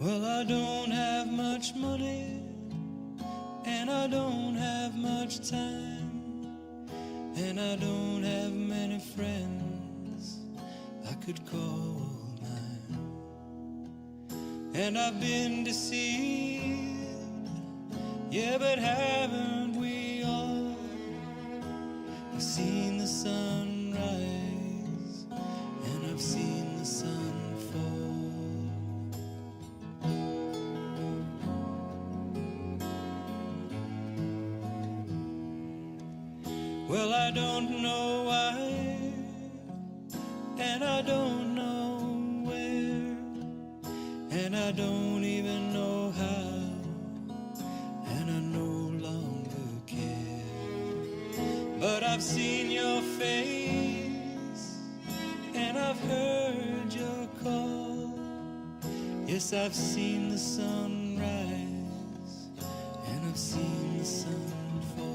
Well, I don't have much money, and I don't have much time, and I don't have many friends I could call mine. And I've been deceived, yeah, but haven't we all? I've seen the sun rise, and I've seen the sun fall. Well, I don't know why, and I don't know where, and I don't even know how, and I no longer care. But I've seen your face, and I've heard your call. Yes, I've seen the sun rise, and I've seen the sun fall.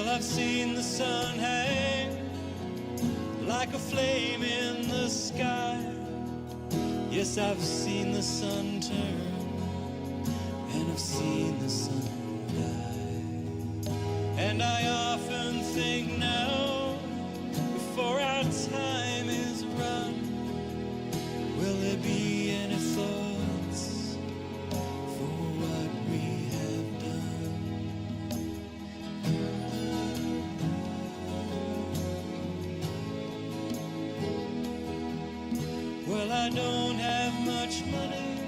I've seen the sun hang like a flame in the sky. Yes, I've seen the sun turn, and I've seen the sun die. And I often think now, before our time is run, will there be any thoughts for what we have done? Well, I don't have much money,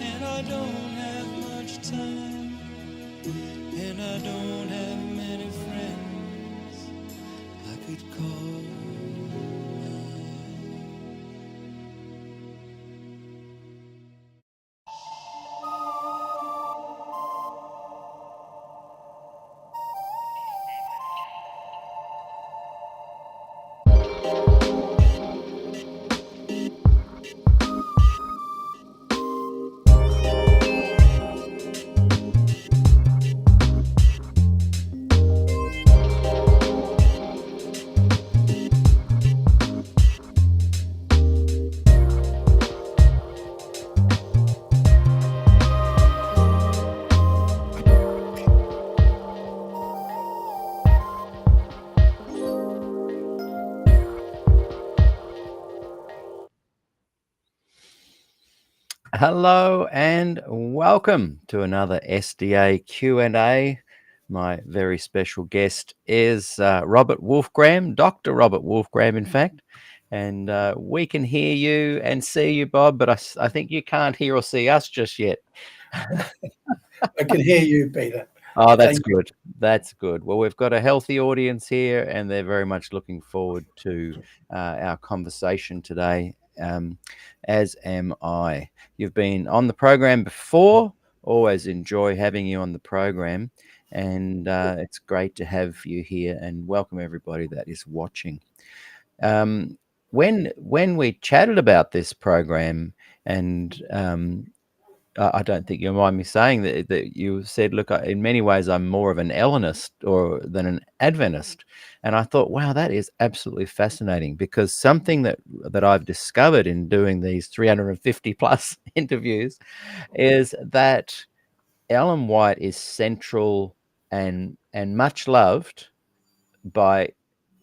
and I don't have much time, and I don't have many friends I could call mine. Hello and welcome to another SDAQ&A. My very special guest is Robert Wolfgram, Dr. Robert Wolfgram, in fact. And we can hear you and see you, Bob, but I think you can't hear or see us just yet. I can hear you, Peter. Oh, that's good. That's good. Well, we've got a healthy audience here, and they're very much looking forward to our conversation today, as am I. You've been on the program before. Always enjoy having you on the program, and it's great to have you here, and welcome everybody that is watching. When we chatted about this program, and I don't think you'll mind me saying that you said, look, in many ways, I'm more of an Ellenist than an Adventist. And I thought, wow, that is absolutely fascinating, because something that I've discovered in doing these 350 plus interviews is that Ellen White is central and much loved by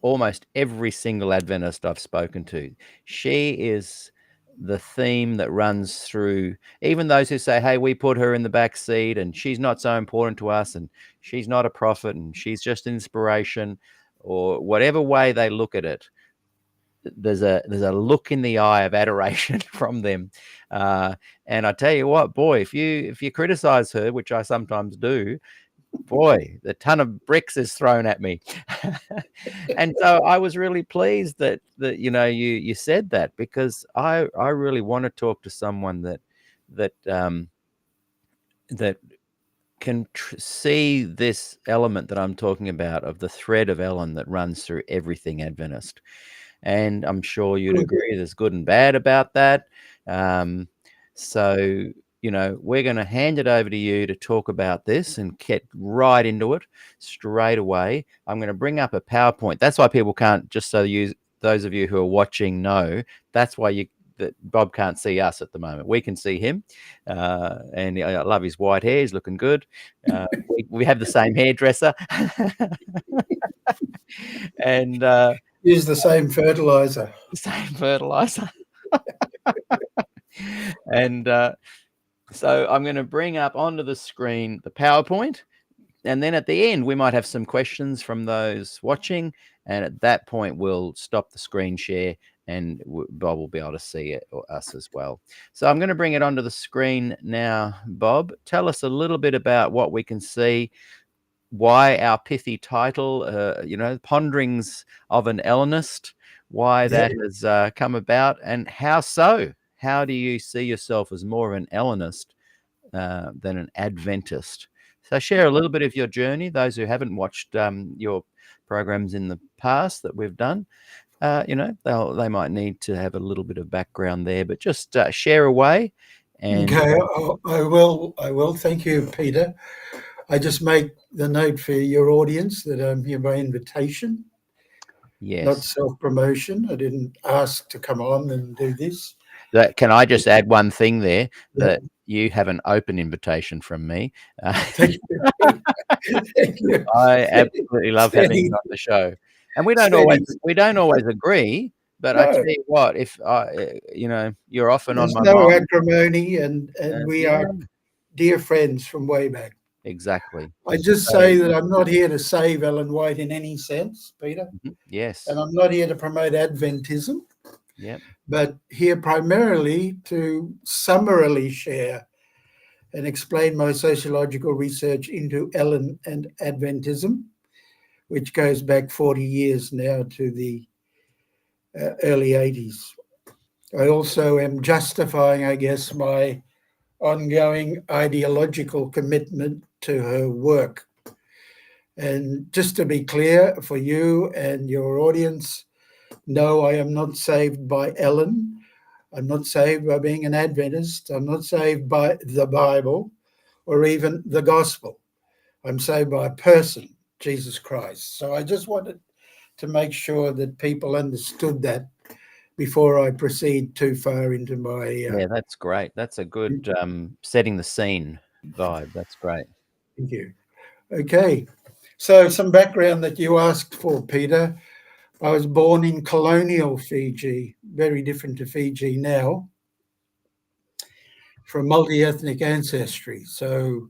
almost every single Adventist I've spoken to. She is the theme that runs through even those who say, hey, we put her in the back seat and she's not so important to us and she's not a prophet and she's just inspiration. or whatever way they look at it, there's a look in the eye of adoration from them. And I tell you what, boy, if you criticize her, which I sometimes do, boy, the ton of bricks is thrown at me. And so I was really pleased that you said that, because I really want to talk to someone that that can see this element that I'm talking about, of the thread of Ellen that runs through everything Adventist. And I'm sure you'd agree there's good and bad about that. So, we're going to hand it over to you to talk about this and get right into it straight away. I'm going to bring up a PowerPoint. That's why people can't, just so those of you who are watching know, that's why that Bob can't see us at the moment. We can see him, and I love his white hair. He's looking good. We have the same hairdresser, and Use the same fertilizer. same fertilizer. And so I'm going to bring up onto the screen the PowerPoint, and then at the end we might have some questions from those watching, and at that point we'll stop the screen share and Bob will be able to see it, or us as well. So I'm going to bring it onto the screen now. Bob, tell us a little bit about what we can see, why our pithy title, Ponderings of an Ellenist, why that has come about, and how so? How do you see yourself as more of an Ellenist than an Adventist? So share a little bit of your journey, those who haven't watched your programs in the past that we've done. They might need to have a little bit of background there, but just share away. And Okay, I will. Thank you, Peter. I just make the note for your audience that I'm here by invitation, yes, not self-promotion. I didn't ask to come on and do this. Can I just add one thing there? That you have an open invitation from me. Thank you. Thank you. I absolutely love having you on the show, and we don't always agree. But I tell you what, if you're often on my mind. There's no acrimony, and we are dear friends from way back. Exactly. I just say that I'm not here to save Ellen White in any sense, Peter. Yes. And I'm not here to promote Adventism. Yep. But here primarily to summarily share and explain my sociological research into Ellen and Adventism, which goes back 40 years now to the early 80s. I also am justifying, I guess, my ongoing ideological commitment to her work. And just to be clear for you and your audience, no, I am not saved by Ellen. I'm not saved by being an Adventist. I'm not saved by the Bible or even the gospel. I'm saved by a person, Jesus Christ. So I just wanted to make sure that people understood that before I proceed too far into my... yeah, that's great. That's a good setting the scene vibe. That's great. Thank you. Okay. So some background that you asked for, Peter. I was born in colonial Fiji, very different to Fiji now, from multi-ethnic ancestry. So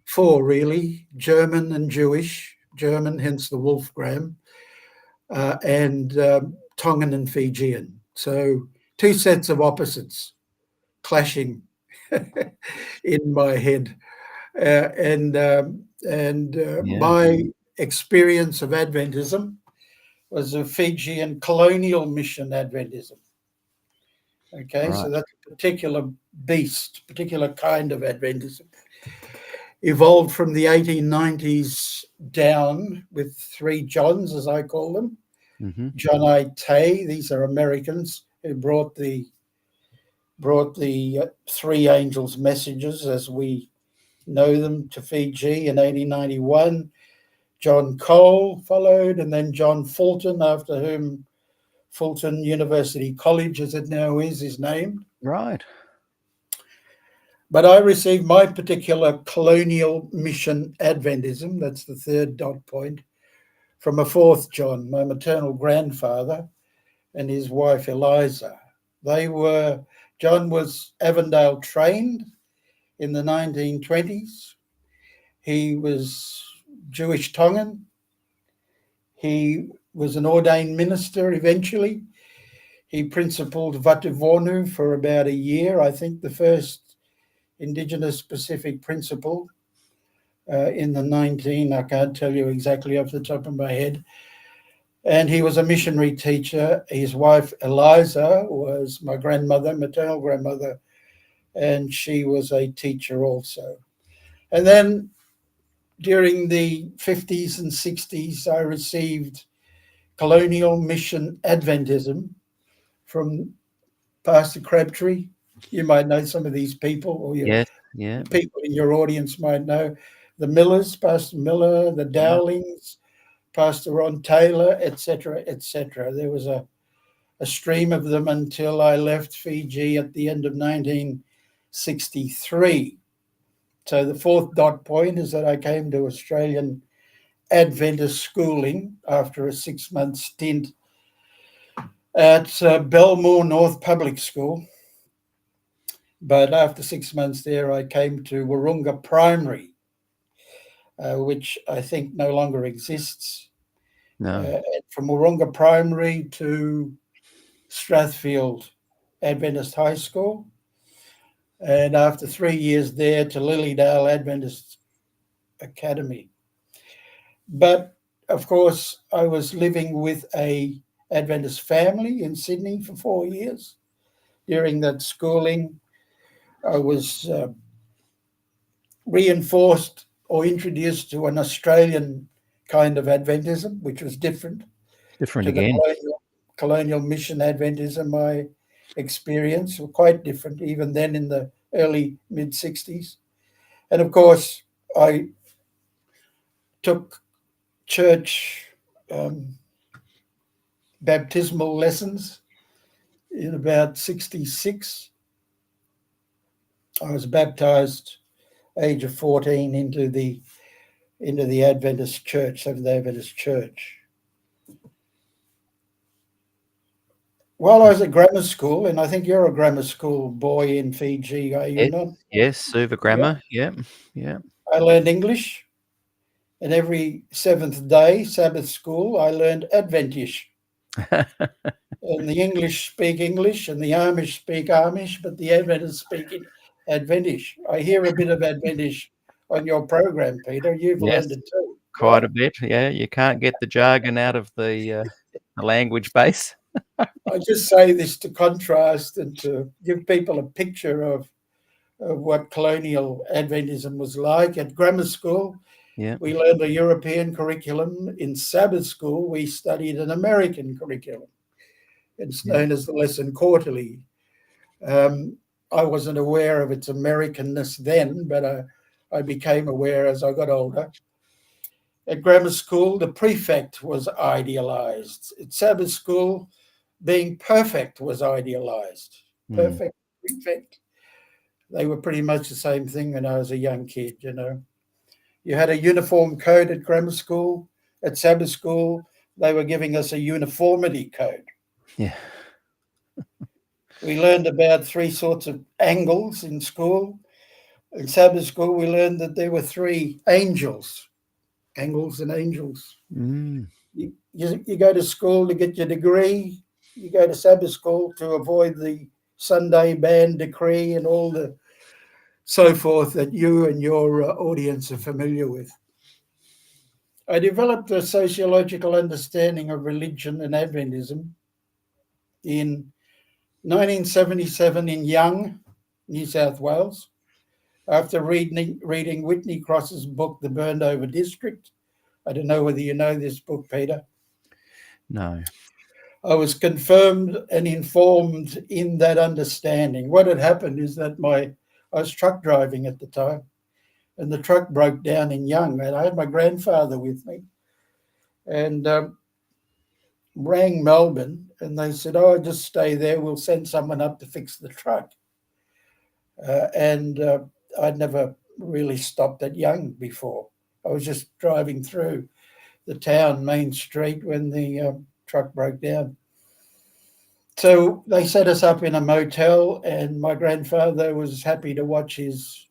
4 really, German and Jewish, German, hence the Wolfgram, and Tongan and Fijian. So 2 sets of opposites clashing in my head. My experience of Adventism was a Fijian colonial mission Adventism. Okay, right. So that's a particular beast, particular kind of Adventism. Evolved from the 1890s down with 3 Johns, as I call them. Mm-hmm. John I. Tay, these are Americans who brought the 3 angels' messages as we know them to Fiji in 1891. John Cole followed, and then John Fulton, after whom Fulton University College, as it now is named. Right. But I received my particular colonial mission Adventism, that's the 3rd dot point, from a 4th John, my maternal grandfather, and his wife Eliza. John was Avondale trained in the 1920s. He was Jewish Tongan. He was an ordained minister eventually. He principled Vatuvonu for about a year, I think the first Indigenous Pacific principle in the I can't tell you exactly off the top of my head. And he was a missionary teacher. His wife, Eliza, was my grandmother, maternal grandmother, and she was a teacher also. And then during the 50s and 60s, I received colonial mission Adventism from Pastor Crabtree. You might know some of these people, or Yes. Yeah. people in your audience might know. The Millers, Pastor Miller, the Dowlings, Pastor Ron Taylor, etc., etc. There was a stream of them until I left Fiji at the end of 1963. So the fourth dot point is that I came to Australian Adventist schooling after a 6-month stint at Belmore North Public School. But after 6 months there, I came to Wahroonga Primary, which I think no longer exists. No. From Wahroonga Primary to Strathfield Adventist High School. And after 3 years there to Lilydale Adventist Academy. But of course, I was living with a Adventist family in Sydney for 4 years. During that schooling, I was reinforced or introduced to an Australian kind of Adventism, which was different Different to again. the colonial mission Adventism I experienced, were quite different even then in the early mid-60s. And of course, I took church baptismal lessons in about 66. I was baptized age of 14 into the Adventist Church, Seventh-day Adventist Church. While I was at grammar school, and I think you're a grammar school boy in Fiji, are you not? Yes, Suva Grammar. Yeah. Yeah. I learned English, and every seventh day, Sabbath school, I learned Adventish. And the English speak English, and the Amish speak Amish, but the Adventists speak Adventish. I hear a bit of Adventish on your program, Peter. You've Yes, learned it too. quite a bit. Yeah, you can't get the jargon out of the language base. I just say this to contrast and to give people a picture of what colonial Adventism was like. At grammar school, Yeah. we learned a European curriculum. In Sabbath school, we studied an American curriculum. It's known as the Lesson Quarterly. I wasn't aware of its Americanness then, but I became aware as I got older. At grammar school, the prefect was idealized. At Sabbath school, being perfect was idealized. Perfect prefect. They were pretty much the same thing when I was a young kid, you know. You had a uniform code at grammar school. At Sabbath school, they were giving us a uniformity code. Yeah. We learned about 3 sorts of angles in school. In Sabbath school, we learned that there were 3 angels, angles and angels. You go to school to get your degree. You go to Sabbath school to avoid the Sunday ban decree and all the so forth that you and your audience are familiar with. I developed a sociological understanding of religion and Adventism in 1977 in Young, New South Wales, after reading Whitney Cross's book, The Burned Over District. I don't know whether you know this book, Peter. No. I was confirmed and informed in that understanding. What had happened is that I was truck driving at the time, and the truck broke down in Young, and I had my grandfather with me, and rang Melbourne, and they said, "Oh, just stay there. We'll send someone up to fix the truck." And I'd never really stopped at Young before. I was just driving through the town main street when the truck broke down. So they set us up in a motel, and my grandfather was happy to watch his,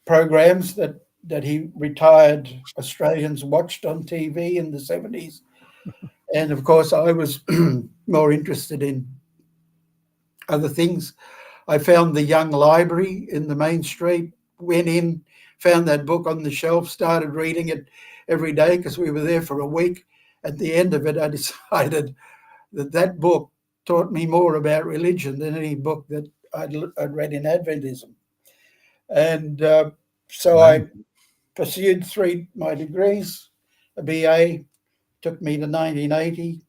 programs that that he retired Australians watched on TV in the 70s. And of course, I was more interested in other things. I found the Young Library in the main street, went in, found that book on the shelf, started reading it every day because we were there for a week. At the end of it, I decided that book taught me more about religion than any book that I'd read in Adventism. And so I pursued my degrees. A BA took me to 1980.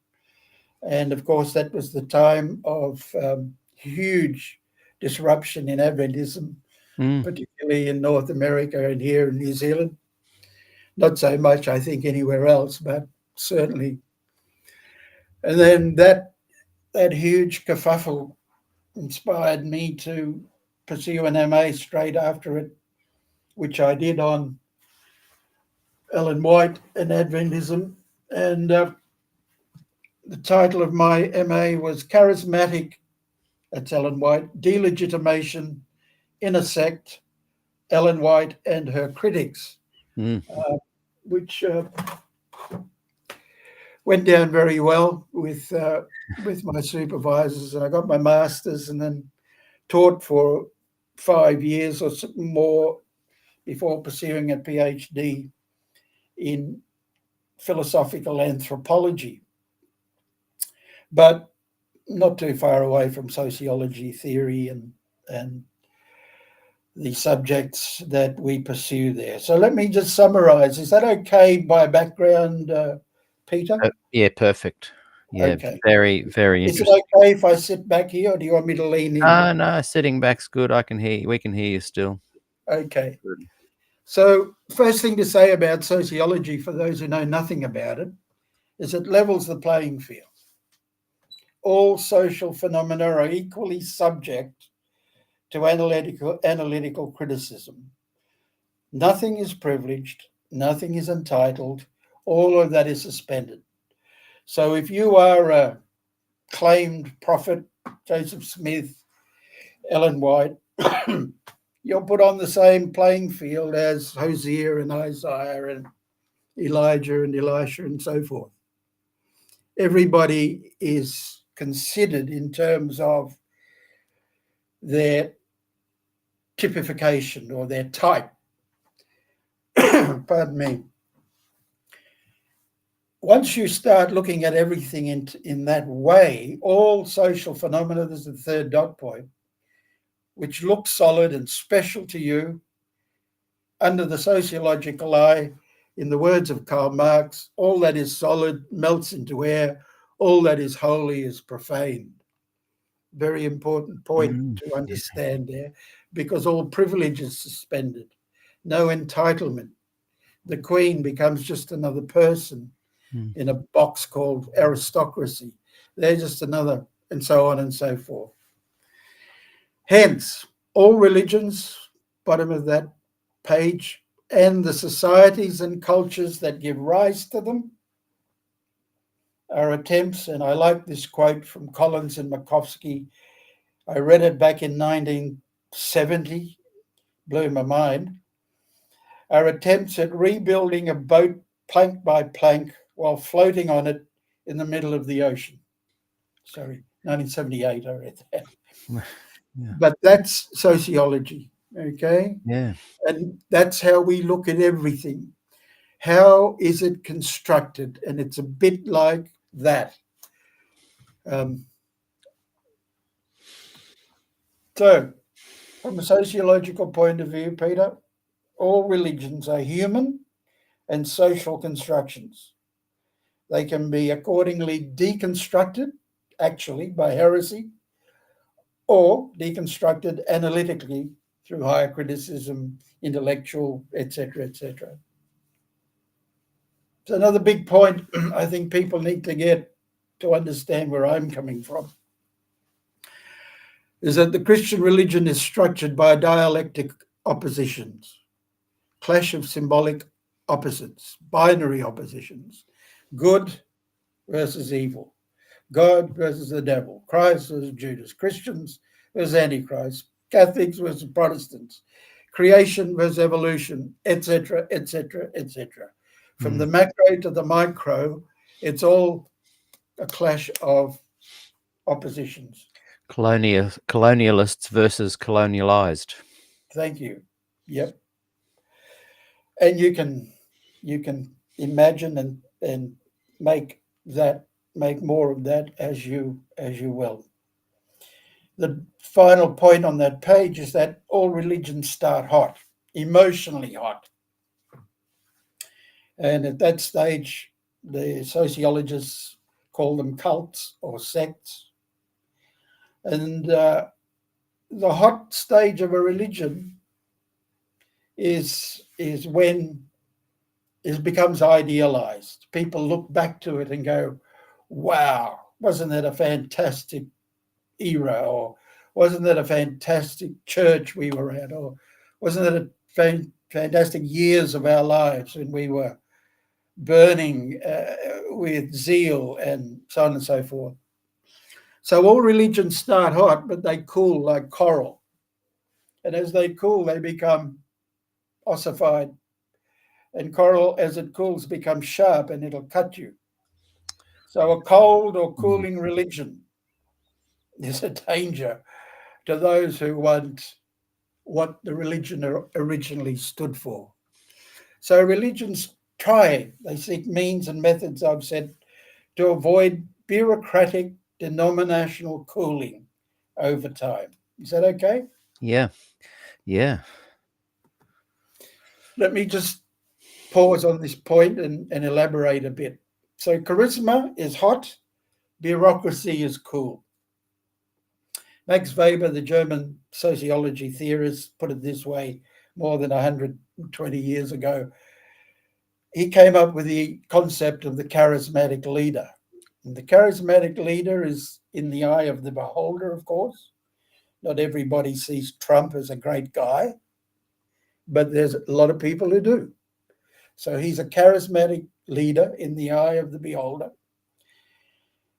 And of course, that was the time of huge disruption in Adventism, particularly in North America and here in New Zealand. Not so much, I think, anywhere else, but certainly. And then that huge kerfuffle inspired me to pursue an MA straight after it, which I did on Ellen White and Adventism. And the title of my MA was Charismatic, that's Ellen White, Delegitimation in a Sect, Ellen White and Her Critics, which went down very well with my supervisors. And I got my master's and then taught for 5 years or more before pursuing a PhD in philosophical anthropology, but not too far away from sociology theory and the subjects that we pursue there. So let me just summarize. Is that okay by background, Peter? Yeah, perfect. Yeah, okay. Very, very Is interesting. it okay if I sit back here, or do you want me to lean in? No, sitting back's good. I can hear you. We can hear you still. Okay. Good. So first thing to say about sociology, for those who know nothing about it, is it levels the playing field. All social phenomena are equally subject to analytical criticism. Nothing is privileged, nothing is entitled, all of that is suspended. So if you are a claimed prophet, Joseph Smith, Ellen White, you're put on the same playing field as Hosea and Isaiah and Elijah and Elisha and so forth. Everybody is considered in terms of their typification or their type. Pardon me. Once you start looking at everything in that way, all social phenomena, this is the third dot point, which look solid and special to you, under the sociological eye, in the words of Karl Marx, all that is solid melts into air, all that is holy is profane. Very important point to understand there, because all privilege is suspended, no entitlement. The Queen becomes just another person in a box called aristocracy. They're just another, and so on and so forth. Hence, all religions, bottom of that page, and the societies and cultures that give rise to them are attempts, and I like this quote from Collins and Makovsky. I read it back in 1970, blew my mind. Are attempts at rebuilding a boat plank by plank while floating on it in the middle of the ocean. Sorry, 1978, I read that. Yeah. But that's sociology, okay? Yeah. And that's how we look at everything. How is it constructed? And it's a bit like that. So, from a sociological point of view, Peter, all religions are human and social constructions. They can be accordingly deconstructed, actually, by heresy, or deconstructed analytically through higher criticism, intellectual, etc., etc. It's another big point I think people need to get to understand where I'm coming from, is that the Christian religion is structured by dialectic oppositions, clash of symbolic opposites, binary oppositions, good versus evil, God versus the devil, Christ versus Judas, Christians versus Antichrist, Catholics versus Protestants, creation versus evolution, etc., etc., etc. From the macro to the micro, it's all a clash of oppositions. Colonialists versus colonialized. Thank you. Yep. And you can imagine and make more of that as you will. The final point on that page is that all religions start hot, emotionally hot. And at that stage, the sociologists call them cults or sects. And the hot stage of a religion is when it becomes idealized. People look back to it and go, wow, wasn't that a fantastic era? Or wasn't that a fantastic church we were at? Or wasn't that a fantastic years of our lives when we were burning with zeal and so on and so forth? So all religions start hot, but they cool like coral. And as they cool, they become ossified. And coral, as it cools, becomes sharp and it'll cut you. So a cold or cooling religion is a danger to those who want what the religion originally stood for. So religions they seek means and methods, I've said, to avoid bureaucratic denominational cooling over time. Is that okay? Yeah. Let me just pause on this point and elaborate a bit. So charisma is hot, bureaucracy is cool. Max Weber, the German sociology theorist, put it this way more than 120 years ago. He came up with the concept of the charismatic leader. And the charismatic leader is in the eye of the beholder, of course. Not everybody sees Trump as a great guy, but there's a lot of people who do. So he's a charismatic leader in the eye of the beholder.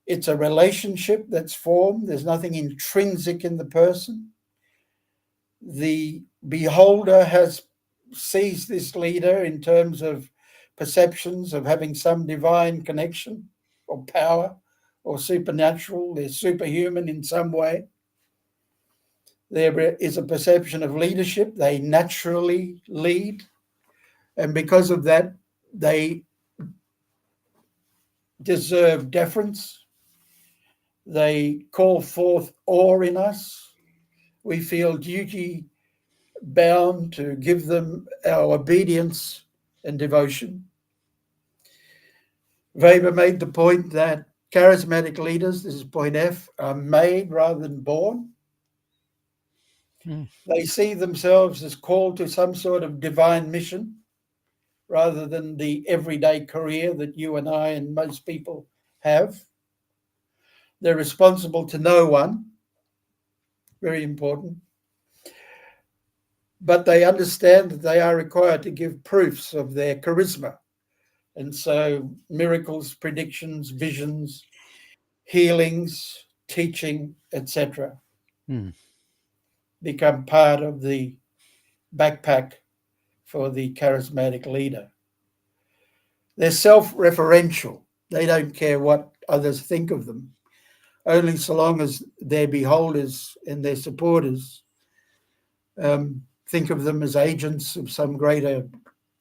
It's a relationship that's formed. There's nothing intrinsic in the person. The beholder sees this leader in terms of perceptions of having some divine connection or power or supernatural. They're superhuman in some way. There is a perception of leadership. They naturally lead. And because of that, they deserve deference. They call forth awe in us. We feel duty bound to give them our obedience and devotion. Weber made the point that charismatic leaders, this is point F, are made rather than born. They see themselves as called to some sort of divine mission rather than the everyday career that you and I and most people have. They're responsible to no one, very important. But they understand that they are required to give proofs of their charisma. And so miracles, predictions, visions, healings, teaching, etc. become part of the backpack for the charismatic leader. They're self-referential. They don't care what others think of them, only so long as their beholders and their supporters think of them as agents of some greater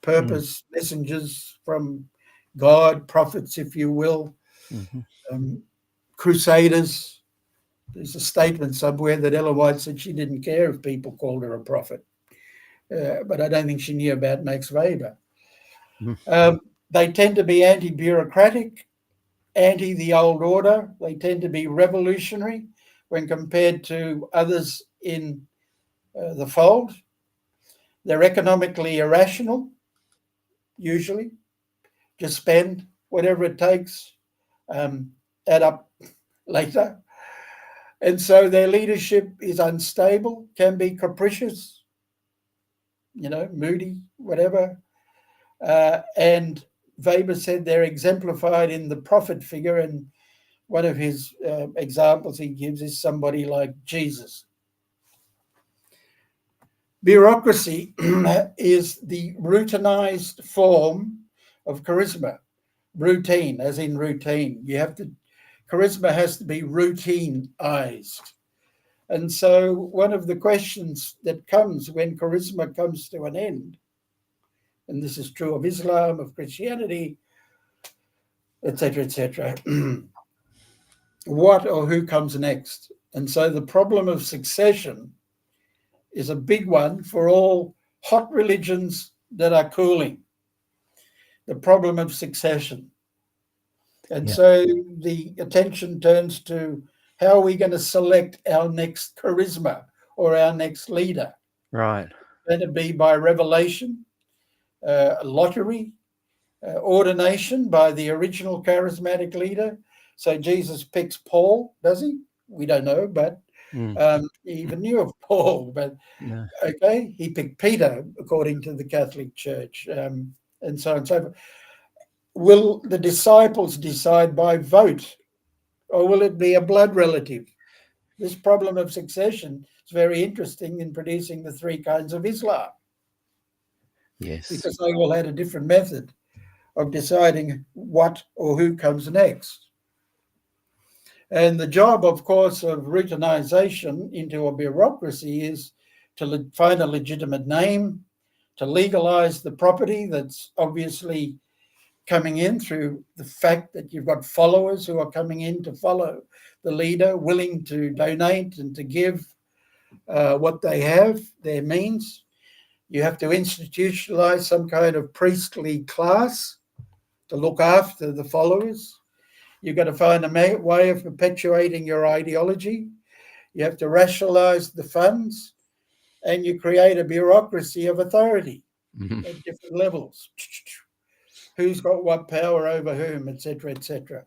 purpose, messengers from God, prophets, if you will, crusaders. There's a statement somewhere that Ellen White said she didn't care if people called her a prophet, but I don't think she knew about Max Weber. They tend to be anti-bureaucratic, anti the old order. They tend to be revolutionary when compared to others in the fold. They're economically irrational, usually. Just spend whatever it takes, add up later. And so their leadership is unstable, can be capricious, moody, whatever. And Weber said they're exemplified in the prophet figure. And one of his examples he gives is somebody like Jesus. Bureaucracy is the routinized form of charisma. Routine, as in routine. Charisma has to be routinized. And so one of the questions that comes when charisma comes to an end, and this is true of Islam, of Christianity, etc., what or who comes next? And so the problem of succession is a big one for all hot religions that are cooling. The problem of succession. And so the attention turns to how are we going to select our next charisma or our next leader? Right. Can it be by revelation, lottery, ordination by the original charismatic leader? So Jesus picks Paul, does he? We don't know, but he even knew of Paul. But okay, he picked Peter, according to the Catholic Church, and so on and so forth. Will the disciples decide by vote, or will it be a blood relative? This problem of succession is very interesting in producing the three kinds of Islam. Yes. Because they all had a different method of deciding what or who comes next. And the job, of course, of routinization into a bureaucracy is to find a legitimate name, to legalize the property that's obviously coming in through the fact that you've got followers who are coming in to follow the leader, willing to donate and to give what they have, their means. You have to institutionalize some kind of priestly class to look after the followers. You've got to find a way of perpetuating your ideology. You have to rationalize the funds, and you create a bureaucracy of authority at different levels. Who's got what power over whom, etc., etc.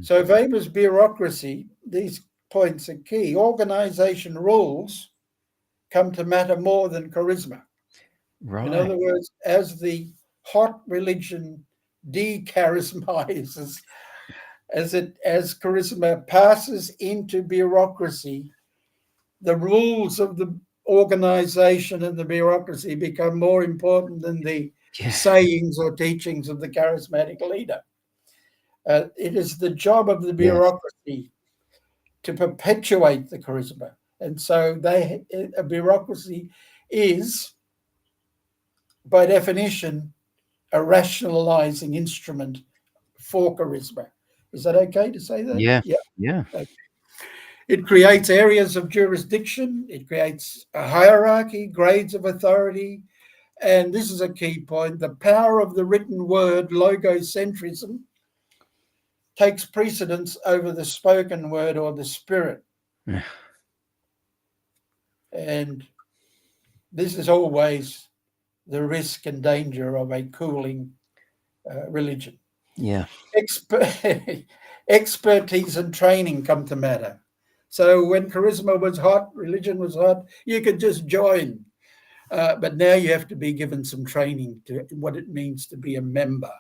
So Weber's bureaucracy, these points are key. Organization rules come to matter more than charisma. Right. In other words, as the hot religion de-charismizes, as charisma passes into bureaucracy, the rules of the organization and the bureaucracy become more important than the sayings or teachings of the charismatic leader. It is the job of the bureaucracy to perpetuate the charisma. And so a bureaucracy is, by definition, a rationalizing instrument for charisma. Is that okay to say that? Yeah. Okay. It creates areas of jurisdiction. It creates a hierarchy, grades of authority. And this is a key point. The power of the written word, logocentrism, takes precedence over the spoken word or the spirit. And this is always the risk and danger of a cooling religion. Yeah. Expertise and training come to matter. So when charisma was hot, religion was hot, you could just join. But now you have to be given some training to what it means to be a member.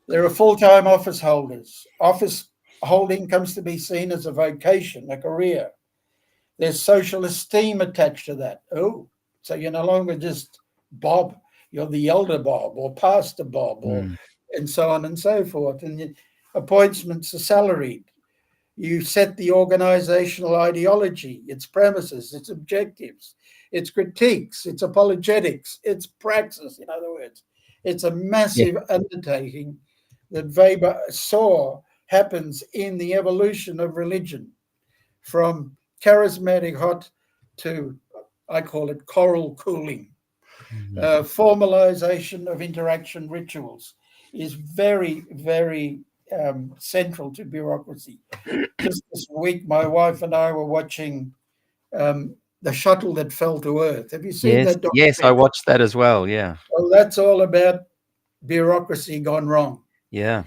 There are full-time office holders. Office holding comes to be seen as a vocation, a career. There's social esteem attached to that. Oh, so you're no longer just Bob, you're the elder Bob or Pastor Bob, and so on and so forth. And appointments are salaried. You set the organizational ideology, its premises, its objectives, its critiques, its apologetics, its praxis, in other words. It's a massive undertaking that Weber saw happens in the evolution of religion from charismatic hot to, I call it, choral cooling. Formalization of interaction rituals is very, very central to bureaucracy. Just this week, my wife and I were watching The Shuttle That Fell to Earth. Have you seen that documentary? Yes, I watched that as well, yeah. Well, that's all about bureaucracy gone wrong. Yeah.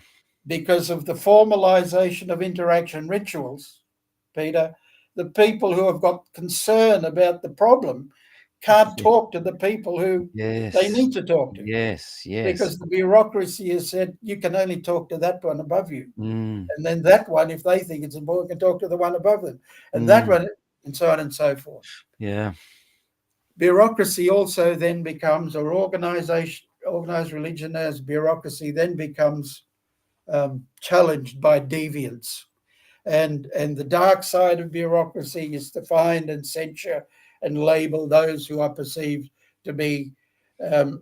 Because of the formalization of interaction rituals, Peter, the people who have got concern about the problem can't talk to the people who they need to talk to. Yes. Because the bureaucracy has said you can only talk to that one above you. And then that one, if they think it's important, can talk to the one above them. And that one, and so on and so forth. Yeah. Bureaucracy also then becomes, or organized religion as bureaucracy then becomes challenged by deviance. And the dark side of bureaucracy is to find and censure and label those who are perceived to be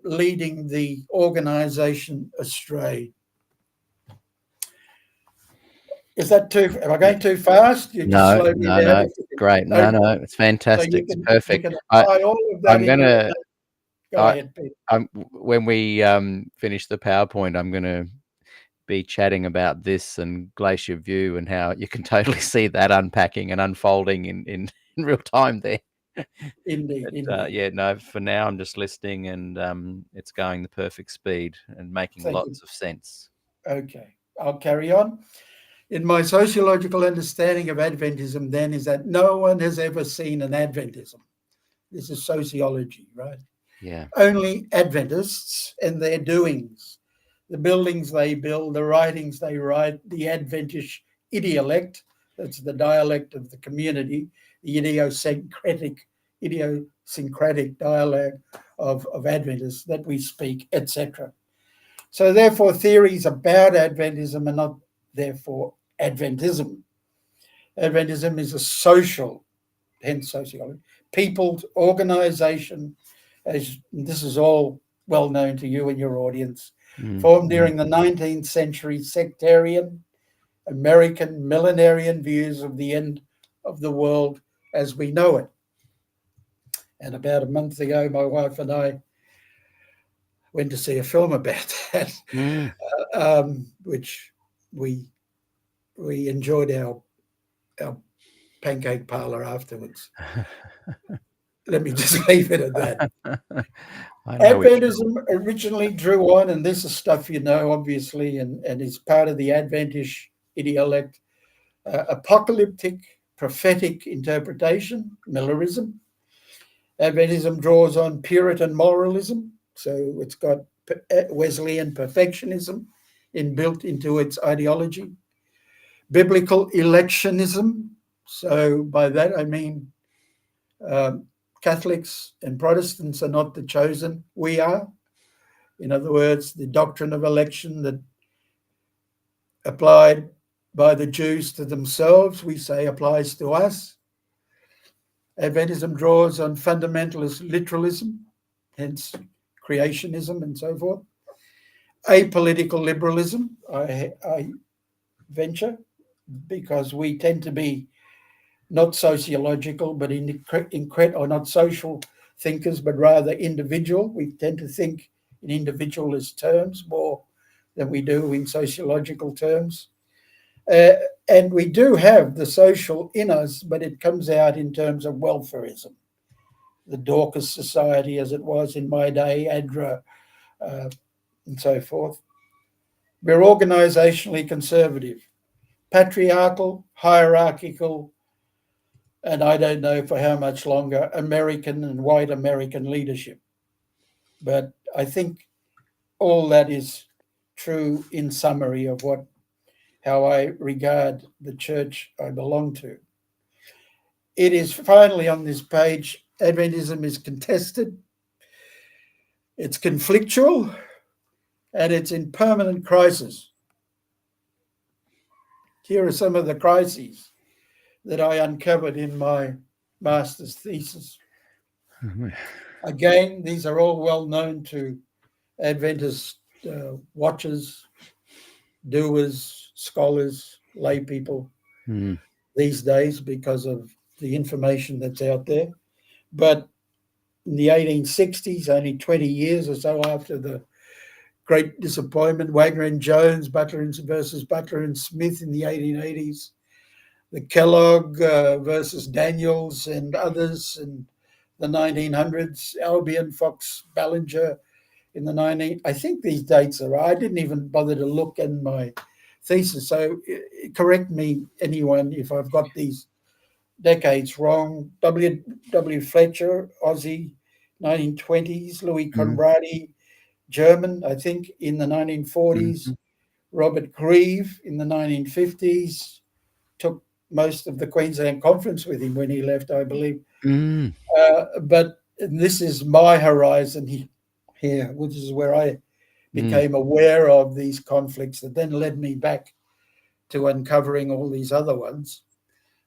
leading the organization astray. Is that am I going too fast? You just slow me down. No, great. No, it's fantastic. So it's perfect. You can apply all of that. Go ahead, Pete. When we finish the PowerPoint, I'm going to be chatting about this and Glacier View and how you can totally see that unpacking and unfolding in real time there. Indeed. Yeah, no, for now I'm just listening, and it's going the perfect speed and making lots of sense. Okay, I'll carry on. In my sociological understanding of Adventism then is that no one has ever seen an Adventism. This is sociology, right? Yeah. Only Adventists and their doings, the buildings they build, the writings they write, the Adventist idiolect, that's the dialect of the community, the idiosyncratic dialect of Adventists that we speak, etc. So therefore theories about Adventism are not therefore Adventism. Adventism is a social, hence sociology, people's organization, as this is all well known to you and your audience, formed during the 19th century sectarian, American millenarian views of the end of the world as we know it. And about a month ago, my wife and I went to see a film about that, which we enjoyed our pancake parlor afterwards. Let me just leave it at that. Adventism originally drew on, and this is stuff you know, obviously, and is part of the Adventist idiolect, apocalyptic prophetic interpretation, Millerism. Adventism draws on Puritan moralism, so it's got Wesleyan perfectionism inbuilt into its ideology. Biblical electionism, so by that I mean Catholics and Protestants are not the chosen, we are. In other words, the doctrine of election that applied by the Jews to themselves, we say applies to us. Adventism draws on fundamentalist literalism, hence creationism and so forth. Apolitical liberalism, I venture, because we tend to be not sociological, but or not social thinkers, but rather individual. We tend to think in individualist terms more than we do in sociological terms. And we do have the social in us, but it comes out in terms of welfarism. The Dorcas Society, as it was in my day, ADRA, and so forth. We're organizationally conservative, patriarchal, hierarchical, and I don't know for how much longer, American and white American leadership. But I think all that is true in summary of how I regard the church I belong to. It is finally on this page, Adventism is contested, it's conflictual, and it's in permanent crisis. Here are some of the crises that I uncovered in my master's thesis. Again, these are all well known to Adventist watchers, doers, scholars, lay people these days because of the information that's out there. But in the 1860s, only 20 years or so after the great disappointment, Wagner and Jones, Butler versus Butler and Smith in the 1880s, the Kellogg versus Daniels and others in the 1900s, Albion, Fox, Ballinger in the I think these dates are right. I didn't even bother to look in my thesis, so correct me, anyone, if I've got these decades wrong. W. Fletcher, Aussie, 1920s, Louis Conradi, German, I think, in the 1940s, Robert Grieve in the 1950s, took most of the Queensland Conference with him when he left, I believe. Mm. But this is my horizon here, which is where I became aware of these conflicts that then led me back to uncovering all these other ones.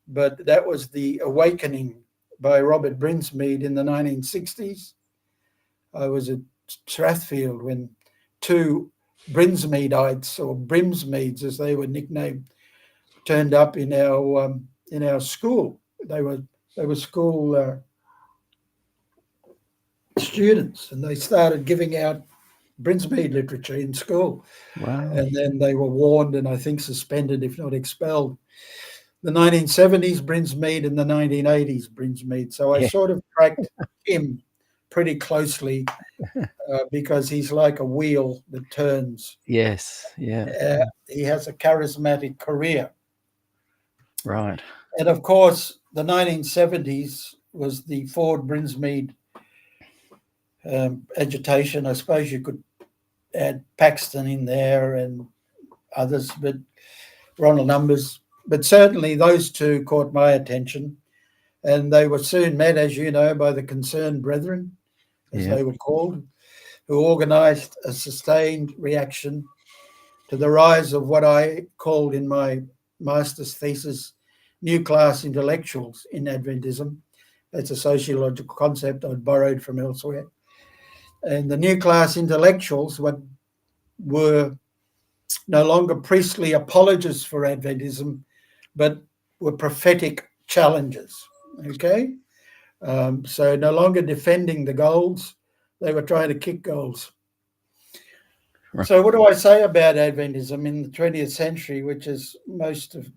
But that was the awakening by Robert Brinsmead in the 1960s. I was at Strathfield when two Brinsmeadites, or Brimsmeads as they were nicknamed, turned up in our school. They were school students, and they started giving out Brinsmead literature in school. Wow. And then they were warned and I think suspended, if not expelled. The 1970s Brinsmead and the 1980s Brinsmead. So I sort of tracked him pretty closely because he's like a wheel that turns. Yes. Yeah. He has a charismatic career. Right. And of course, the 1970s was the Ford Brinsmead agitation. I suppose you could add Paxton in there and others, but Ronald Numbers. But certainly those two caught my attention. And they were soon met, as you know, by the Concerned Brethren, as they were called, who organised a sustained reaction to the rise of what I called in my master's thesis new class intellectuals in Adventism. That's a sociological concept I'd borrowed from elsewhere. And the new class intellectuals were no longer priestly apologists for Adventism, but were prophetic challengers. Okay? So no longer defending the goals, they were trying to kick goals. Right. So what do I say about Adventism in the 20th century, which is most of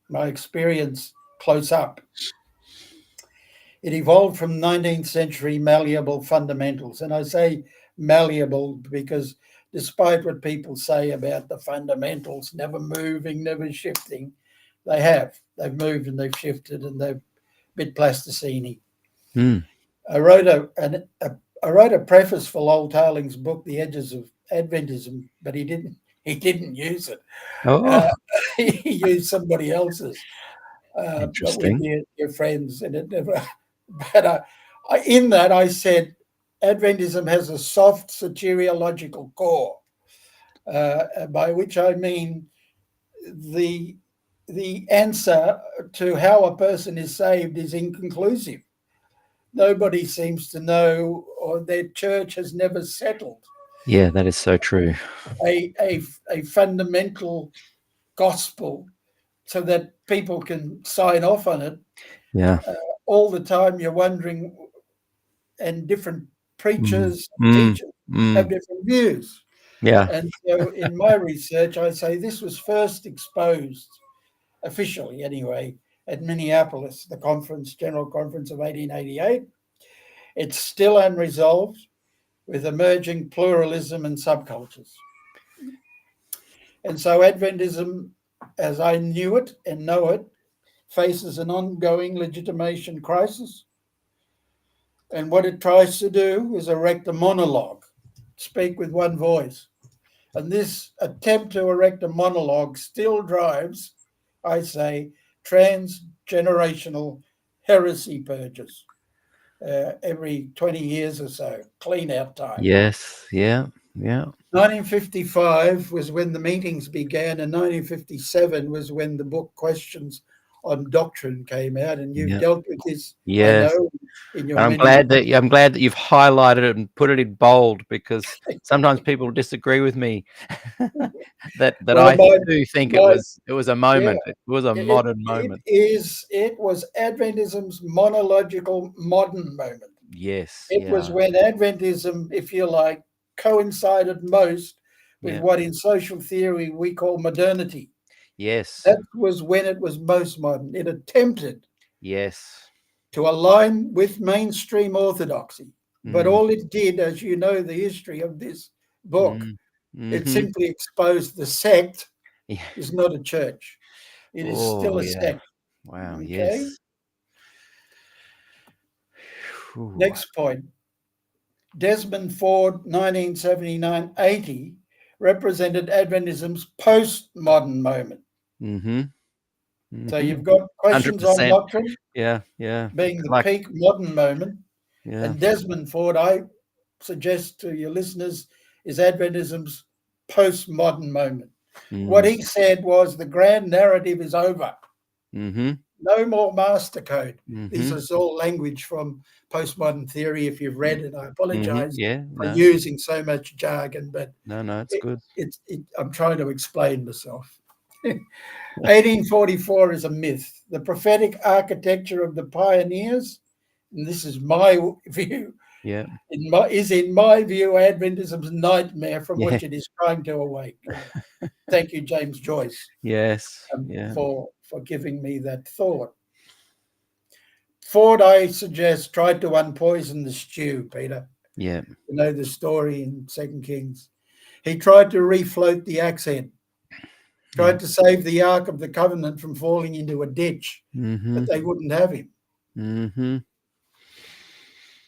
my experience close up? It evolved from 19th century malleable fundamentals. And I say malleable because despite what people say about the fundamentals never moving, never shifting, they have. They've moved and they've shifted and they've bit plasticine-y. I wrote a preface for Lowell Tarling's book, The Edges of Adventism, but he didn't use it. He used somebody else's. Interesting. But with your friends, and it never. But in that I said Adventism has a soft soteriological core, by which I mean the answer to how a person is saved is inconclusive. Nobody seems to know, or their church has never settled. Yeah, that is so true. A fundamental gospel so that people can sign off on it. Yeah. All the time you're wondering, and different preachers and teachers have different views. Yeah. And so in my research, I say this was first exposed, officially anyway, at Minneapolis, the General Conference of 1888. It's still unresolved with emerging pluralism and subcultures. And so Adventism, as I knew it and know it, faces an ongoing legitimation crisis. And what it tries to do is erect a monologue, speak with one voice. And this attempt to erect a monologue still drives, I say, transgenerational heresy purges every 20 years or so, clean out time. Yes, yeah. 1955 was when the meetings began, and 1957 was when the book Questions on Doctrine came out, and you've dealt with this, yes. I know, in your I'm glad that you've highlighted it and put it in bold, because sometimes people disagree with me that well, I do think it was a moment. It was a modern moment. It was Adventism's monological modern moment. Yes. It was when Adventism, if you like, coincided most with what in social theory we call modernity. Yes. That was when it was most modern. It attempted to align with mainstream orthodoxy. But all it did, as you know, the history of this book, it simply exposed the sect is not a church. It is still a sect. Wow, okay? Yes. Next point. Desmond Ford, 1979-80, represented Adventism's postmodern moment. So you've got questions on 100%. doctrine Yeah. being the Like, peak modern moment. yeah. And Desmond Ford, I suggest to your listeners, is Adventism's postmodern moment. What he said was the grand narrative is over. Mm-hmm. No more master code. This Mm-hmm. is all language from postmodern theory. If you've read it, I apologize Yeah. for No. using so much jargon, but No. It's good. I'm trying to explain myself. 1844 is a myth. The prophetic architecture of the pioneers, and this is my view, Yeah. in my view, Adventism's nightmare from Yeah. which it is trying to awake. Thank you, James Joyce, Yes. Yeah. for giving me that thought. Ford, I suggest, tried to unpoison the stew, Peter. Yeah. You know the story in 2 Kings. He tried to refloat the accent, tried to save the Ark of the Covenant from falling into a ditch, Mm-hmm. but they wouldn't have him. Mm-hmm.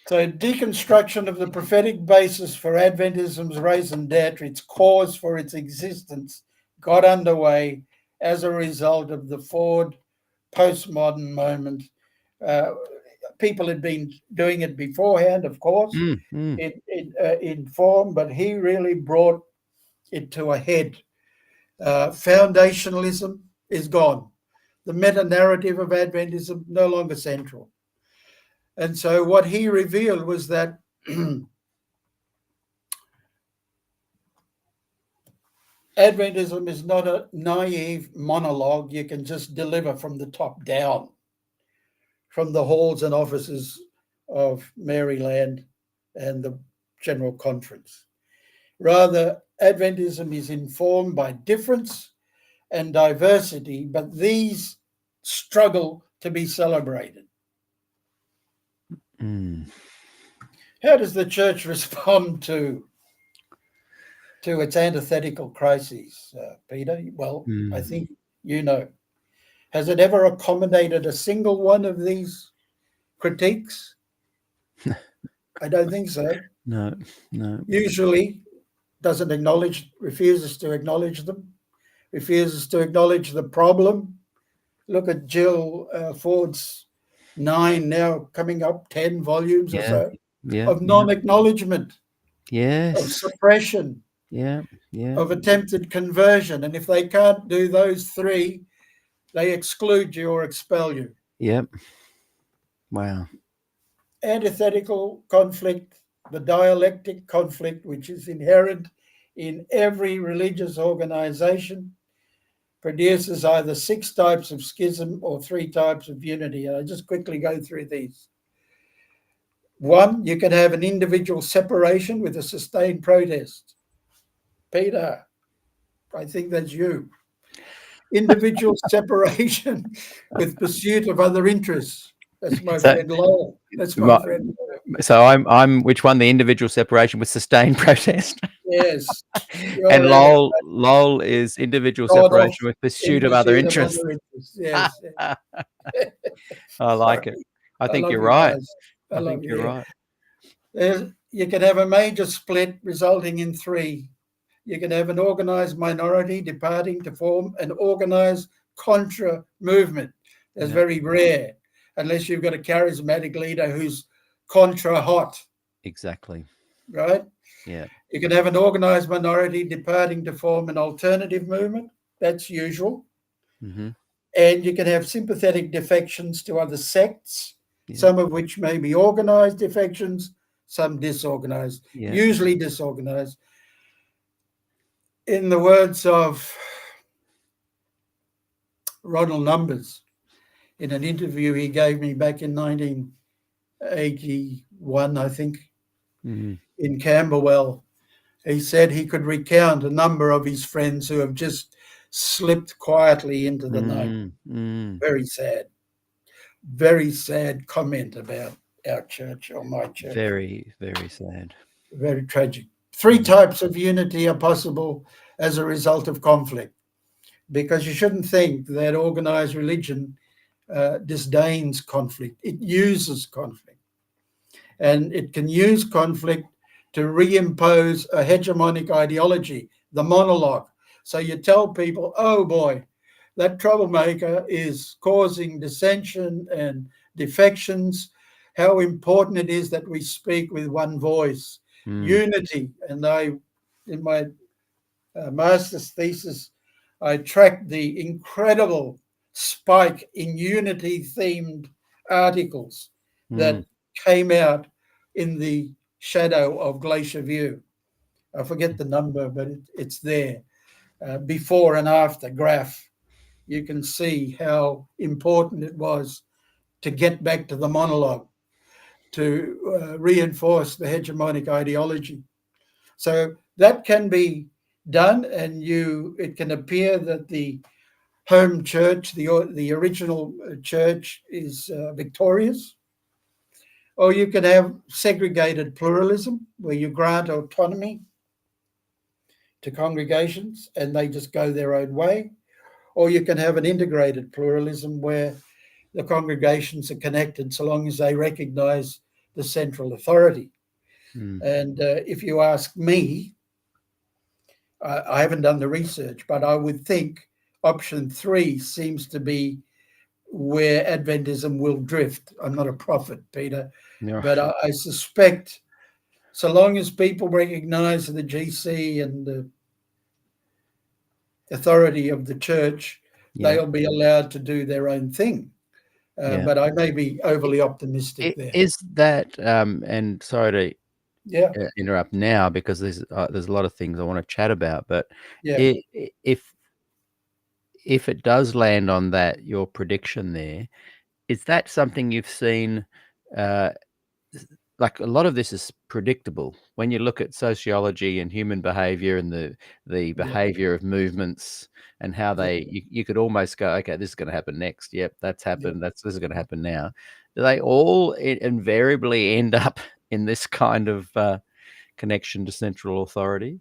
So deconstruction of the prophetic basis for Adventism's raison d'etre, its cause for its existence, got underway as a result of the Ford postmodern moment. People had been doing it beforehand, of course, in form, but he really brought it to a head. Foundationalism is gone. The meta-narrative of Adventism no longer central. And so what he revealed was that Adventism is not a naive monologue you can just deliver from the top down, from the halls and offices of Maryland and the General Conference. Rather, Adventism is informed by difference and diversity, but these struggle to be celebrated. How does the church respond to its antithetical crises, Peter? Well, I think you know. Has it ever accommodated a single one of these critiques? I don't think so. No. Usually refuses to acknowledge them, refuses to acknowledge the problem. Look at Jill Ford's 9, now coming up 10 volumes or so of non-acknowledgement, of suppression, of attempted conversion. And if they can't do those 3, they exclude you or expel you. Yep. Wow. Antithetical conflict, the dialectic conflict, which is inherent in every religious organization, produces either 6 types of schism or 3 types of unity. And I just quickly go through these. 1, you can have an individual separation with a sustained protest. Peter, I think that's you. Individual separation with pursuit of other interests. That's my friend Lowell. That's my friend. So I'm which one? The individual separation with sustained protest. Yes. And Lowell is individual separation with pursuit of other interests. Yes. I like it. I think you're right. I think you're right. You can have a major split resulting in 3. You can have an organized minority departing to form an organized contra movement. That's very rare, unless you've got a charismatic leader who's contra hot. Exactly. Right? Yeah. You can have an organized minority departing to form an alternative movement. That's usual. Mm-hmm. And you can have sympathetic defections to other sects, some of which may be organized defections, some disorganized, usually disorganized. In the words of Ronald Numbers, in an interview he gave me back in 1981, I think, in Camberwell, he said he could recount a number of his friends who have just slipped quietly into the night. Very sad comment about our church or my church. Very, very sad. Very tragic. 3 types of unity are possible as a result of conflict, because you shouldn't think that organized religion disdains conflict. It uses conflict, and it can use conflict to reimpose a hegemonic ideology, the monologue. So you tell people, oh boy, that troublemaker is causing dissension and defections, how important it is that we speak with one voice, unity. And in my master's thesis, I tracked the incredible spike in unity-themed articles that came out in the shadow of Glacier View. I forget the number, but it's there. Before and after graph, you can see how important it was to get back to the monologue, to reinforce the hegemonic ideology. So that can be done, and it can appear that the home church, the original church, is victorious. Or you can have segregated pluralism, where you grant autonomy to congregations and they just go their own way. Or you can have an integrated pluralism where the congregations are connected so long as they recognize the central authority. And if you ask me, I haven't done the research, but I would think option 3 seems to be where Adventism will drift. I'm not a prophet, Peter, but I suspect so long as people recognize the GC and the authority of the church, they'll be allowed to do their own thing. But I may be overly optimistic there. Is that, and sorry to interrupt now, because there's a lot of things I want to chat about, but if it does land on that, your prediction there, is that something you've seen? Like, a lot of this is predictable when you look at sociology and human behavior and the behavior of movements and how you could almost go, okay, this is going to happen next. Yep, that's happened. This is going to happen now. Do they all invariably end up in this kind of connection to central authority?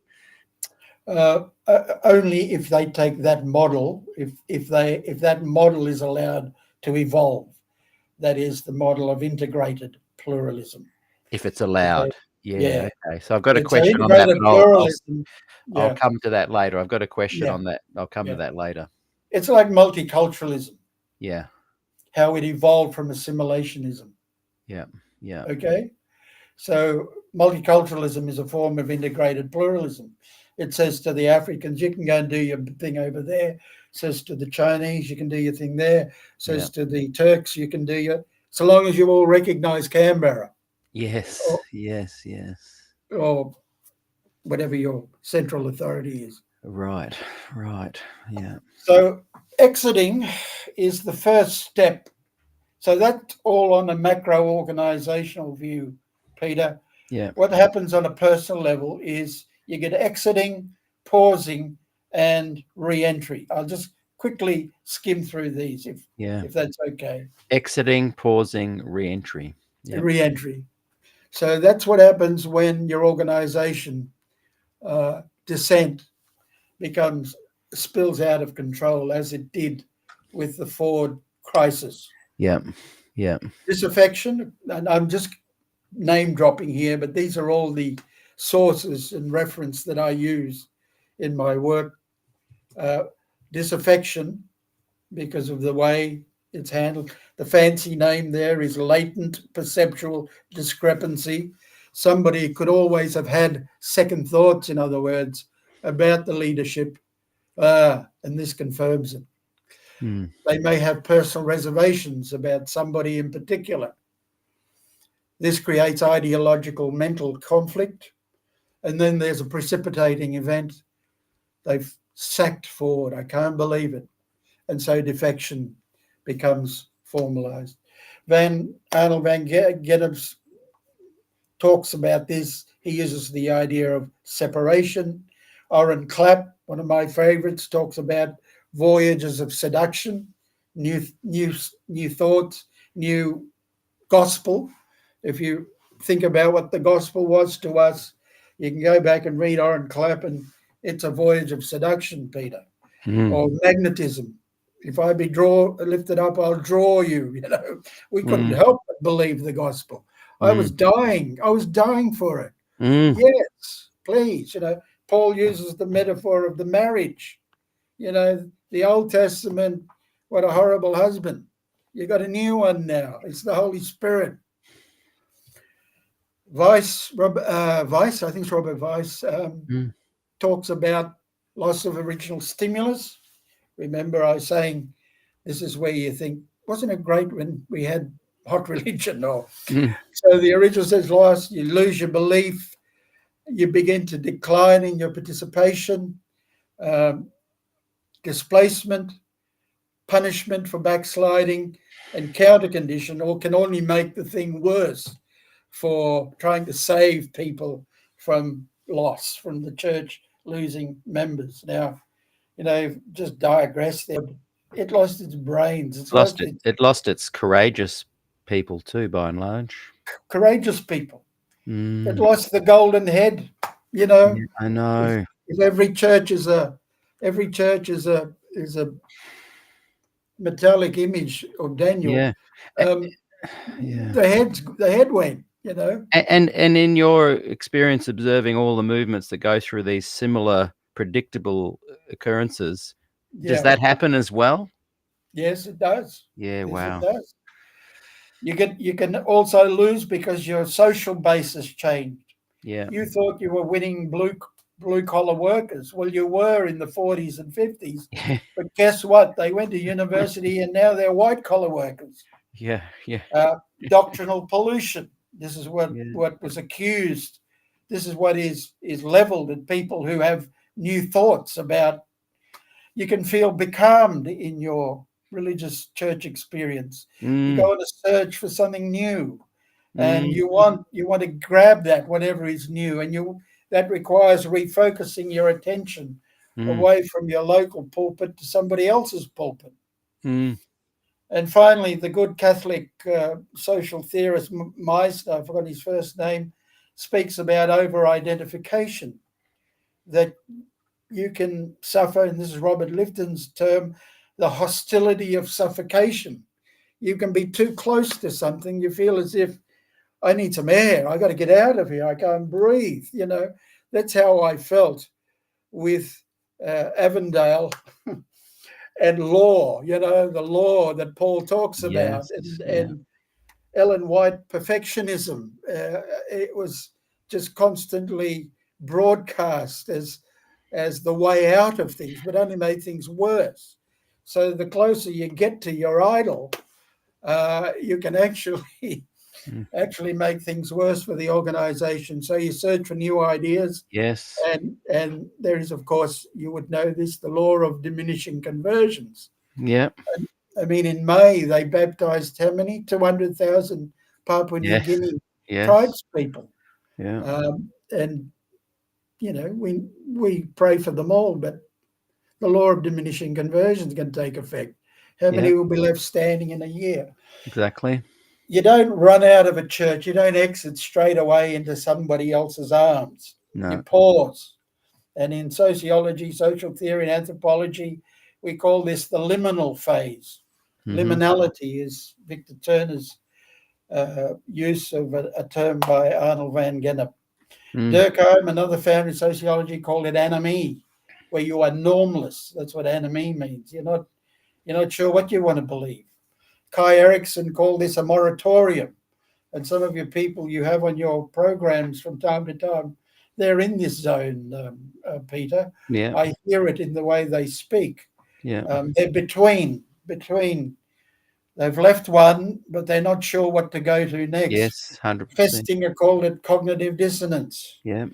Only if they take that model, if that model is allowed to evolve. That is the model of integrated pluralism. If it's allowed. Okay. So I've got a question on that, but I'll come to that later. I've got a question on that. I'll come to that later. It's like multiculturalism. Yeah. How it evolved from assimilationism. Yeah. Okay. So multiculturalism is a form of integrated pluralism. It says to the Africans, you can go and do your thing over there. It says to the Chinese, you can do your thing there. It says to the Turks, you can do your, so long as you all recognize Canberra. Yes. Or whatever your central authority is. Right. Yeah. So exiting is the first step. So that's all on a macro organizational view, Peter. Yeah. What happens on a personal level is you get exiting, pausing, and re-entry. I'll just quickly skim through these if that's okay. Exiting, pausing, re-entry. Yep. Re-entry. So that's what happens when your organization dissent spills out of control, as it did with the Ford crisis. Yeah. Disaffection, and I'm just name dropping here, but these are all the sources and reference that I use in my work. Disaffection, because of the way it's handled. The fancy name there is latent perceptual discrepancy. Somebody could always have had second thoughts, in other words, about the leadership, and this confirms it. They may have personal reservations about somebody in particular. This creates ideological mental conflict. And then there's a precipitating event. They've sacked Ford. I can't believe it. And so defection becomes formalized. Arnold van Gennep talks about this. He uses the idea of separation. Oren Clapp, one of my favorites, talks about voyages of seduction, new thoughts, new gospel. If you think about what the gospel was to us, you can go back and read Oren Clapp, and it's a voyage of seduction, Peter. Or magnetism. If I be lifted up, I'll draw you. We couldn't help but believe the gospel. I was dying. I was dying for it. Yes, please. Paul uses the metaphor of the marriage. The Old Testament, what a horrible husband. You got a new one now. It's the Holy Spirit. Weiss, I think it's Robert Weiss, talks about loss of original stimulus. Remember, I was saying this is where you think, wasn't it great when we had hot religion? Or so the original says loss, you lose your belief, you begin to decline in your participation, displacement, punishment for backsliding, and counter condition, or can only make the thing worse for trying to save people from loss, from the church losing members. Now, just digress there. It lost its brains. It lost its courageous people too, by and large. Courageous people. It lost the golden head. Yeah, I know. If every church is a metallic image of Daniel. Yeah. The head went. And in your experience observing all the movements that go through these similar predictable occurrences, does that happen as well? Yes, it does. Yeah, yes, wow. It does. You can also lose because your social base has changed. Yeah. You thought you were winning blue collar workers. Well, you were in the 40s and 50s, but guess what? They went to university and now they're white collar workers. Yeah. Doctrinal pollution. This is what was accused. This is what is leveled at people who have new thoughts about. You can feel becalmed in your religious church experience. You go on a search for something new, and you want to grab that, whatever is new, and that requires refocusing your attention away from your local pulpit to somebody else's pulpit. And finally, the good Catholic social theorist Meissner, I forgot his first name, speaks about over-identification, that you can suffer, and this is Robert Lifton's term, the hostility of suffocation. You can be too close to something. You feel as if, I need some air. I got to get out of here. I can't breathe. That's how I felt with Avondale and law, the law that Paul talks about, and Ellen White perfectionism. It was just constantly broadcast as the way out of things, but only made things worse. So the closer you get to your idol, you can actually make things worse for the organization. So you search for new ideas. Yes. And there is, of course, you would know this, the law of diminishing conversions. Yeah. I mean, in May, they baptized how many? 200,000 Papua New Guinea tribes people. Yeah. And, we pray for them all, but the law of diminishing conversions can take effect. How many will be left standing in a year? Exactly. You don't run out of a church. You don't exit straight away into somebody else's arms. No. You pause. And in sociology, social theory, and anthropology, we call this the liminal phase. Liminality is Victor Turner's use of a term by Arnold van Gennep. Durkheim, another founder in sociology, called it anomie, where you are normless. That's what anomie means. You're not sure what you want to believe. Kai Erikson called this a moratorium. And some of your people you have on your programs from time to time, they're in this zone, Peter. Yeah. I hear it in the way they speak. Yeah. They're between. They've left one, but they're not sure what to go to next. Yes, 100%. Festinger called it cognitive dissonance. Yeah.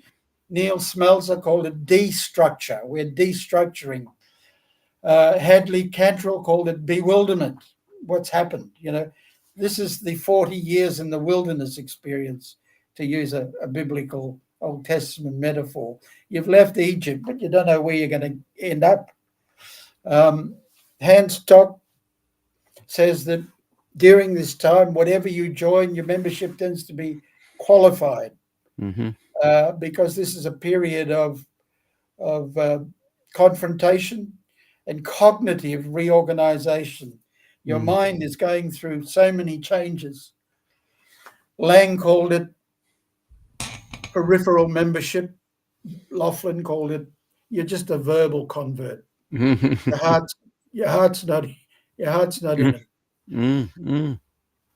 Neil Smelser called it destructure. We're destructuring. Hadley Cantrell called it bewilderment. What's happened? This is the 40 years in the wilderness experience, to use a biblical Old Testament metaphor. You've left Egypt, but you don't know where you're going to end up. Hans Tock says that during this time, whatever you join, your membership tends to be qualified, because this is a period of confrontation and cognitive reorganization. Your mind is going through so many changes. Lang called it peripheral membership. Laughlin called it, you're just a verbal convert. your heart's not in it. Mm.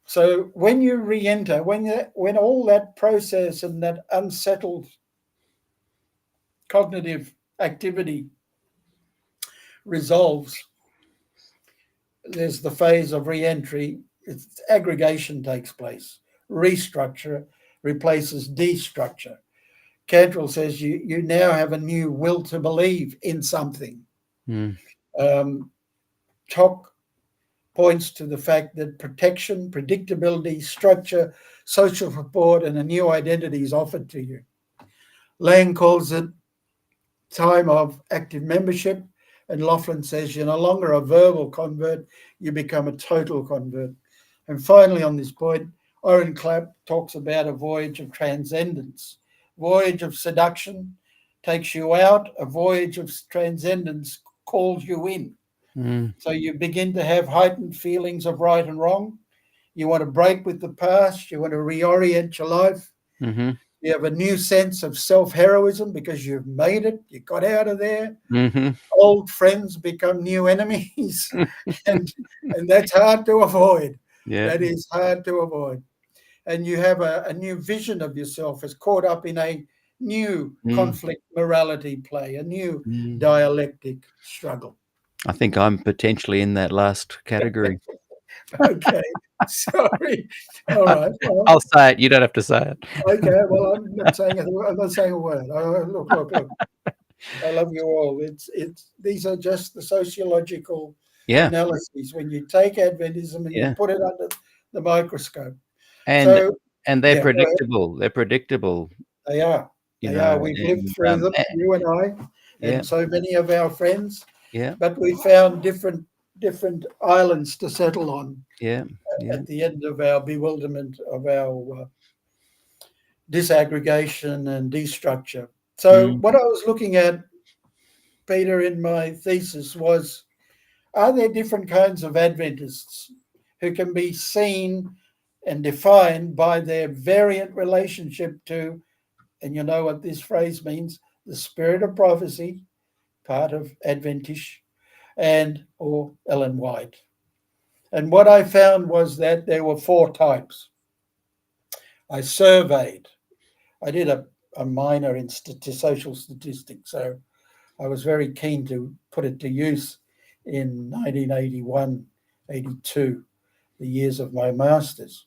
So when you re-enter, when all that process and that unsettled cognitive activity resolves, there's the phase of re-entry. It's aggregation takes place. Restructure replaces destructure. Cantrell says you now have a new will to believe in something. Chock points to the fact that protection, predictability, structure, social support, and a new identity is offered to you. Lang calls it time of active membership, and Laughlin says you're no longer a verbal convert, you become a total convert. And finally, on this point, Oren Clapp talks about a voyage of transcendence. Voyage of seduction takes you out, a voyage of transcendence calls you in. So you begin to have heightened feelings of right and wrong. You want to break with the past. You want to reorient your life. Mm-hmm. You have a new sense of self-heroism because you've made it. You got out of there. Mm-hmm. Old friends become new enemies. and that's hard to avoid. Yeah. That is hard to avoid. And you have a new vision of yourself as caught up in a new conflict morality play, a new dialectic struggle. I think I'm potentially in that last category. Okay, sorry. All right. Well, I'll say it. You don't have to say it. okay. Well, I'm not saying a word. Look. I love you all. It's these are just the sociological analyses when you take Adventism and you put it under the microscope. And they're predictable. They're predictable. They are. We've lived through them, you and I, and so many of our friends. Yeah. But we found different islands to settle on. At the end of our bewilderment, of our disaggregation and destructure. So what I was looking at, Peter, in my thesis was, are there different kinds of Adventists who can be seen and defined by their variant relationship to, and you know what this phrase means, the spirit of prophecy, part of Adventish, and or Ellen White. And what I found was that there were 4 types. I surveyed. I did a minor in social statistics, so I was very keen to put it to use in 1981, 82, the years of my master's.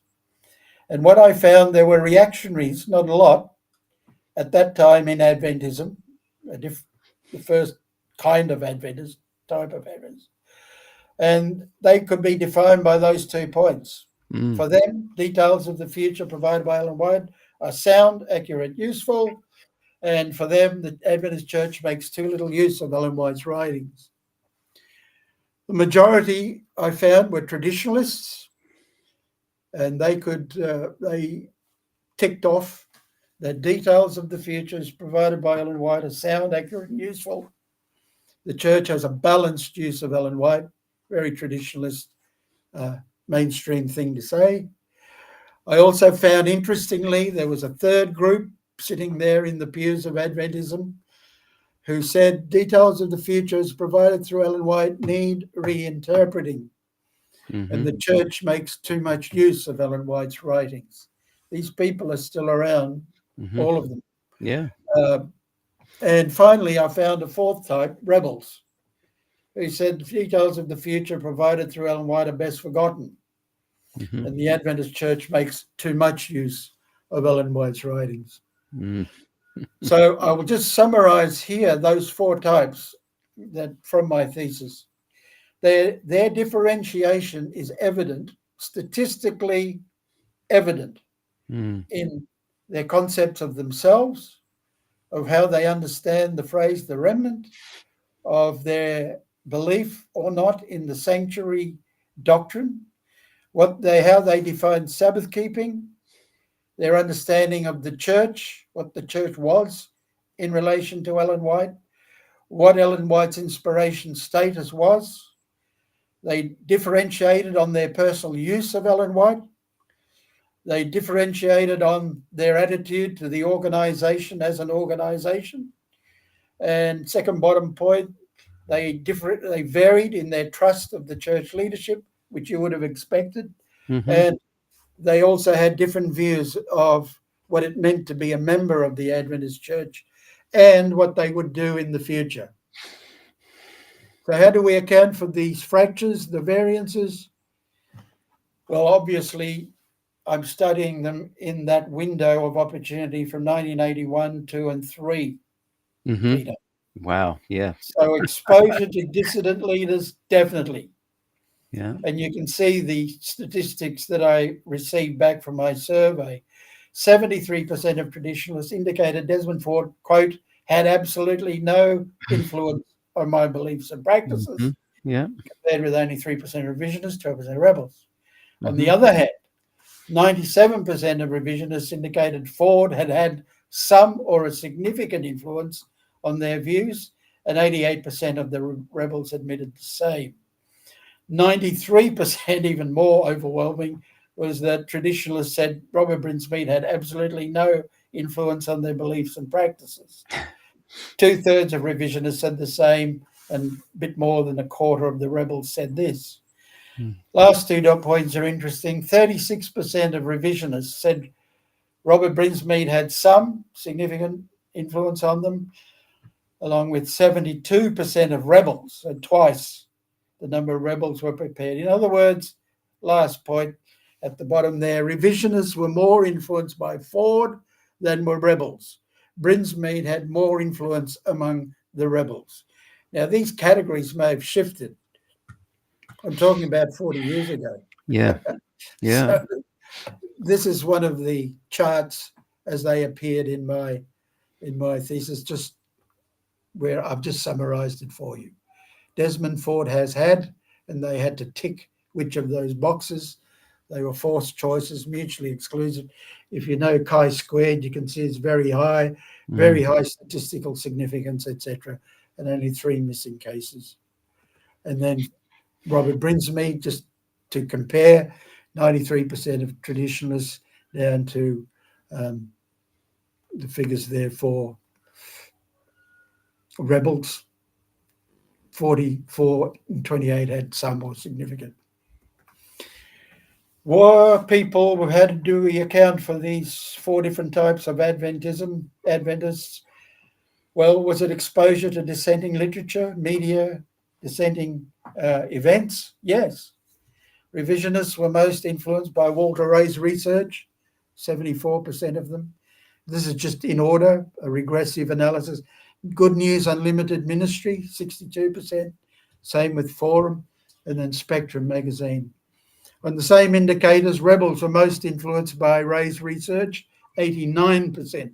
And what I found, there were reactionaries, not a lot, at that time in Adventism, the first kind of Adventist, type of Adventist. And they could be defined by those 2 points. For them, details of the future provided by Ellen White are sound, accurate, useful. And for them, the Adventist Church makes too little use of Ellen White's writings. The majority, I found, were traditionalists, and they ticked off that details of the future is provided by Ellen White are sound, accurate, and useful. The church has a balanced use of Ellen White, very traditionalist, mainstream thing to say. I also found, interestingly, there was a third group sitting there in the pews of Adventism who said details of the future as provided through Ellen White need reinterpreting. And the church makes too much use of Ellen White's writings. These people are still around, all of them. Yeah. And finally, I found a 4th type, rebels, who said the details of the future provided through Ellen White are best forgotten. And the Adventist Church makes too much use of Ellen White's writings. So I will just summarize here those 4 types that from my thesis. Their differentiation is evident, statistically evident, in their concepts of themselves, of how they understand the phrase the remnant, of their belief or not in the sanctuary doctrine, how they define Sabbath keeping, their understanding of the church, what the church was in relation to Ellen White, what Ellen White's inspiration status was. They differentiated on their personal use of Ellen White. They differentiated on their attitude to the organization as an organization. And second bottom point, They varied in their trust of the church leadership, which you would have expected. And they also had different views of what it meant to be a member of the Adventist church and what they would do in the future. So how do we account for these fractures, the variances? Well, obviously, I'm studying them in that window of opportunity from 1981, 2 and 3, Peter. Wow, yeah. So exposure to dissident leaders, definitely. Yeah. And you can see the statistics that I received back from my survey. 73% of traditionalists indicated Desmond Ford, quote, had absolutely no influence on my beliefs and practices, Yeah. compared with only 3% of revisionists, 12% of rebels. On the other hand, 97% of revisionists indicated Ford had had some or a significant influence on their views, and 88% of the rebels admitted the same. 93%, even more overwhelming, was that traditionalists said Robert Brinsmead had absolutely no influence on their beliefs and practices. 2/3 of revisionists said the same, and a bit more than a quarter of the rebels said this. Last 2 dot points are interesting. 36% of revisionists said Robert Brinsmead had some significant influence on them, along with 72% of rebels, and twice the number of rebels were prepared. In other words, last point at the bottom there, revisionists were more influenced by Ford than were rebels. Brinsmead had more influence among the rebels. Now, these categories may have shifted. I'm talking about 40 years ago. Yeah. Yeah. So this is one of the charts as they appeared in my thesis, just where I've just summarized it for you. Desmond Ford has had, and they had to tick which of those boxes. They were forced choices, mutually exclusive. If you know chi-squared, you can see it's very high statistical significance, etc., and only 3 missing cases. And then Robert Brinsmead, just to compare, 93% of traditionalists down to the figures there for rebels. 44 and 28 had some more significant. Were people, how do we account for these 4 different types of Adventists? Well, was it exposure to dissenting literature, media, dissenting events? Yes. Revisionists were most influenced by Walter Ray's research, 74% of them. This is just in order, a regressive analysis. Good News Unlimited Ministry, 62%. Same with Forum, and then Spectrum magazine. On the same indicators, rebels were most influenced by Ray's research, 89%.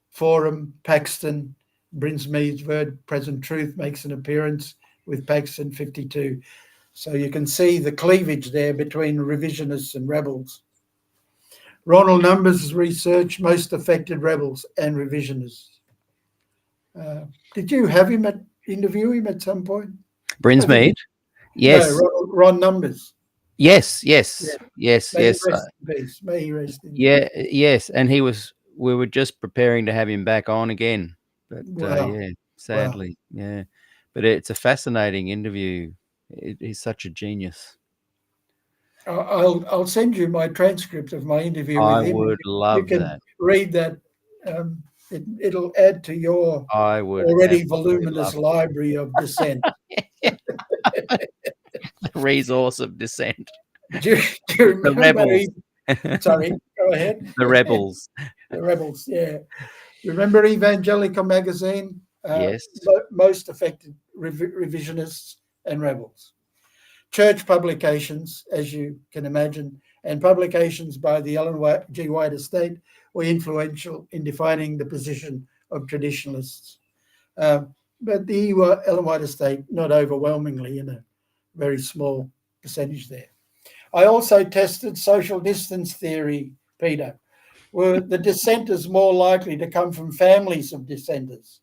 Forum, Paxton, Brinsmead's Word Present Truth makes an appearance with Paxton, 52. So you can see the cleavage there between revisionists and rebels. Ronald Numbers' research most affected rebels and revisionists. Did you have him interview him at some point? Brinsmead? Yes. No, Ron Numbers. Yes. May he rest in peace. May he rest in peace. Yes. And we were just preparing to have him back on again. But sadly. Wow. Yeah. But it's a fascinating interview. He's such a genius. I'll send you my transcript of my interview with him. I would love that. You can read that. It'll add to your already voluminous library of dissent. The resource of dissent. Do you remember the rebels? Sorry, go ahead. The rebels. The rebels, yeah. Remember Evangelical magazine? Yes. Most affected revisionists and rebels. Church publications, as you can imagine, and publications by the Ellen G. White estate were influential in defining the position of traditionalists. But the Ellen White estate, not overwhelmingly, in a very small percentage there. I also tested social distance theory, Peter. Were the dissenters more likely to come from families of dissenters?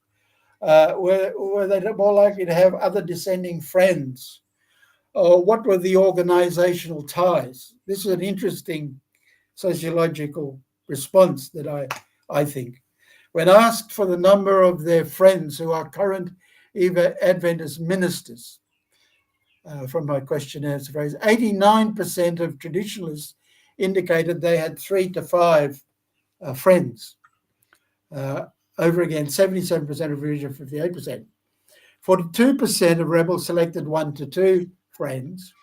Were they more likely to have other dissenting friends? Or what were the organizational ties? This is an interesting sociological response that I think. When asked for the number of their friends who are current even Adventist ministers. From my questionnaire surveys, 89% of traditionalists indicated they had 3 to 5 friends. Over again, 77% of revision, 58%. 42% of rebels selected 1 to 2 friends.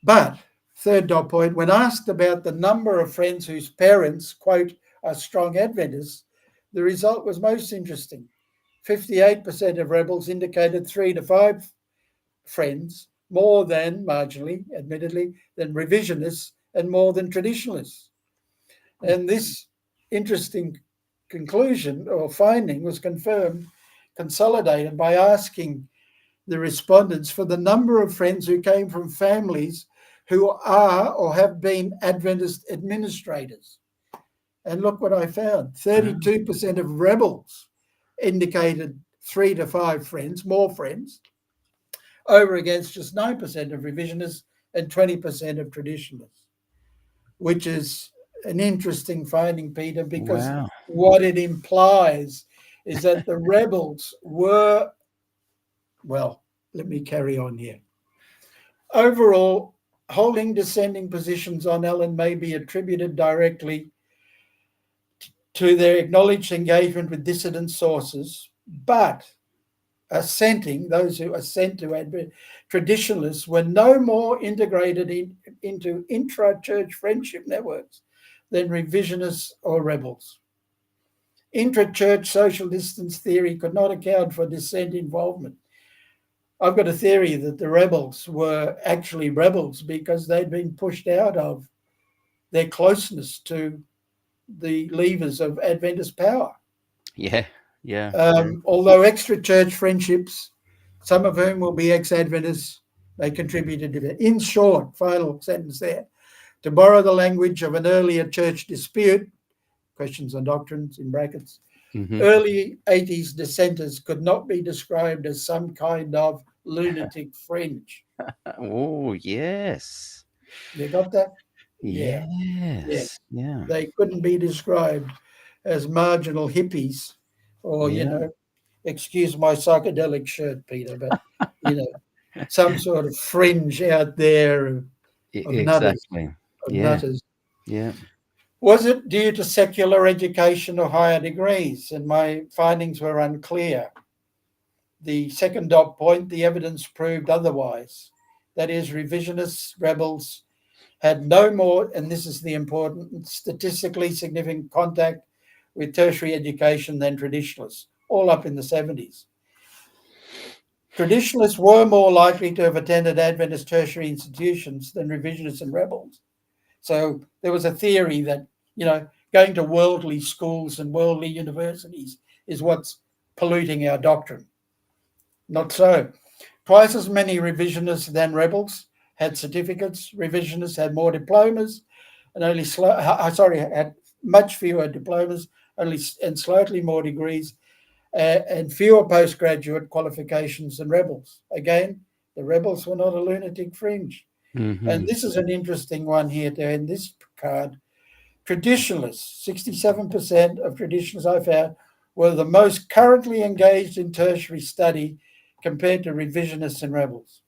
But, third dot point, when asked about the number of friends whose parents, quote, are strong Adventists, the result was most interesting. 58% of rebels indicated 3 to 5 friends, more than, marginally, admittedly, than revisionists and more than traditionalists. And this interesting conclusion or finding was consolidated by asking the respondents for the number of friends who came from families who are or have been Adventist administrators. And look what I found. 32% of rebels indicated 3 to 5 friends, more friends, over against just 9% of revisionists and 20% of traditionalists, which is an interesting finding, Peter, because what it implies is that the rebels were, well, let me carry on here. Overall, holding dissenting positions on Ellen may be attributed directly to their acknowledged engagement with dissident sources, but those who assent to traditionalists were no more integrated into intra-church friendship networks than revisionists or rebels. Intra-church social distance theory could not account for dissent involvement. I've got a theory that the rebels were actually rebels because they'd been pushed out of their closeness to the levers of Adventist power. Yeah. Although extra-church friendships, some of whom will be ex-Adventists, they contributed to it. In short, final sentence there, to borrow the language of an earlier church dispute, questions on doctrines in brackets, early 80s dissenters could not be described as some kind of lunatic fringe. Oh, yes. You got that? Yes. Yeah. They couldn't be described as marginal hippies or, excuse my psychedelic shirt, Peter, but, some sort of fringe out there of Exactly. nutters. Yeah. Was it due to secular education or higher degrees? And my findings were unclear. The second dot point, the evidence proved otherwise. That is, revisionists, rebels, had no more, and this is the important, statistically significant contact with tertiary education than traditionalists, all up in the 70s. Traditionalists were more likely to have attended Adventist tertiary institutions than revisionists and rebels. So there was a theory that, going to worldly schools and worldly universities is what's polluting our doctrine. Not so. Twice as many revisionists than rebels had certificates. Revisionists had more diplomas and had much fewer diplomas, and slightly more degrees, and fewer postgraduate qualifications than rebels. Again, the rebels were not a lunatic fringe. And this is an interesting one here in this card. Traditionalists, 67% of traditionalists I found were the most currently engaged in tertiary study compared to revisionists and rebels.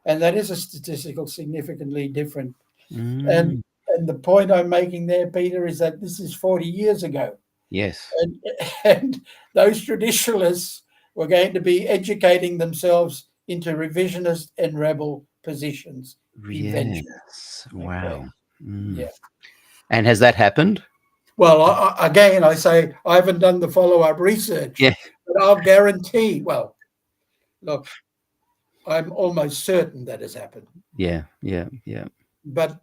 And that is a statistical significantly different. And the point I'm making there, Peter, is that this is 40 years ago. Yes. And those traditionalists were going to be educating themselves into revisionist and rebel positions eventually. Yes. Wow. Okay. Yeah. And has that happened? Well, I say I haven't done the follow-up research, but I'll guarantee, look, I'm almost certain that has happened. Yeah. But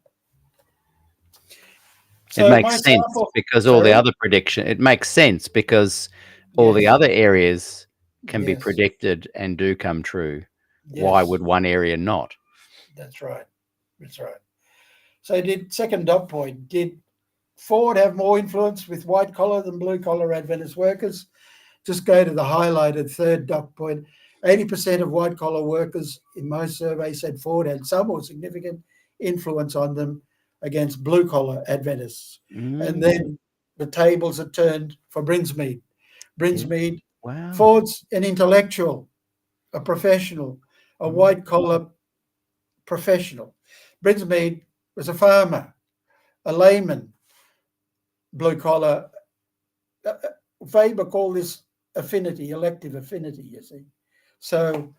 it makes sense because all the other prediction, it makes sense because all the other areas can be predicted and do come true. Yes. Why would one area not? That's right. So second dot point, did Ford have more influence with white collar than blue collar Adventist workers? Just go to the highlighted third dot point. 80% of white collar workers in most surveys said Ford had some more significant influence on them against blue collar Adventists. And then the tables are turned for Brinsmead. Brinsmead Wow. Ford's an intellectual, a professional, a white-collar professional. Brinsmead was a farmer, a layman, blue-collar. Weber called this affinity, elective affinity, you see. So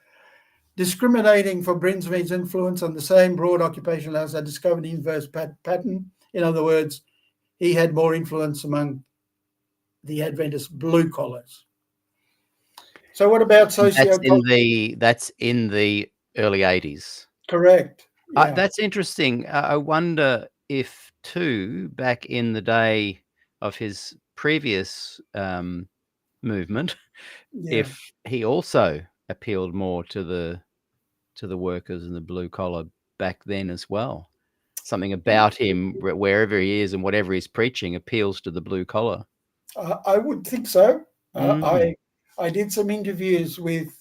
discriminating for Brinsmead's influence on the same broad occupational hours, I discovered an inverse pattern. In other words, he had more influence among the Adventist blue collars. So what about sociocultural? That's in the early 80s. Correct. Yeah. That's interesting. I wonder if, too, back in the day of his previous movement, if he also appealed more to the workers and the blue collar back then as well. Something about him, wherever he is and whatever he's preaching, appeals to the blue collar. I would think so. I did some interviews with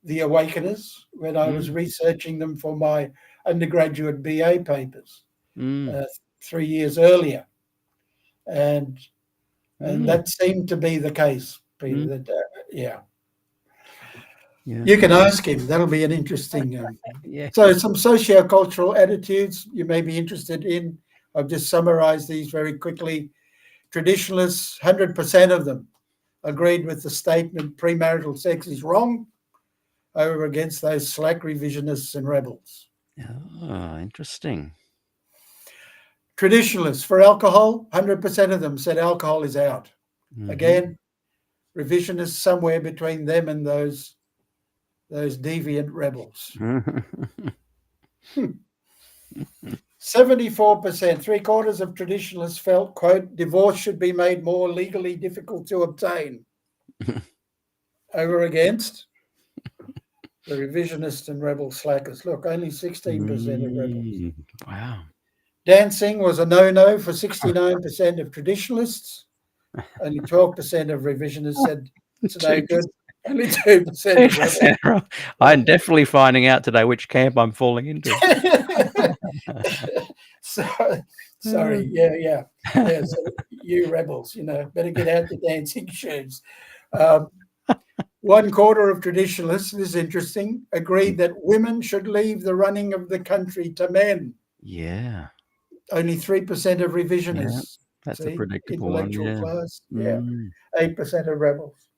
the Awakeners when I was researching them for my undergraduate BA papers 3 years earlier, and that seemed to be the case, Peter. That yeah. You can ask him. That'll be an interesting. So some socio-cultural attitudes you may be interested in. I've just summarized these very quickly. Traditionalists, 100% of them agreed with the statement premarital sex is wrong, over against those slack revisionists and rebels. Oh, interesting. Traditionalists, for alcohol, 100% of them said alcohol is out. Again, revisionists somewhere between them and those deviant rebels. 74%, 3/4 of traditionalists felt, quote, divorce should be made more legally difficult to obtain. Over against the revisionists and rebel slackers. Look, only 16% of rebels. Wow. Dancing was a no-no for 69% of traditionalists. Only 12% of revisionists said it's no good. Only 2% of rebels. I'm definitely finding out today which camp I'm falling into. Sorry, yeah. So you rebels, better get out the dancing shoes. 1/4 of traditionalists, this is interesting, agreed that women should leave the running of the country to men. Yeah. Only 3% of revisionists. That's a predictable intellectual one. class. 8% of rebels.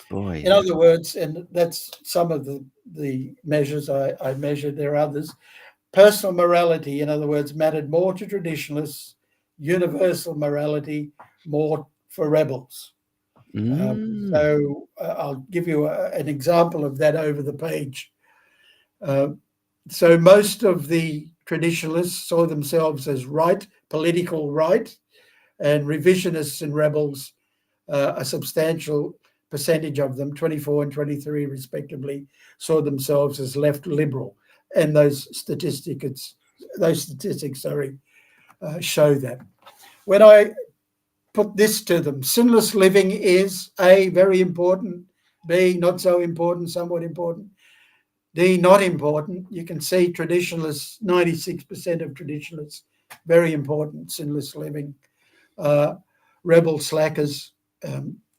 Boy. In other words, and that's some of the measures I measured, there are others. Personal morality, in other words, mattered more to traditionalists. Universal morality more for rebels. So I'll give you an example of that over the page. So most of the traditionalists saw themselves as right, political right, and revisionists and rebels, a substantial percentage of them, 24 and 23 respectively, saw themselves as left liberal. And those statistics show that. When I put this to them, sinless living is A, very important, B, not so important, somewhat important, D, not important. You can see traditionalists, 96% of traditionalists, very important, sinless living. Rebel slackers,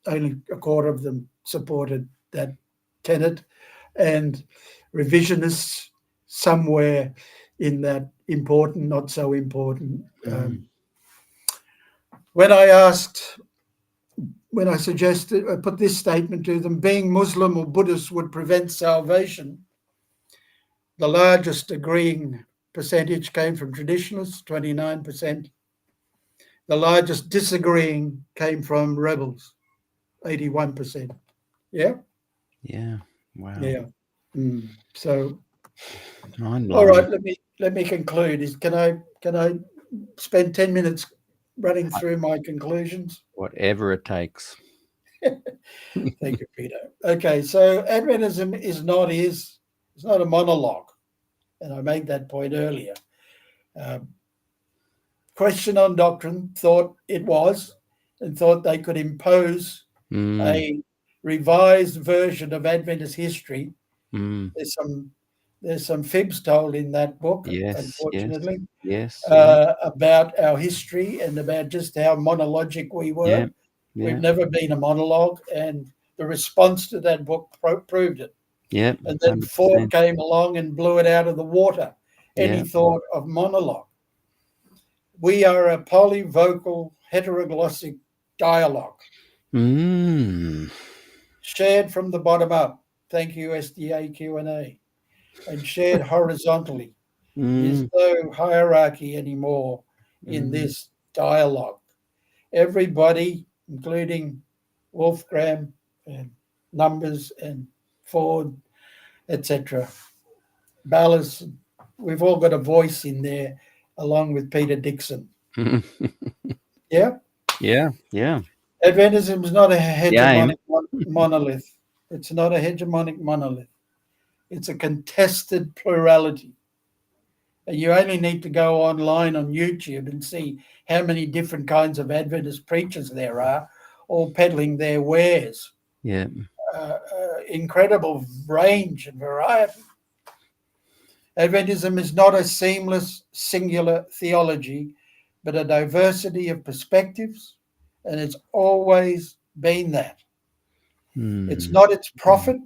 only 1/4 of them supported that tenet, and revisionists somewhere in that important, not so important. When I suggested, I put this statement to them, being Muslim or Buddhist would prevent salvation, the largest agreeing percentage came from traditionalists, 29%. The largest disagreeing came from rebels, 81%. Yeah? Yeah. Wow. Yeah. So, mind-blowing. All right, let me conclude. Can I spend 10 minutes running through my conclusions? Whatever it takes. Thank you, Peter. Okay, so Adventism is not a monologue, and I made that point earlier. Question on Doctrine thought it was, and thought they could impose a revised version of Adventist history. There's some fibs told in that book, unfortunately. Yes. About our history and about just how monologic we were. Yeah. We've never been a monologue, and the response to that book proved it. Yeah. And then 100%. Ford came along and blew it out of the water. Any Yeah. thought of monologue. We are a polyvocal heteroglossic dialogue, shared from the bottom up. Thank you, SDAQ&A, and shared horizontally. There's no hierarchy anymore in this dialogue. Everybody, including Wolfgram and Numbers and Ford, etc., Ballas, we've all got a voice in there, along with Peter Dixon. Yeah? Yeah. Yeah. Adventism is not a hegemonic Again. monolith. It's not a hegemonic monolith. It's a contested plurality. And you only need to go online on YouTube and see how many different kinds of Adventist preachers there are, all peddling their wares. Yeah. Incredible range and variety. Adventism is not a seamless, singular theology, but a diversity of perspectives, and it's always been that. It's not its prophet,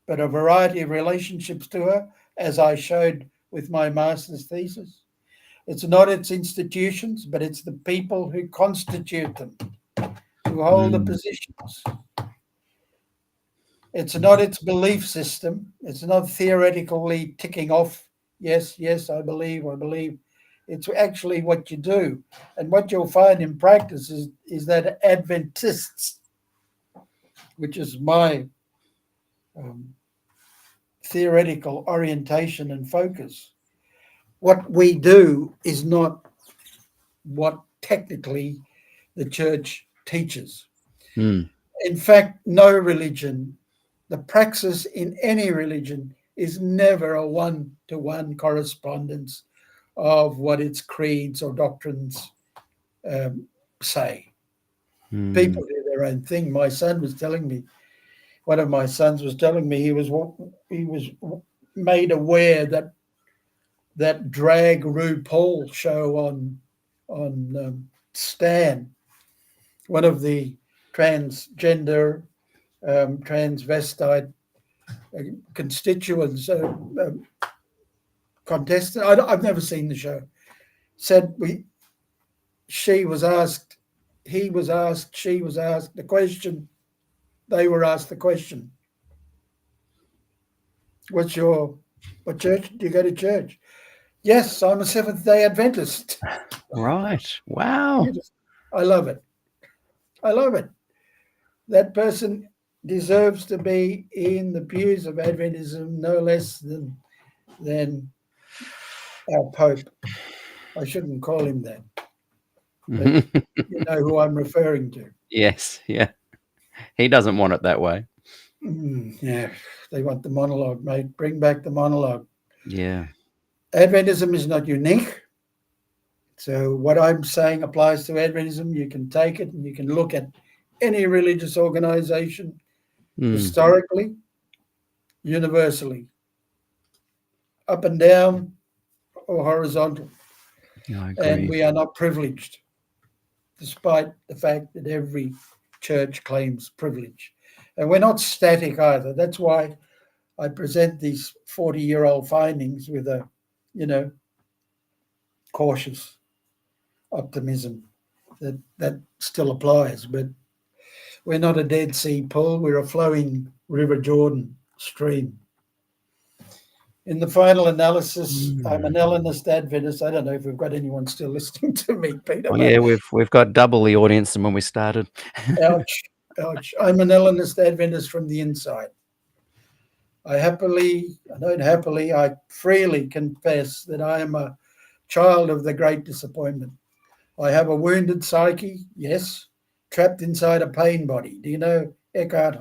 but a variety of relationships to her, as I showed with my master's thesis. It's not its institutions, but it's the people who constitute them, who hold the positions. It's not its belief system. It's not theoretically ticking off, yes, yes, I believe, I believe. It's actually what you do. And what you'll find in practice is that Adventists, which is my theoretical orientation and focus, what we do is not what technically the church teaches. In fact, no religion, the praxis in any religion is never a one-to-one correspondence of what its creeds or doctrines say. People do their own thing. My son was telling me, one of my sons was telling me he was made aware that drag RuPaul show on Stan, one of the transgender, transvestite constituents, contestant. I've never seen the show. Said she was asked, he was asked, she was asked the question. They were asked the question. What church do you go to church? Yes, I'm a Seventh-day Adventist. Right. Wow. I love it. I love it. That person deserves to be in the pews of Adventism no less than our Pope. I shouldn't call him that. But you know who I'm referring to. Yes. Yeah. He doesn't want it that way. Yeah, they want the monologue, mate. Bring back the monologue. Yeah. Adventism is not unique. So what I'm saying applies to Adventism. You can take it and you can look at any religious organization historically, universally, up and down or horizontal. I agree. And we are not privileged, despite the fact that every church claims privilege. And we're not static either. That's why I present these 40-year-old findings with a, cautious optimism that still applies. But we're not a Dead Sea pool. We're a flowing River Jordan stream. In the final analysis, I'm an Ellenist Adventist. I don't know if we've got anyone still listening to me, Peter. Oh, yeah, we've got double the audience than when we started. Ouch, ouch. I'm an Ellenist Adventist from the inside. I freely confess that I am a child of the great disappointment. I have a wounded psyche, yes, trapped inside a pain body. Do you know Eckhart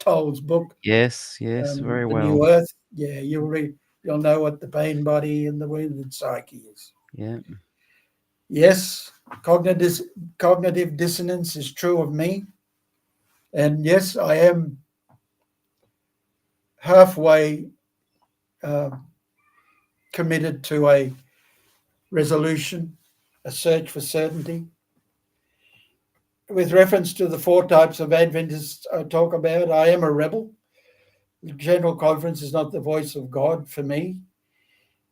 Tolle's book? Yes, very The well. New Earth. Yeah, you'll know what the pain body and the wounded psyche is. Yeah. Yes, cognitive dissonance is true of me. And yes, I am halfway committed to a resolution, a search for certainty. with reference to the 4 types of Adventists I talk about, I am a rebel. The General Conference is not the voice of God for me.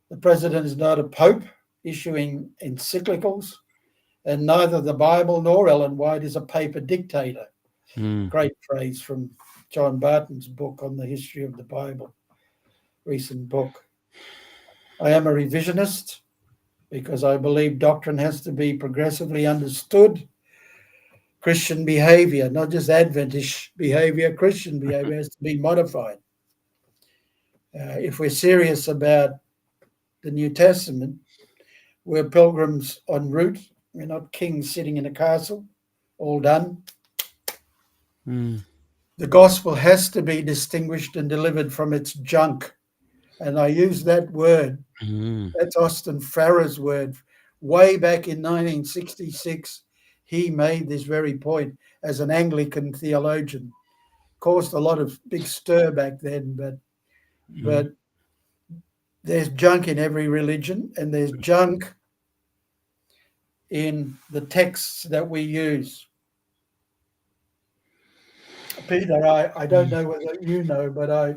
The president is not a pope issuing encyclicals, and neither the Bible nor Ellen White is a paper dictator. Great phrase from John Barton's book on the history of the Bible, recent book. I am a revisionist because I believe doctrine has to be progressively understood. Christian behavior, not just Adventist behavior, Christian behavior has to be modified. If we're serious about the New Testament, we're pilgrims en route. We're not kings sitting in a castle, all done. The gospel has to be distinguished and delivered from its junk. And I use that word. That's Austin Farrer's word. Way back in 1966, he made this very point as an Anglican theologian. Caused a lot of big stir back then, but there's junk in every religion, and there's junk in the texts that we use. Peter, I don't know whether you know, but I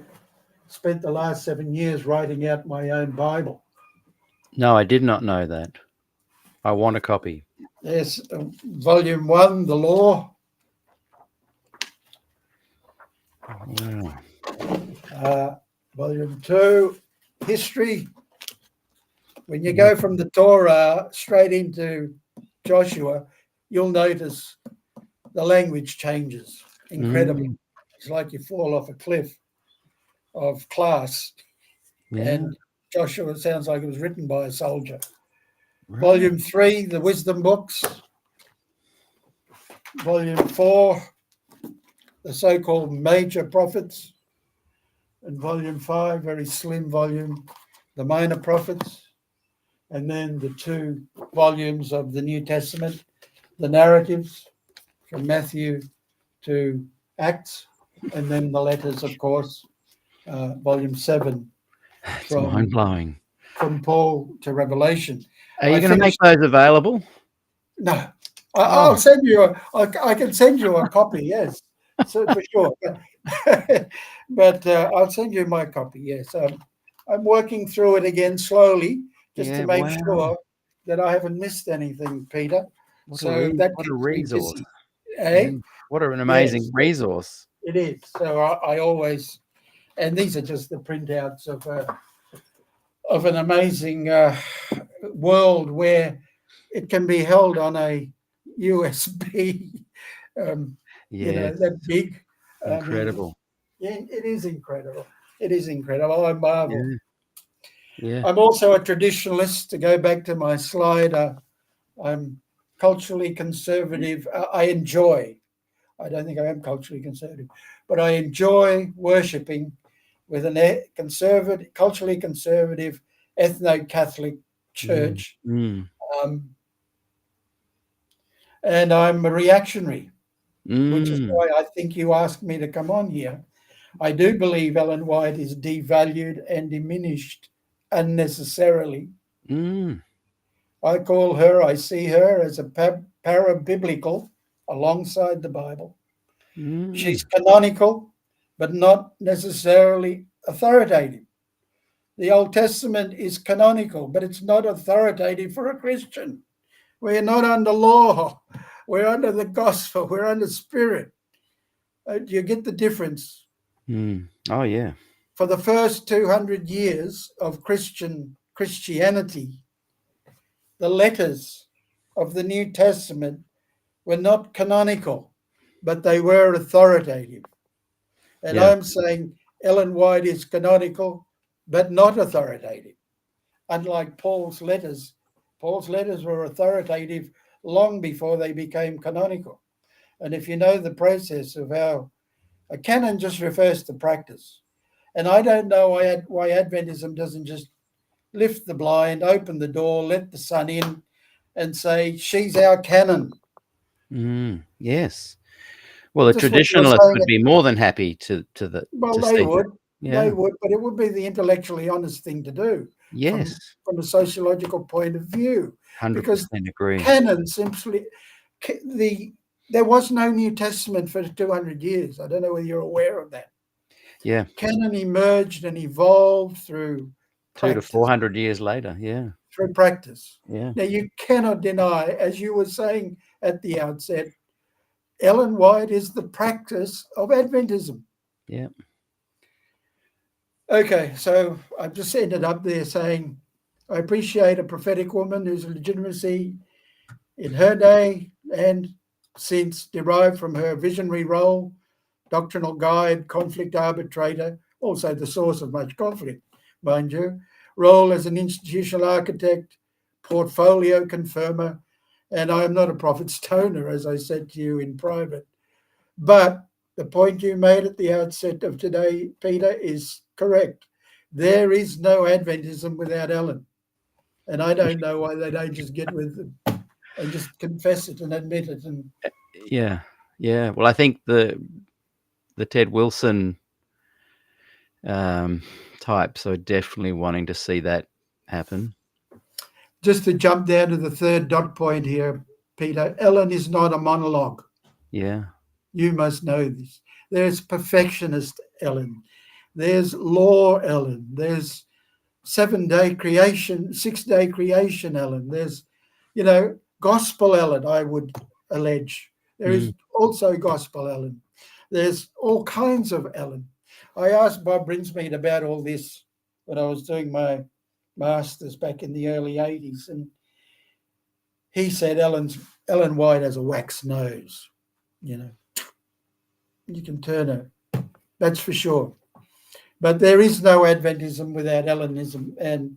spent the last 7 years writing out my own Bible. No, I did not know that. I want a copy. Yes, volume 1, the law. Volume 2, history. When you go from the Torah straight into Joshua, you'll notice the language changes incredibly. It's like you fall off a cliff of class. And Joshua sounds like it was written by a soldier. Volume 3, the wisdom books. Volume 4, the so-called major prophets. And volume 5, very slim volume, the minor prophets. And then the 2 volumes of the New Testament, the narratives from Matthew to Acts, and then the letters, of course, volume 7. It's mind-blowing. From Paul to Revelation. Are you going to make those available? No. I'll send you I can send you a copy, yes, so for sure. But I'll send you my copy, yes. I'm working through it again slowly, just to make sure that I haven't missed anything, Peter. What a resource. What an amazing resource. It is. So I always, and these are just the printouts of an amazing world where it can be held on a USB, that big. Incredible. It is incredible. It is incredible. I marvel. Yeah. I'm also a traditionalist. To go back to my slide, I'm culturally conservative. I don't think I am culturally conservative, but I enjoy worshipping with a culturally conservative, ethno-Catholic church. And I'm a reactionary, which is why I think you asked me to come on here. I do believe Ellen White is devalued and diminished unnecessarily. I see her as a parabiblical alongside the Bible. She's canonical, but not necessarily authoritative. The Old Testament is canonical, but it's not authoritative for a Christian. We're not under law. We're under the gospel. We're under spirit. Do you get the difference? Oh, yeah. For the first 200 years of Christianity, the letters of the New Testament were not canonical, but they were authoritative. And I'm saying Ellen White is canonical, but not authoritative. Unlike Paul's letters were authoritative long before they became canonical. And if you know the process of how a canon just refers to practice. And I don't know why Adventism doesn't just lift the blind, open the door, let the sun in, and say, she's our canon. Yes. Well, the traditionalists would be more than happy to they would. They would, but it would be the intellectually honest thing to do. Yes. From a sociological point of view. 100% agree. Canon simply, the there was no New Testament for 200 years. I don't know whether you're aware of that. Yeah. Canon emerged and evolved through 200 to practice. 400 years later. Yeah. Through practice. Yeah. Now, you cannot deny, as you were saying at the outset, Ellen White is the practice of Adventism. Yeah. Okay, so I've just ended up there saying, I appreciate a prophetic woman whose legitimacy in her day and since derived from her visionary role, doctrinal guide, conflict arbitrator, also the source of much conflict, mind you, role as an institutional architect, portfolio confirmer, and I am not a prophet stoner, as I said to you in private. But the point you made at the outset of today, Peter, is correct. There is no Adventism without Ellen. And I don't know why they don't just get with it and just confess it and admit it. And Yeah. Yeah. Well, I think the Ted Wilson types are definitely wanting to see that happen. just to jump down to the third dot point here, Peter, Ellen is not a monologue. Yeah. You must know this. There's perfectionist Ellen. There's law Ellen. There's 7-day creation, 6-day creation Ellen. There's, gospel Ellen, I would allege. There is also gospel Ellen. There's all kinds of Ellen. I asked Bob Brinsmead about all this when I was doing my master's back in the early 80s, and he said Ellen White has a wax nose. You can turn her, that's for sure. But there is no Adventism without Ellenism, and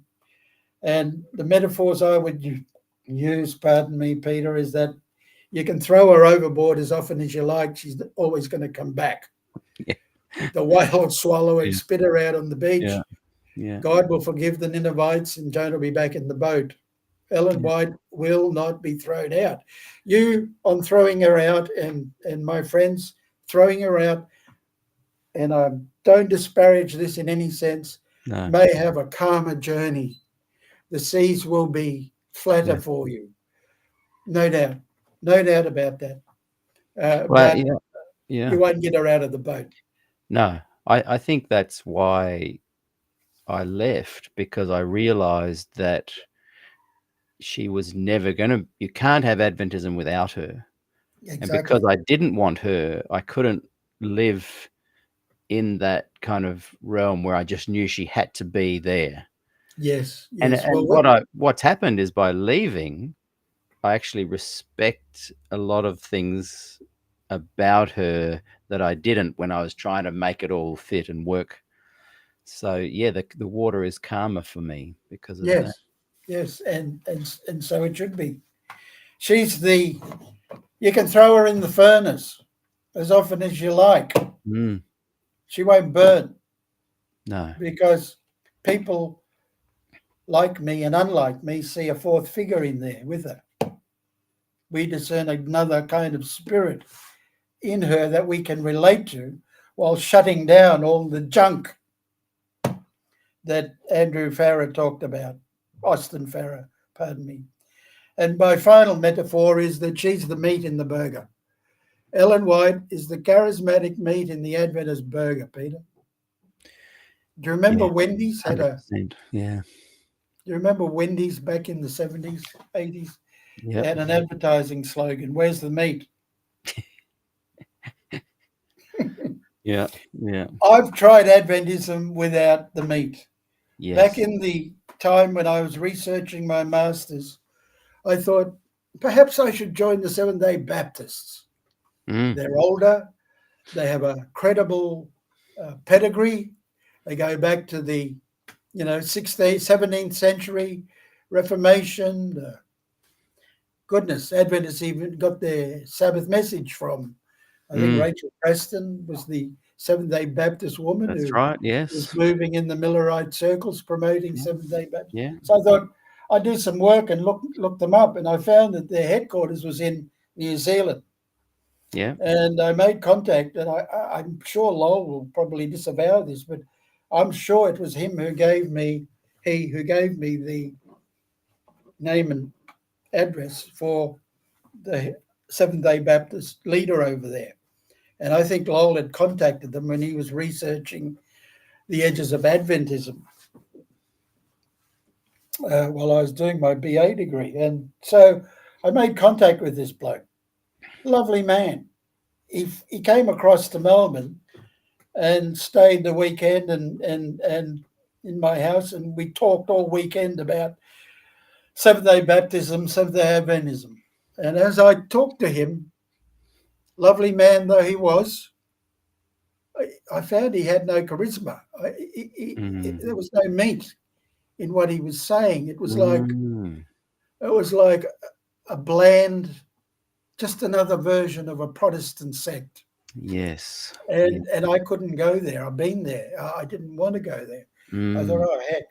the metaphors I would use, pardon me, Peter, is that you can throw her overboard as often as you like. She's always going to come back. Yeah. The whale will swallow her and spit her out on the beach. Yeah. Yeah. God will forgive the Ninevites and Jonah will be back in the boat. Ellen White will not be thrown out. You, on throwing her out, and my friends throwing her out, and I don't disparage this in any sense, may have a calmer journey. The seas will be flatter for you. No doubt. No doubt about that. But you won't get her out of the boat. No, I think that's why I left, because I realized that she was never going to, you can't have Adventism without her. Exactly. And because I didn't want her, I couldn't live in that kind of realm where I just knew she had to be there. Yes. And what's happened is, by leaving, I actually respect a lot of things about her that I didn't when I was trying to make it all fit and work. So yeah, the water is calmer for me because of that. Yes, and so it should be. She's you can throw her in the furnace as often as you like. She won't burn. No. Because people like me and unlike me see a fourth figure in there with her. We discern another kind of spirit in her that we can relate to, while shutting down all the junk that Andrew Farrer talked about, Austin Farrer, pardon me. And my final metaphor is that she's the meat in the burger. Ellen White is the charismatic meat in the Adventist burger, Peter. Do you remember Wendy's had 100%. Yeah. Do you remember Wendy's back in the 70s, 80s? Yeah. Had an advertising slogan, "Where's the meat?" Yeah. I've tried Adventism without the meat. Yes. Back in the time when I was researching my master's, I thought perhaps I should join the Seventh-day Baptists. They're older. They have a credible pedigree. They go back to the 16th, 17th century Reformation. Goodness, Adventists even got their Sabbath message from, I think Rachel Preston was the Seventh-day Baptist woman. That's who right, yes. was moving in the Millerite circles promoting Seventh-day Baptist. Yeah. So I thought I'd do some work and look them up, and I found that their headquarters was in New Zealand. Yeah. And I made contact, and I'm sure Lowell will probably disavow this, but I'm sure it was him who gave me the name and address for the Seventh-day Baptist leader over there. And I think Lowell had contacted them when he was researching the edges of Adventism while I was doing my BA degree. And so I made contact with this bloke. Lovely man. He came across to Melbourne and stayed the weekend and in my house, and we talked all weekend about Seventh-day Baptism, Seventh-day Adventism. And as I talked to him, lovely man though he was, I found he had no charisma. There was no meat in what he was saying. It was like a bland, just another version of a Protestant sect. Yes. And I couldn't go there. I've been there. I didn't want to go there. I thought, oh, heck.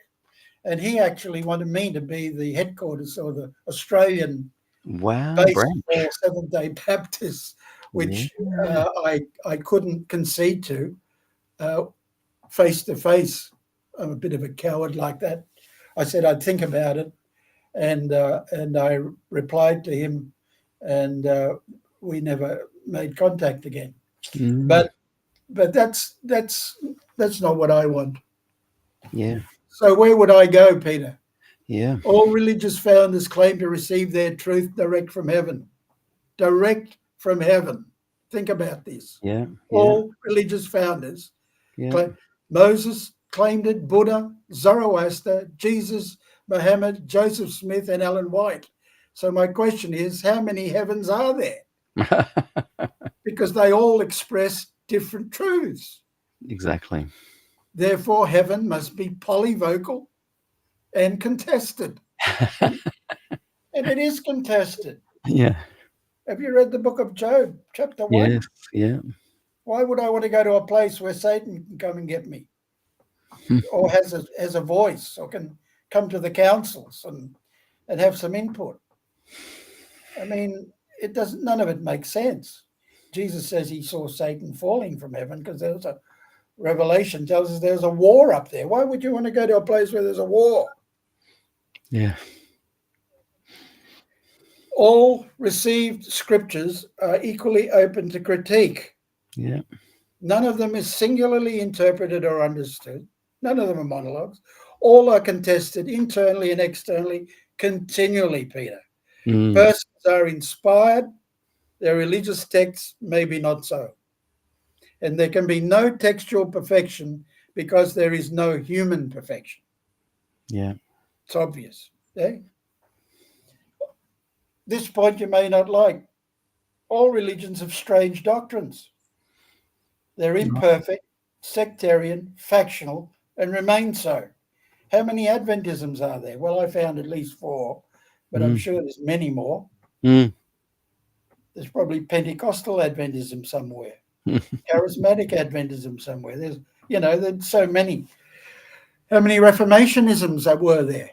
And he actually wanted me to be the headquarters or the Australian base for Seventh-day Baptists, which I couldn't concede to face to face. I'm a bit of a coward like that. I said I'd think about it, and I replied to him, and we never made contact again. But that's not what I want. Yeah. So where would I go, Peter? Yeah. All religious founders claim to receive their truth direct from heaven. Direct from heaven. Think about this. Yeah. All religious founders. Yeah. Moses claimed it, Buddha, Zoroaster, Jesus, Muhammad, Joseph Smith, and Ellen White. So my question is, how many heavens are there? Because they all express different truths. Exactly. Therefore, heaven must be polyvocal and contested. And it is contested. Yeah. Have you read the book of Job, chapter 1? Yes. Yeah. Why would I want to go to a place where Satan can come and get me? Or has a voice, or can come to the councils and have some input? I mean, none of it makes sense. Jesus says he saw Satan falling from heaven because there was a Revelation tells us there's a war up there. Why would you want to go to a place where there's a war? Yeah. All received scriptures are equally open to critique. Yeah. None of them is singularly interpreted or understood. None of them are monologues. All are contested internally and externally continually, Peter. Persons are inspired. Their religious texts maybe not so. And there can be no textual perfection because there is no human perfection. Yeah. It's obvious. Okay? This point you may not like. All religions have strange doctrines. They're imperfect, sectarian, factional, and remain so. How many Adventisms are there? Well, I found at least 4, but I'm sure there's many more. There's probably Pentecostal Adventism somewhere. Charismatic Adventism somewhere. There's so many. How many Reformationisms were there?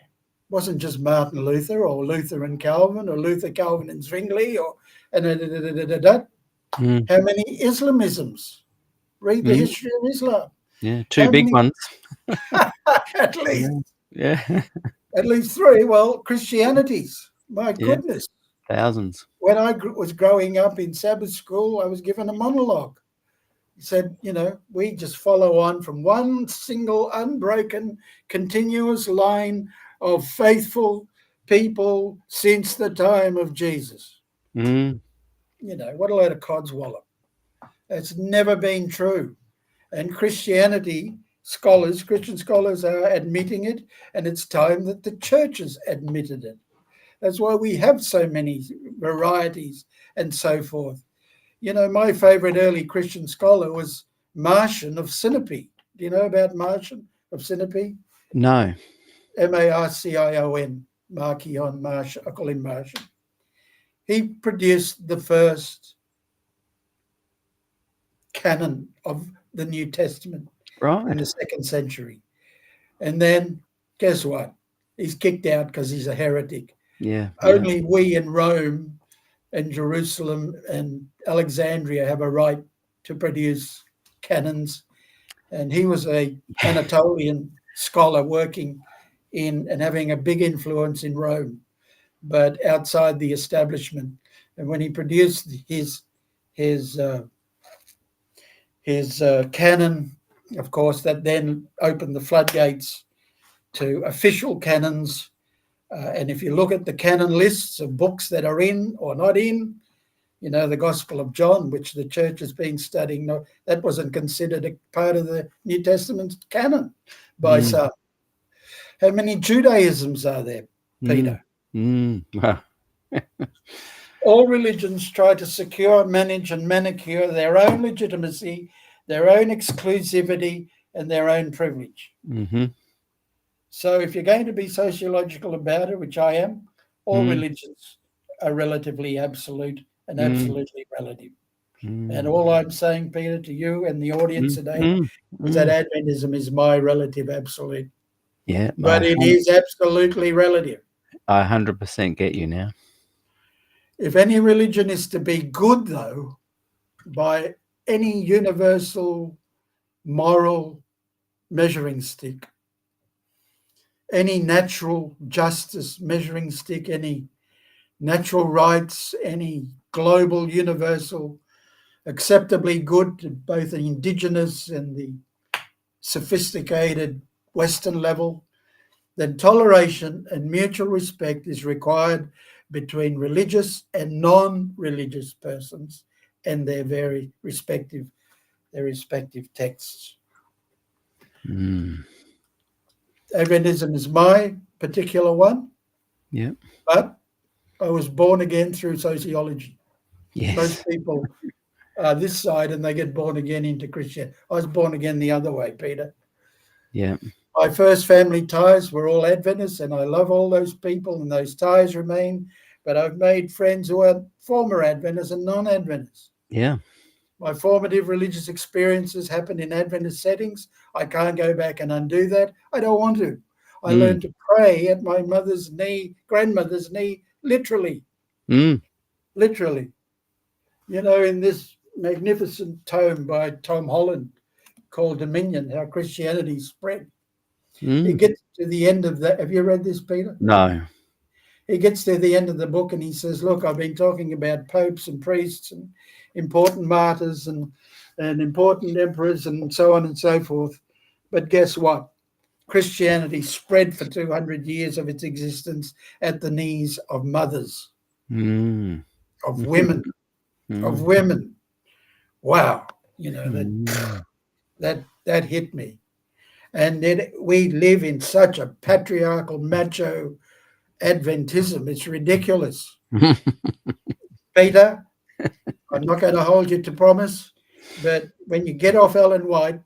Wasn't just Martin Luther or Luther and Calvin or Luther, Calvin and Zwingli or How many Islamisms? Read the history of Islam. Yeah, 2 big ones. At least. Yeah. At least 3. Well, Christianities. My goodness. Thousands. When I was growing up in Sabbath school, I was given a monologue. He said, we just follow on from one single, unbroken, continuous line of faithful people since the time of Jesus. What a load of codswallop. It's never been true. And Christian scholars are admitting it, and it's time that the churches admitted it. That's why we have so many varieties and so forth. My favorite early Christian scholar was Marcion of Sinope. Do you know about Marcion of Sinope? No. Marcion, Marcion, I call him Marcion. He produced the first canon of the New Testament in the 2nd century. And then, guess what? He's kicked out because he's a heretic. Yeah. Only we in Rome and Jerusalem and Alexandria have a right to produce canons. And he was an Anatolian scholar working in and having a big influence in Rome, but outside the establishment. And when he produced his canon, of course, that then opened the floodgates to official canons. And if you look at the canon lists of books that are in or not in, you know, the Gospel of John, which the church has been studying, no, that wasn't considered a part of the New Testament canon by some. How many Judaisms are there, Peter? Wow. All religions try to secure, manage, and manicure their own legitimacy, their own exclusivity, and their own privilege. So if you're going to be sociological about it, which I am, all religions are relatively absolute and absolutely relative. And all I'm saying, Peter, to you and the audience today is that Adventism is my relative absolute. Yeah. But it is absolutely relative. I 100% get you now. If any religion is to be good, though, by any universal moral measuring stick, any natural justice measuring stick, any natural rights, any global, universal, acceptably good to both the indigenous and the sophisticated Western level, then toleration and mutual respect is required between religious and non-religious persons and their very respective texts. Adventism is my particular one. Yeah. But I was born again through sociology. Yes. Most people are this side and they get born again into Christianity. I was born again the other way, Peter. Yeah. My first family ties were all Adventists, and I love all those people, and those ties remain. But I've made friends who are former Adventists and non-Adventists. Yeah. My formative religious experiences happened in Adventist settings. I can't go back and undo that. I don't want to. I learned to pray at my mother's knee, grandmother's knee, literally. Literally. You know, in this magnificent tome by Tom Holland called Dominion, How Christianity Spread. He gets to the end of that. Have you read this, Peter? No. He gets to the end of the book and he says, look, I've been talking about popes and priests and important martyrs and important emperors and so on and so forth. But guess what? Christianity spread for 200 years of its existence at the knees of mothers, of women, of women. Wow. You know, that hit me. And then we live in such a patriarchal, macho Adventism. It's ridiculous. Peter, I'm not going to hold you to promise, but when you get off Ellen White,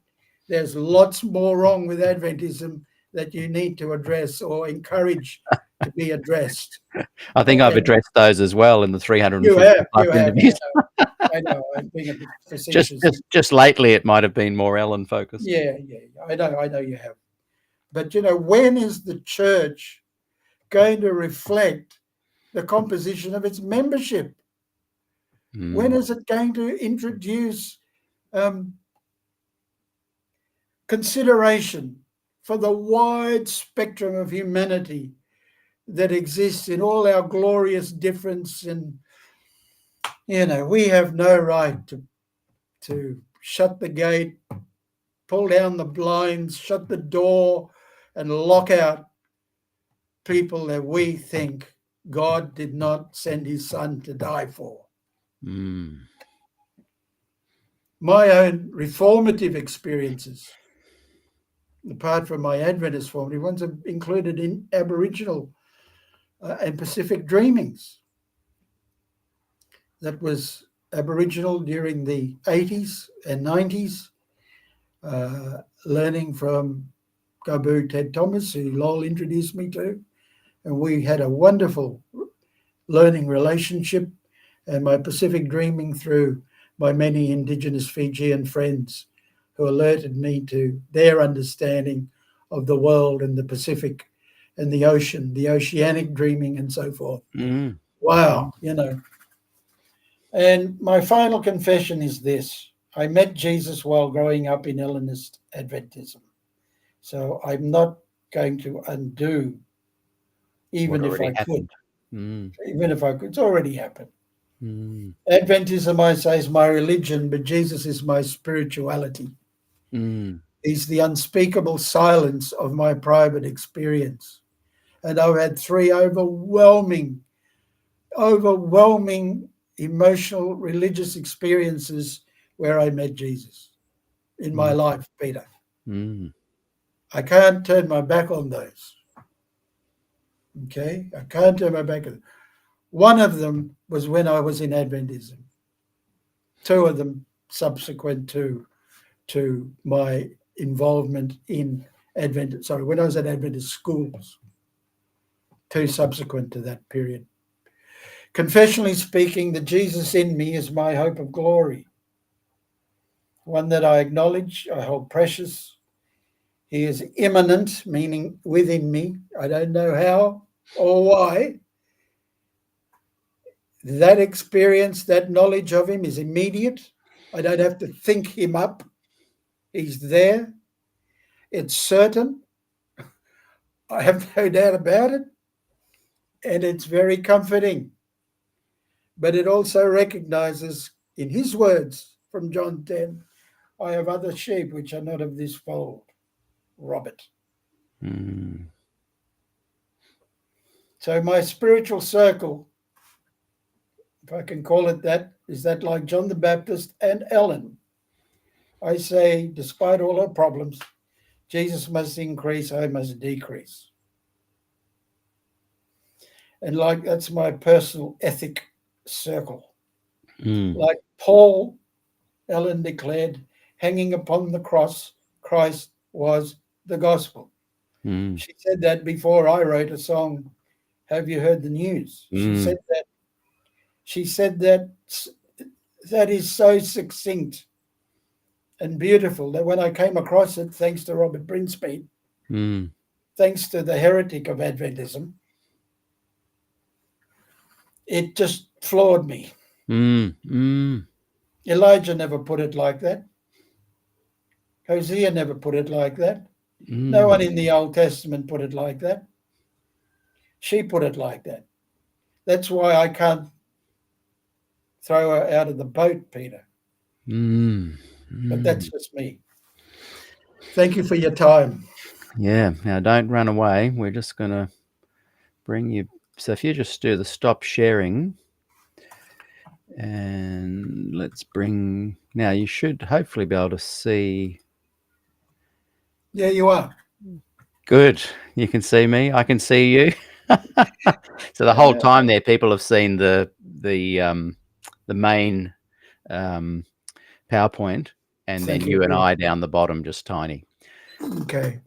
there's lots more wrong with Adventism that you need to address or encourage to be addressed. I think I've addressed those as well in the 350 you have, interviews. I know. I'm being a bit facetious. Just lately, it might have been more Ellen focused. Yeah. I know you have. But, you know, when is the church going to reflect the composition of its membership? When is it going to introduce consideration for the wide spectrum of humanity that exists in all our glorious difference? And, you know, we have no right to shut the gate, pull down the blinds, shut the door, and lock out people that we think God did not send his son to die for. My own reformative experiences, apart from my Adventist formative ones, have included in Aboriginal and Pacific dreamings. That was Aboriginal during the 80s and 90s, learning from Gabu Ted Thomas, who Lowell introduced me to. And we had a wonderful learning relationship, and my Pacific dreaming through my many Indigenous Fijian friends who alerted me to their understanding of the world and the Pacific and the ocean, the oceanic dreaming and so forth. Wow, you know. And my final confession is this. I met Jesus while growing up in Ellenist Adventism. So I'm not going to undo, even if I could. Even if I could. It's already happened. Mm. Adventism, I say, is my religion, but Jesus is my spirituality. Mm. He's the unspeakable silence of my private experience. And I've had 3 overwhelming emotional religious experiences where I met Jesus in my life, Peter. Mm. I can't turn my back on those. Okay? I can't turn my back on them. One of them was when I was in Adventism. 2 of them subsequent to my involvement in when I was at Adventist schools. 2 subsequent to that period. Confessionally speaking, the Jesus in me is my hope of glory. One that I acknowledge, I hold precious. He is immanent, meaning within me. I don't know how or why. That experience, that knowledge of him is immediate. I don't have to think him up. He's there. It's certain. I have no doubt about it. And it's very comforting. But it also recognizes, in his words from John 10, I have other sheep which are not of this fold. Robert. Mm. So my spiritual circle, if I can call it that, is that like John the Baptist and Ellen. I say, despite all her problems, Jesus must increase, I must decrease. And like that's my personal ethic circle. Mm. Like Paul, Ellen declared, hanging upon the cross, Christ was the gospel. Mm. She said that before I wrote a song, Have You Heard the News? She Mm. said that. She said that. That is so succinct and beautiful that when I came across it, thanks to Robert Brinsmead, Mm. thanks to the heretic of Adventism, it just floored me. Mm. Mm. Elijah never put it like that. Hosea never put it like that. No one in the Old Testament put it like that. She put it like that. That's why I can't throw her out of the boat, Peter. Mm. But that's just me. Thank you for your time. Yeah. Now, don't run away. We're just going to bring you. So if you just do the stop sharing, and let's bring. Now, you should hopefully be able to see. Yeah, you are. Good. You can see me. I can see you. So the whole time there, people have seen the main PowerPoint, and Thank then you, you and Peter. I down the bottom, just tiny. Okay.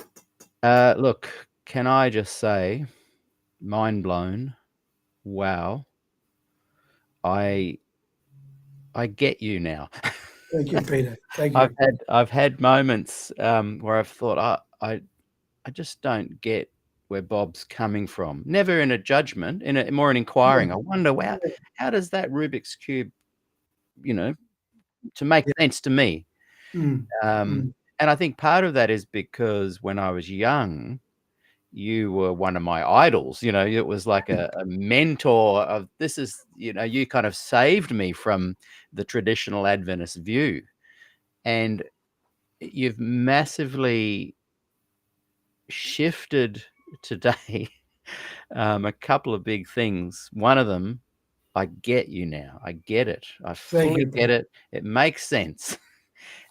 Look, can I just say, mind blown. Wow. I get you now. Thank you, Peter. Thank you. I've had moments where I've thought I just don't get where Bob's coming from. Never in a judgment, more an inquiring. I wonder, wow, how does that Rubik's cube, to make sense to me? Mm. And I think part of that is because when I was young, you were one of my idols. It was like a mentor of this is, you kind of saved me from the traditional Adventist view. And you've massively shifted today a couple of big things. One of them, I get you now. I get it. I Thank fully you, get Peter. it. It makes sense.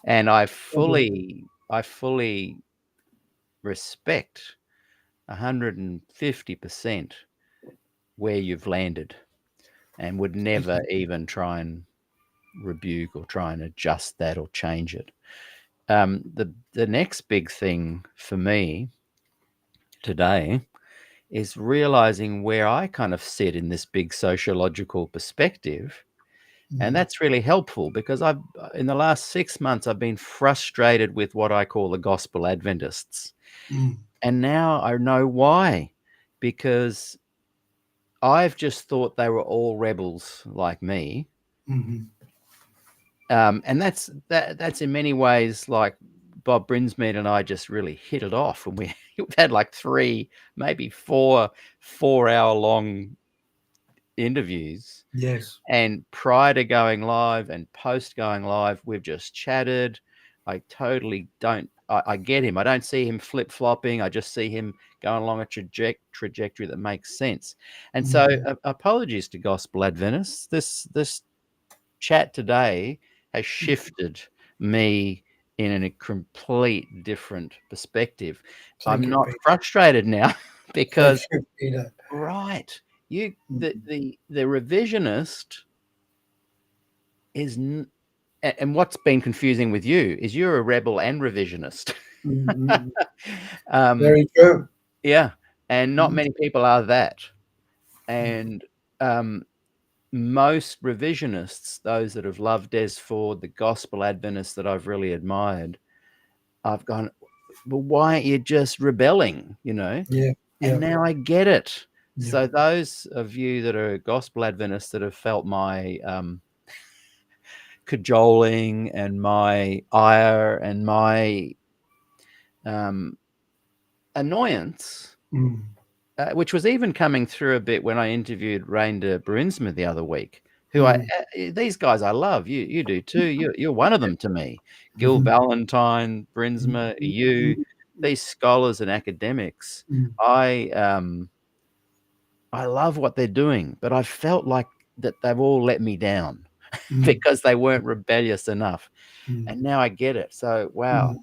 And I fully respect 150% where you've landed, and would never even try and rebuke or try and adjust that or change it. The next big thing for me today is realizing where I kind of sit in this big sociological perspective. And that's really helpful because in the last 6 months, I've been frustrated with what I call the gospel Adventists. And now I know why, because I've just thought they were all rebels like me. And that's in many ways like Bob Brinsmead and I just really hit it off, and we've had like 3, maybe 4 hour long interviews. Yes. And prior to going live and post going live, we've just chatted. I totally don't. I get him. I don't see him flip flopping. I just see him going along a trajectory that makes sense. And so, apologies to Gospel Adventists. This chat today has shifted me in a complete different perspective. Thank I'm you, not Peter. frustrated now because Thank you, Peter. right, the revisionist is. And what's been confusing with you is you're a rebel and revisionist. Mhm. um, Very true. yeah, and not Mhm. many people are that. And most revisionists, those that have loved Des Ford, the Gospel Adventists that I've really admired, I've gone, well, why aren't you just rebelling? Yeah. And Yeah. now I get it. Yeah. So those of you that are Gospel Adventists that have felt my cajoling and my ire and my annoyance, which was even coming through a bit when I interviewed Reinda Brunsma the other week, who these guys I love. You do too. You're one of them to me. Gil Valentine, Brunsma, you, these scholars and academics. I love what they're doing, but I felt like that they've all let me down because they weren't rebellious enough. And now I get it. So, wow,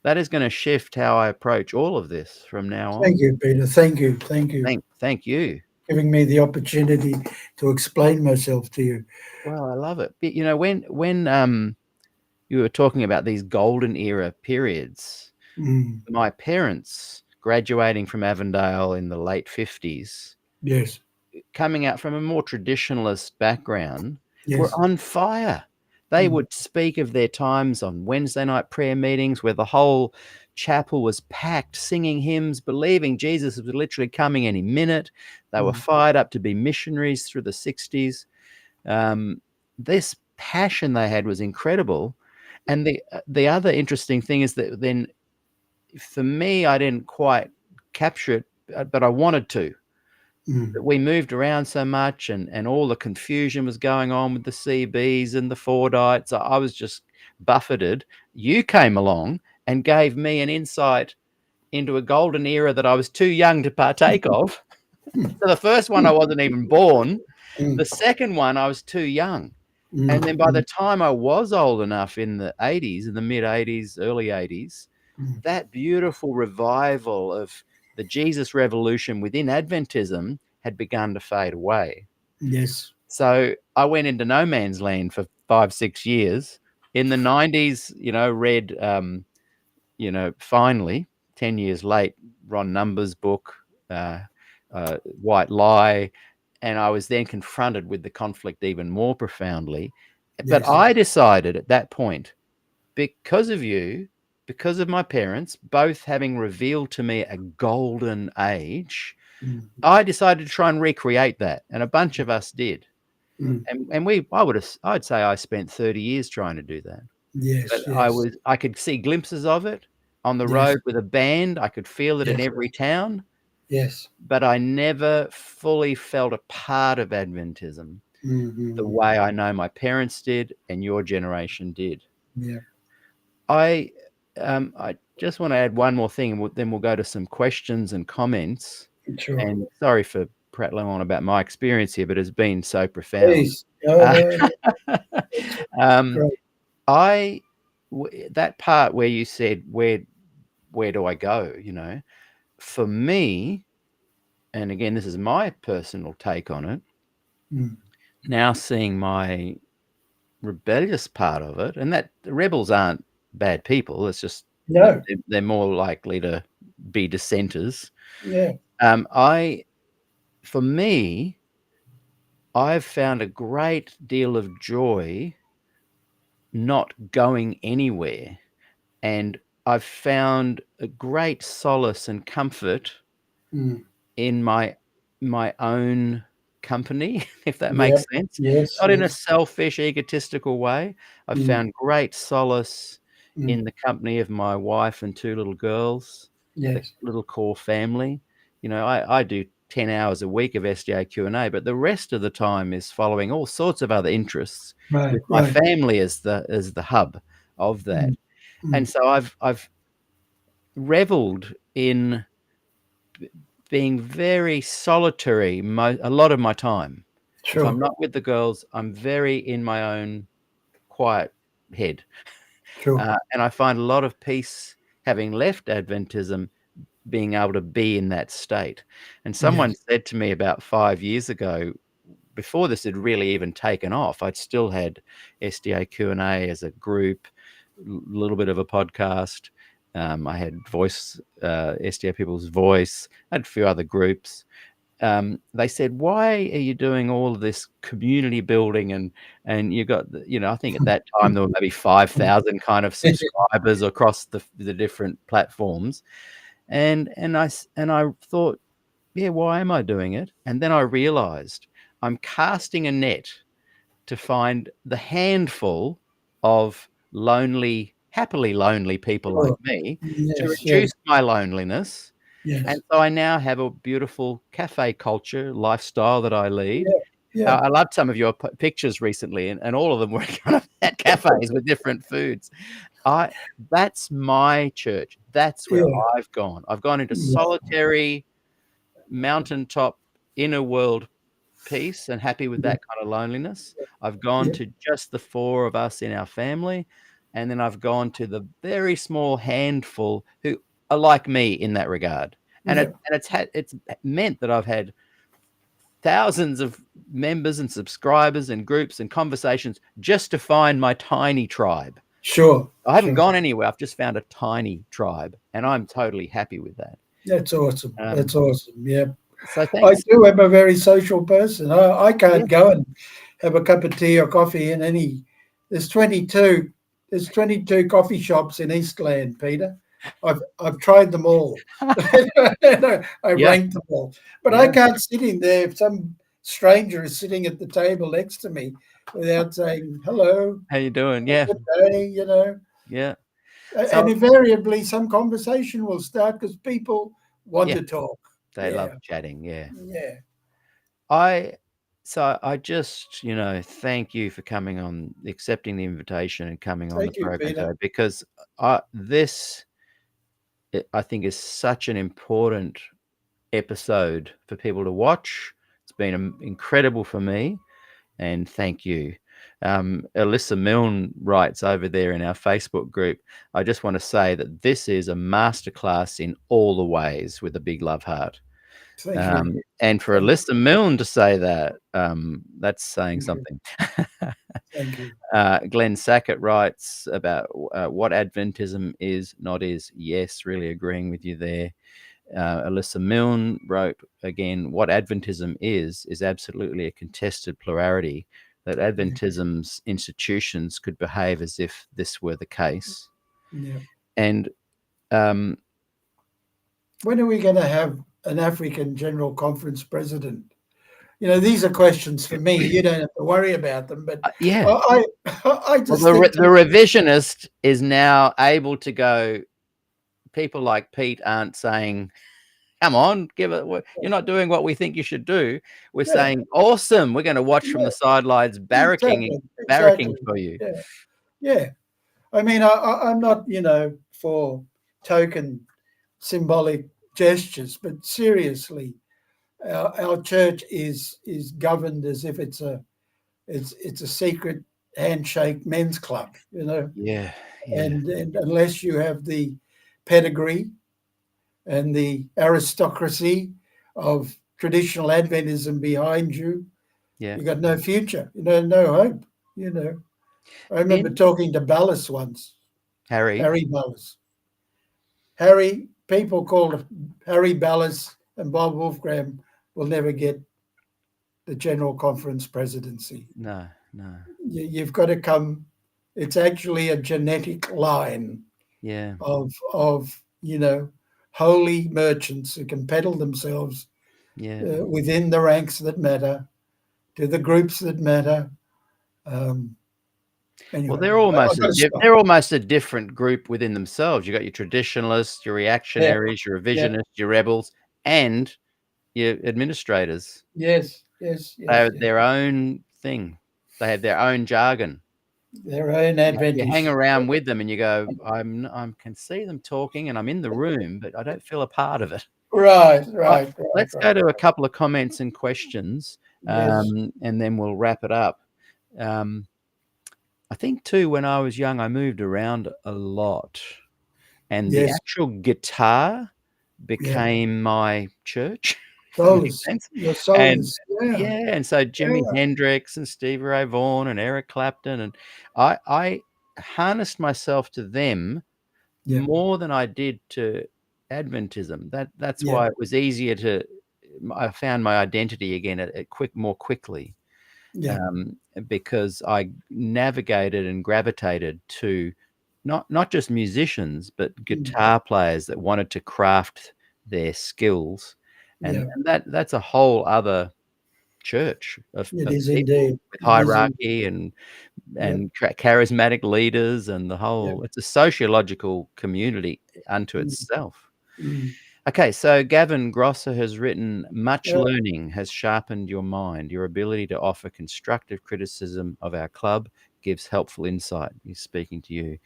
that is going to shift how I approach all of this from now on. Thank you, Peter. Thank you. Thank you. Thank you. Giving me the opportunity to explain myself to you. Well, I love it. But, when you were talking about these golden era periods, my parents graduating from Avondale in the late 50s, Yes. coming out from a more traditionalist background, were Yes. on fire. They would speak of their times on Wednesday night prayer meetings where the whole chapel was packed, singing hymns, believing Jesus was literally coming any minute. They were fired up to be missionaries through the 60s. This passion they had was incredible. And the other interesting thing is that then, for me, I didn't quite capture it, but I wanted to. We moved around so much and all the confusion was going on with the CBs and the Fordites. I was just buffeted. You came along and gave me an insight into a golden era that I was too young to partake of. So the first one, I wasn't even born. The second one, I was too young. And then by the time I was old enough in the 80s, in the mid 80s, early 80s, that beautiful revival of the Jesus revolution within Adventism had begun to fade away. Yes. So I went into no man's land for 5-6 years. In the 90s, read, finally, 10 years late, Ron Numbers' book, White Lie. And I was then confronted with the conflict even more profoundly. But Yes. I decided at that point, because of you, because of my parents, both having revealed to me a golden age, I decided to try and recreate that. And a bunch of us did. And I'd say I spent 30 years trying to do that. Yes. But Yes. I could see glimpses of it on the Yes. road with a band. I could feel it in Yes. every town. Yes. But I never fully felt a part of Adventism the way I know my parents did and your generation did. Yeah. I just want to add one more thing, and then we'll go to some questions and comments. Sure. And sorry for prattling on about my experience here, but it's been so profound. Please. No. That part where you said, where do I go? For me, and again, this is my personal take on it. Now seeing my rebellious part of it, and that the rebels aren't bad people. It's just they're more likely to be dissenters. Yeah. For me, I've found a great deal of joy not going anywhere, and I've found a great solace and comfort in my own company, if that makes sense. Yes. Not in a selfish, egotistical way. I've found great solace in the company of my wife and 2 little girls, the Yes. little core family. I do 10 hours a week of SDAQ&A, but the rest of the time is following all sorts of other interests with my family as the hub of that. And so I've reveled in being very solitary a lot of my time. If I'm not with the girls, I'm very in my own quiet head. And I find a lot of peace, having left Adventism, being able to be in that state. And someone said to me about 5 years ago, before this had really even taken off, I'd still had SDAQ&A as a group, a little bit of a podcast. I had SDA People's Voice, I had a few other groups. They said, why are you doing all of this community building? And you got, I think at that time there were maybe 5,000 kind of subscribers across the different platforms. And I thought, yeah, why am I doing it? And then I realized I'm casting a net to find the handful of happily lonely people like me to reduce my loneliness. And so I now have a beautiful cafe culture lifestyle that I lead. I loved some of your pictures recently, and all of them were kind of at cafes with different foods. That's my church. That's where I've gone. I've gone into solitary, mountaintop, inner world peace and happy with that kind of loneliness. I've gone to just the four of us in our family, and then I've gone to the very small handful who are like me in that regard. And it's meant that I've had thousands of members and subscribers and groups and conversations just to find my tiny tribe. I haven't gone anywhere. I've just found a tiny tribe, and I'm totally happy with that. That's awesome. That's awesome. Yeah. So thanks. I do am a very social person. I can't go and have a cup of tea or coffee in any. There's 22 coffee shops in Eastland, Peter. I've tried them all. I ranked them all, but I can't sit in there if some stranger is sitting at the table next to me without saying hello. How you doing? Yeah. Good day, Yeah. And invariably, some conversation will start because people want to talk. They love chatting. Yeah. Yeah. I just, thank you for coming on, accepting the invitation and coming on the program today, because this, I think, is such an important episode for people to watch. It's been incredible for me, and thank you. Alyssa Milne writes over there in our Facebook group, I just want to say that this is a masterclass in all the ways with a big love heart. And for Alyssa Milne to say that, that's saying something. Thank you. Glenn Sackett writes about what Adventism is, not is. Yes, really agreeing with you there. Alyssa Milne wrote again, what Adventism is absolutely a contested plurality, that Adventism's institutions could behave as if this were the case. Yeah. And when are we going to have an African General Conference president? These are questions for me. You don't have to worry about them, but I just think the revisionist is now able to go. People like Pete aren't saying, come on, you're not doing what we think you should do. We're saying, awesome, we're going to watch from the sidelines, barracking for you. Yeah. I mean, I'm not, for token symbolic gestures, but seriously, our church is governed as if it's a secret handshake men's club, Yeah. And unless you have the pedigree and the aristocracy of traditional Adventism behind you, you got no future, no hope. I remember talking to Ballas once, Harry Ballas. People called Harry Ballas and Bob Wolfgram will never get the General Conference presidency. No. You've got to come. It's actually a genetic line of holy merchants who can peddle themselves within the ranks that matter, to the groups that matter. Anyway, well, they're almost a different group within themselves. You got your traditionalists, your reactionaries, your revisionists, your rebels, and your administrators. Yes, yes, They yes, have yes. their own thing. They have their own jargon. Their own You hang Adventist. around with them and you go, I can see them talking and I'm in the room, but I don't feel a part of it. Right, Right, right, right, let's go right. to a couple of comments and questions, Yes, and then we'll wrap it up. I think too, when I was young, I moved around a lot, and the yes, actual guitar yeah. became my church, if that makes Souls, sense. your And souls, yeah, yeah, and so Jimi yeah, Hendrix and Stevie Ray Vaughan and Eric Clapton, and I harnessed myself to them yeah, more than I did to Adventism. That's yeah, why it was easier to. I found my identity again more quickly, yeah, because I navigated and gravitated to not just musicians, but guitar players that wanted to craft their skills, and yeah. that's a whole other church of It is people indeed. with It is indeed. hierarchy and Yep, charismatic leaders, and the yep. whole. It's a sociological community unto Mm, itself. mm. Okay, so Gavin Grosser has written, much Yeah, learning has sharpened your mind. Your ability to offer constructive criticism of our club gives helpful insight. He's speaking to you.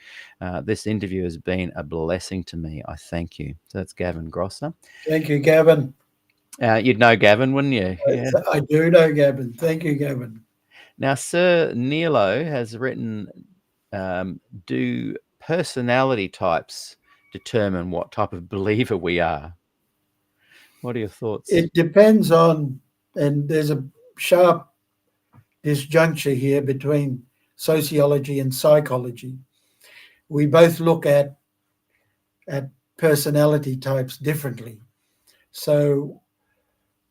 This interview has been a blessing to me. I thank you. So that's Gavin Grosser. thank you, Gavin. You'd know Gavin, wouldn't you? Yeah. I do know Gavin. Thank you, Gavin. Now, Sir Nilo has written, do personality types determine what type of believer we are? What are your thoughts? It depends on, and there's a sharp disjuncture here between sociology and psychology. We both look at personality types differently. So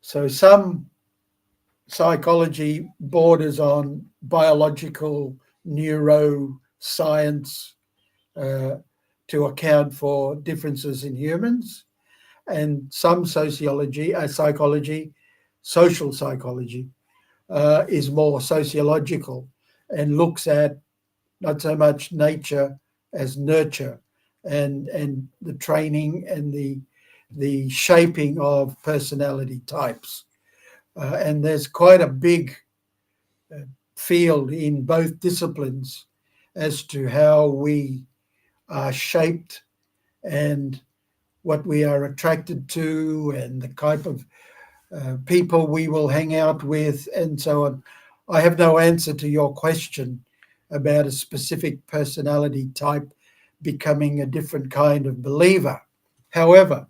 some psychology borders on biological neuroscience to account for differences in humans, and some psychology, social psychology, is more sociological and looks at not so much nature as nurture, and the training and the shaping of personality types. And there's quite a big field in both disciplines as to how we are shaped and what we are attracted to and the type of people we will hang out with and so on. I have no answer to your question about a specific personality type becoming a different kind of believer. However,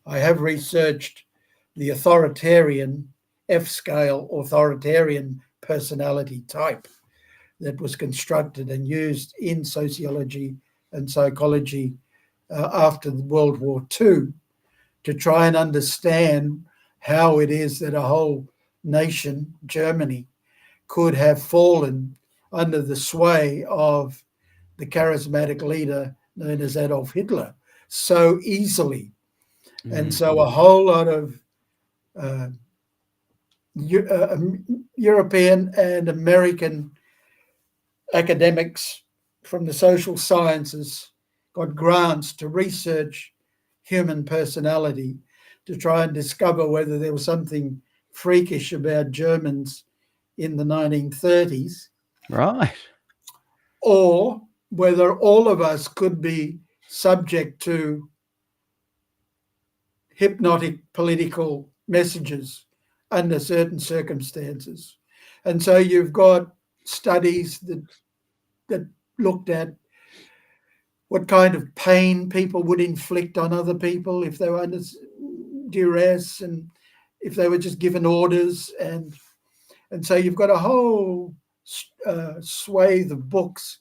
I have researched the authoritarian F-scale authoritarian personality type that was constructed and used in sociology and psychology after World War II to try and understand how it is that a whole nation, Germany, could have fallen under the sway of the charismatic leader known as Adolf Hitler so easily. And so a whole lot of European and American academics from the social sciences got grants to research human personality to try and discover whether there was something freakish about Germans in the 1930s, Right. or whether all of us could be subject to hypnotic political messages under certain circumstances. And so you've got studies that looked at what kind of pain people would inflict on other people if they were under duress and if they were just given orders. And so you've got a whole swathe of books.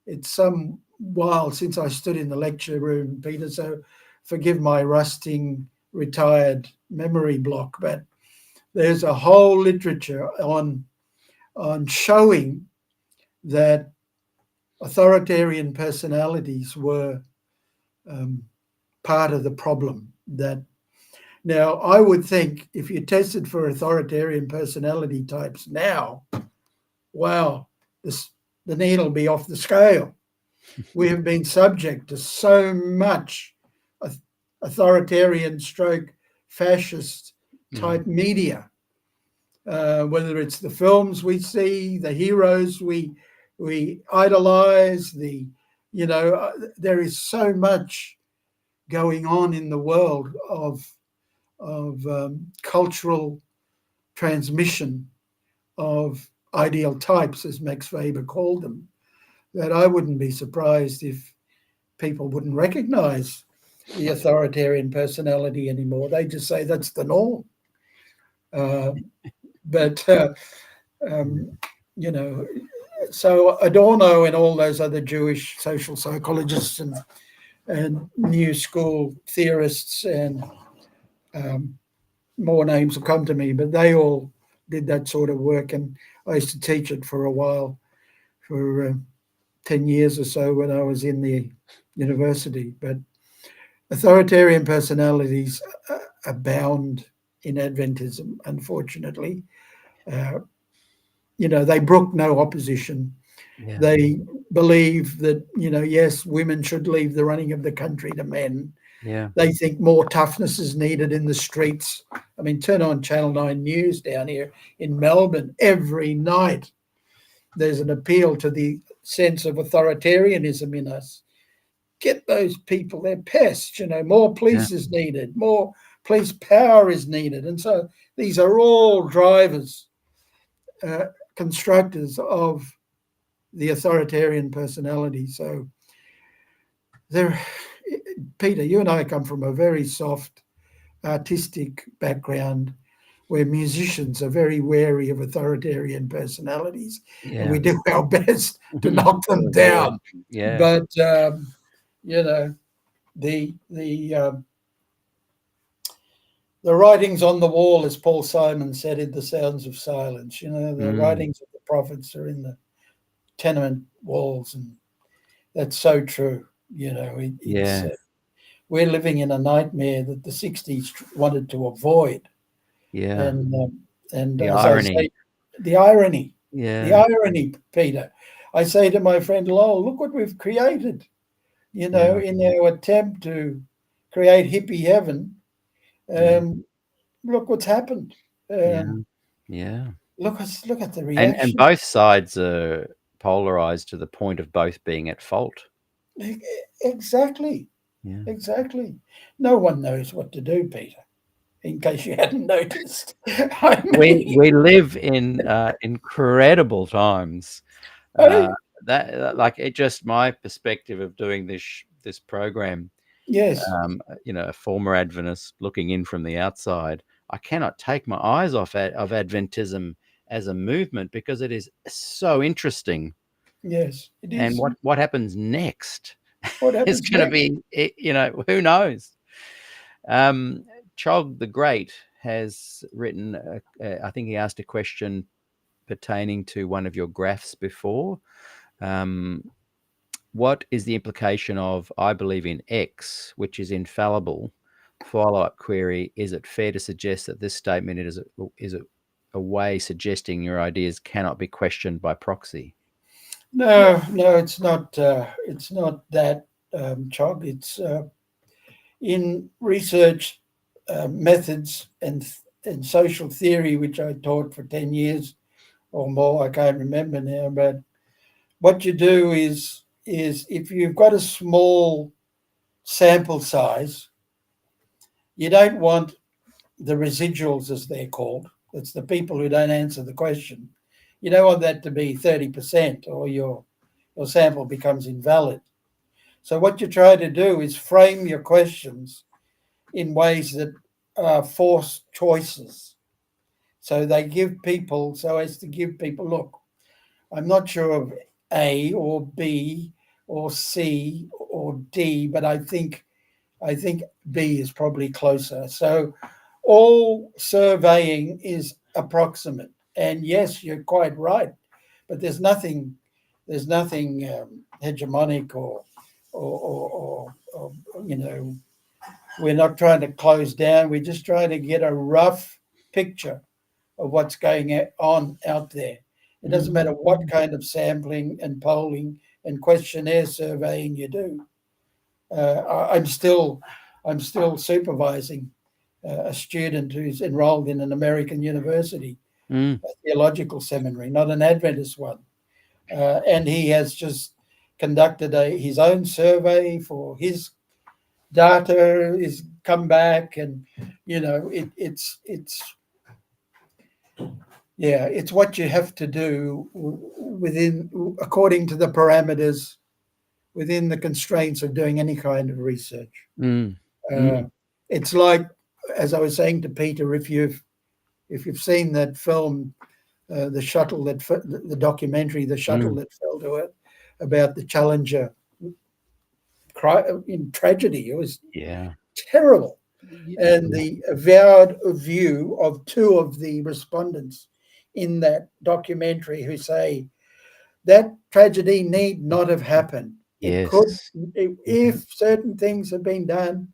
It's some while since I stood in the lecture room, Peter, so forgive my rusting retired memory block, but there's a whole literature on showing that authoritarian personalities were part of the problem. That now I would think if you tested for authoritarian personality types now, wow, the needle will be off the scale. We have been subject to so much authoritarian stroke fascist type media, whether it's the films we see, the heroes we idolize, there is so much going on in the world of cultural transmission of ideal types, as Max Weber called them, that I wouldn't be surprised if people wouldn't recognize the authoritarian personality anymore. They just say that's the norm. So Adorno and all those other Jewish social psychologists and new school theorists and more names will come to me, but they all did that sort of work, and I used to teach it for a while, for 10 years or so when I was in the university. But authoritarian personalities abound in Adventism, unfortunately. They brook no opposition. Yeah. They believe that, yes, women should leave the running of the country to men. Yeah. They think more toughness is needed in the streets. I mean, turn on Channel 9 News down here in Melbourne every night. There's an appeal to the sense of authoritarianism in us. Get those people, they're pests, more police is needed, more police power is needed. And so these are all drivers, constructors of the authoritarian personality. So Peter, you and I come from a very soft, artistic background where musicians are very wary of authoritarian personalities, and we do our best to knock them down. Yeah. But the writings on the wall, as Paul Simon said in The Sounds of Silence, the writings of the prophets are in the tenement walls, and that's so true. We're living in a nightmare that the 60s wanted to avoid. Yeah. And the as irony. I say, the irony. Yeah. The irony, Peter. I say to my friend Lowell, look what we've created, in our attempt to create hippie heaven. Look what's happened. Yeah. Look at the reaction. And both sides are polarized to the point of both being at fault. Exactly. Yeah. Exactly. No one knows what to do, Peter, in case you hadn't noticed. We live in incredible times. My perspective of doing this program. Yes. A former Adventist looking in from the outside, I cannot take my eyes off of Adventism as a movement because it is so interesting. Yes, it is. And what happens next? What happens it's going to be, who knows? Chog the Great has written, I think he asked a question pertaining to one of your graphs before. What is the implication of I believe in X, which is infallible? Follow-up query, is it fair to suggest that this statement is a way suggesting your ideas cannot be questioned by proxy? No, it's not. It's not that, Chog. It's in research methods and social theory, which I taught for 10 years or more. I can't remember now, but what you do is if you've got a small sample size, you don't want the residuals, as they're called. It's the people who don't answer the question. You don't want that to be 30%, or your sample becomes invalid. So what you try to do is frame your questions in ways that are forced choices. So as to give people, look, I'm not sure of A or B or C or D, but I think B is probably closer. So all surveying is approximate. And yes, you're quite right, but there's nothing hegemonic or we're not trying to close down. We're just trying to get a rough picture of what's going on out there. It doesn't matter what kind of sampling and polling and questionnaire surveying you do. I'm still supervising a student who's enrolled in an American university, Mm. a theological seminary, not an Adventist one. And he has just conducted his own survey for his data, is come back, and it's what you have to do according to the parameters, within the constraints of doing any kind of research. Mm. It's like, as I was saying to Peter, if you've seen that film, the shuttle the documentary, The Shuttle That Fell to Earth, about the Challenger in tragedy, it was terrible. And the avowed view of two of the respondents in that documentary who say that tragedy need not have happened. It could, if certain things have been done.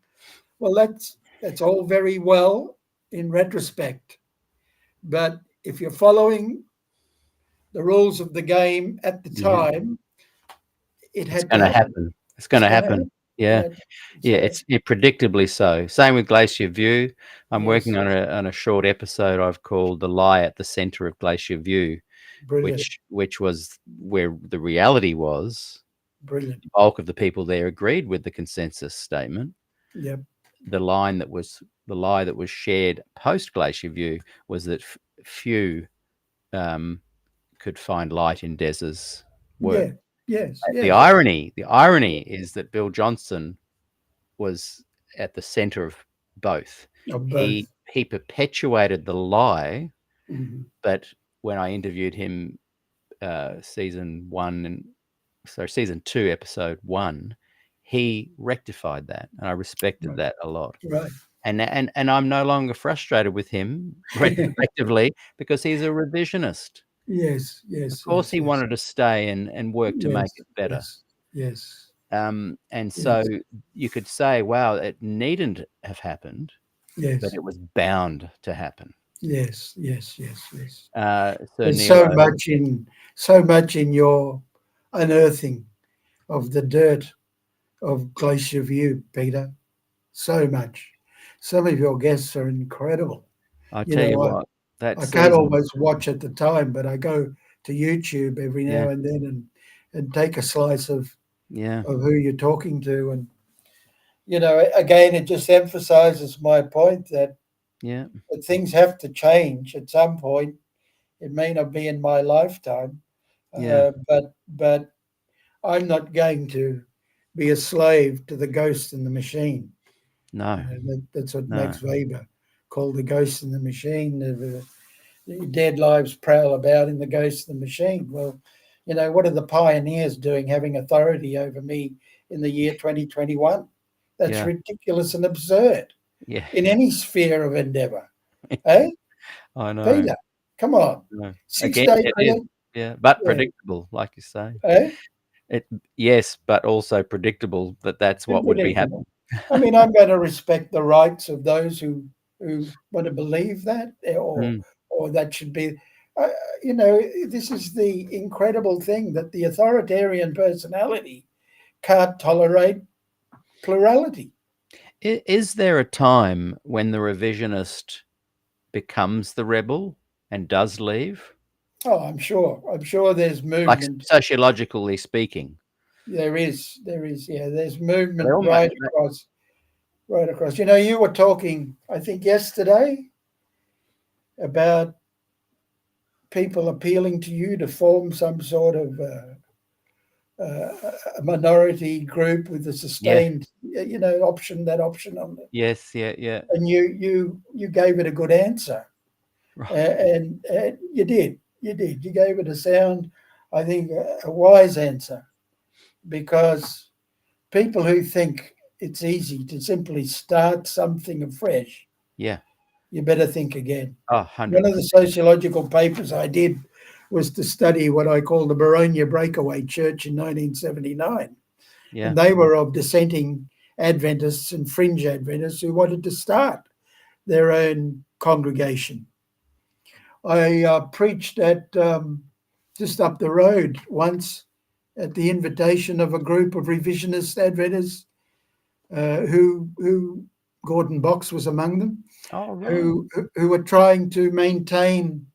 Well, that's all very well in retrospect, but if you're following the rules of the game at the time, it's going to happen. It's going to happen. Yeah. It's predictably so. Same with Glacier View. I'm working on a short episode I've called "The Lie at the Center of Glacier View," which was where the reality was. Brilliant. The bulk of the people there agreed with the consensus statement. Yep. The lie that was shared post Glacier View was that few could find light in Des's work. Yes. The irony is that Bill Johnson was at the center of both. He perpetuated the lie, but when I interviewed him season 2, episode 1, he rectified that, and I respected that a lot. Right. And I'm no longer frustrated with him retrospectively because he's a revisionist. Yes. Of course, he wanted to stay and work to make it better. Yes. And so you could say, wow, it needn't have happened, but it was bound to happen. Yes. There's so much in your unearthing of the dirt of Glacier View, Peter. So much. Some of your guests are incredible. I tell you what, I can't always watch at the time, but I go to YouTube every now and then and take a slice of who you're talking to. And, again, it just emphasizes my point that things have to change at some point. It may not be in my lifetime, but I'm not going to be a slave to the ghost in the machine. No. That's what Max Weber called the ghost in the machine. The dead lives prowl about in the ghost in the machine. Well, what are the pioneers doing having authority over me in the year 2021? That's ridiculous and absurd in any sphere of endeavor. Eh? I know. Peter, come on. No. 6 Again, days. But predictable, like you say. Eh? Yes, but also predictable that that's what would be happening. I mean, I'm going to respect the rights of those who want to believe that, or that should be. This is the incredible thing, that the authoritarian personality can't tolerate plurality. Is there a time when the revisionist becomes the rebel and does leave? Oh, I'm sure there's movement. Like sociologically speaking. There is. Yeah, there's movement right across. You were talking, I think, yesterday about people appealing to you to form some sort of a minority group with a sustained, option on it. Yes, yeah. And you gave it a good answer, and you did. You gave it a sound, I think, a wise answer, because people who think it's easy to simply start something afresh, you better think again. 100%. One of the sociological papers I did was to study what I call the Bologna Breakaway Church in 1979. And they were of dissenting Adventists and fringe Adventists who wanted to start their own congregation. I preached at just up the road once at the invitation of a group of revisionist Adventists who Gordon Box was among them, Oh, right. who were trying to maintain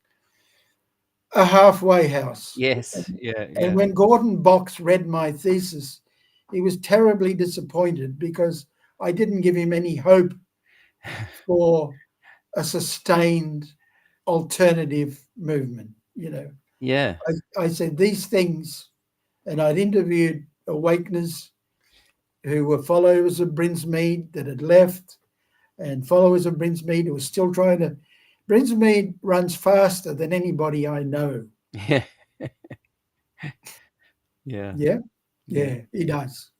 a halfway house. Yes. Yeah. And Yeah. when Gordon Box read my thesis, he was terribly disappointed because I didn't give him any hope for a sustained alternative movement. Yeah. I said these things, and I'd interviewed awakeners who were followers of Brinsmead that had left, and followers of Brinsmead who were still trying to. Brinsmead runs faster than anybody I know. Yeah. Yeah. Yeah, Yeah. he does.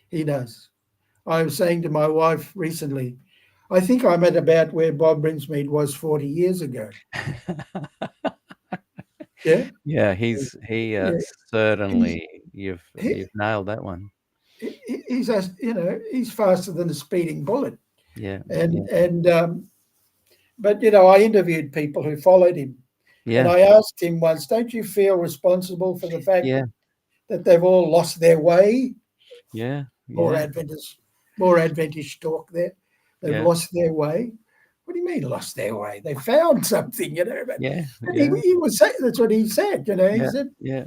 He does. I was saying to my wife recently, I think I'm at about where Bob Brinsmead was 40 years ago. Yeah. Yeah. Yeah. Certainly you've nailed that one. He's he's faster than a speeding bullet. Yeah. But I interviewed people who followed him, and Yeah. I asked him once, "Don't you feel responsible for the fact Yeah. that they've all lost their way?" Yeah. More Yeah. Adventist talk there. They've Yeah. lost their way. What do you mean lost their way? They found something, But, Yeah. but Yeah. he was saying, that's what he said. He Yeah. said Yeah.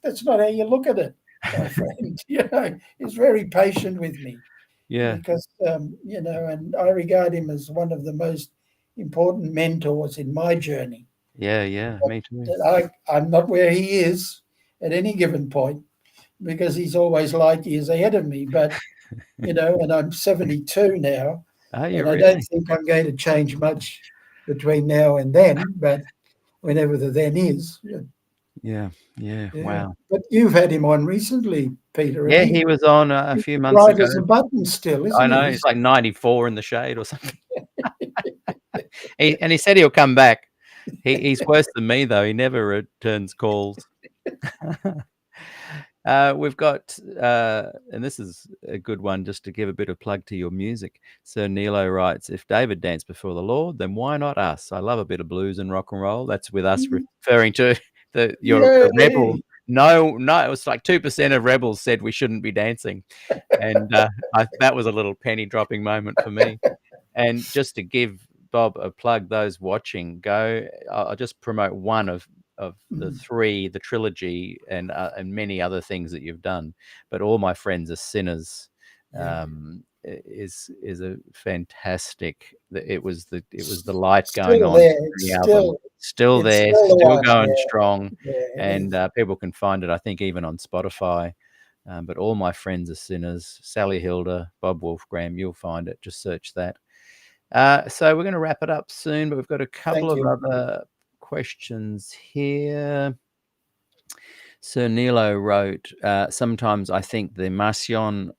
that's not how you look at it, my friend. He's very patient with me. Yeah. Because and I regard him as one of the most important mentors in my journey. Yeah. Yeah. Me too. I'm not where he is at any given point because he's always light years ahead of me. But and I'm 72 now, Are you and I really? don't think I'm going to change much between now and then. But whenever the then is, Yeah. Yeah. Wow. But you've had him on recently, Peter. Yeah, he was on a few months Right ago. as a button still, isn't I know, he? he's like 94 in the shade or something. And he said he'll come back. He's worse than me, though. He never returns calls. We've got, and this is a good one just to give a bit of plug to your music. Sir Nilo writes, if David danced before the Lord, then why not us? I love a bit of blues and rock and roll. That's with us referring to your rebel. No, it was like 2% of rebels said we shouldn't be dancing. And that was a little penny dropping moment for me. And just to give Bob a plug, those watching, I'll just promote one of the three, the trilogy, and many other things that you've done. But All My Friends Are Sinners is a fantastic. It was the light going on in the album. Still there, still going strong, and people can find it, I think, even on Spotify. But All My Friends Are Sinners, Sally Hilda, Bob Wolfgram, you'll find it. Just search that. So we're going to wrap it up soon, but we've got a couple of other questions here. Sir Nilo wrote, sometimes I think that Marcion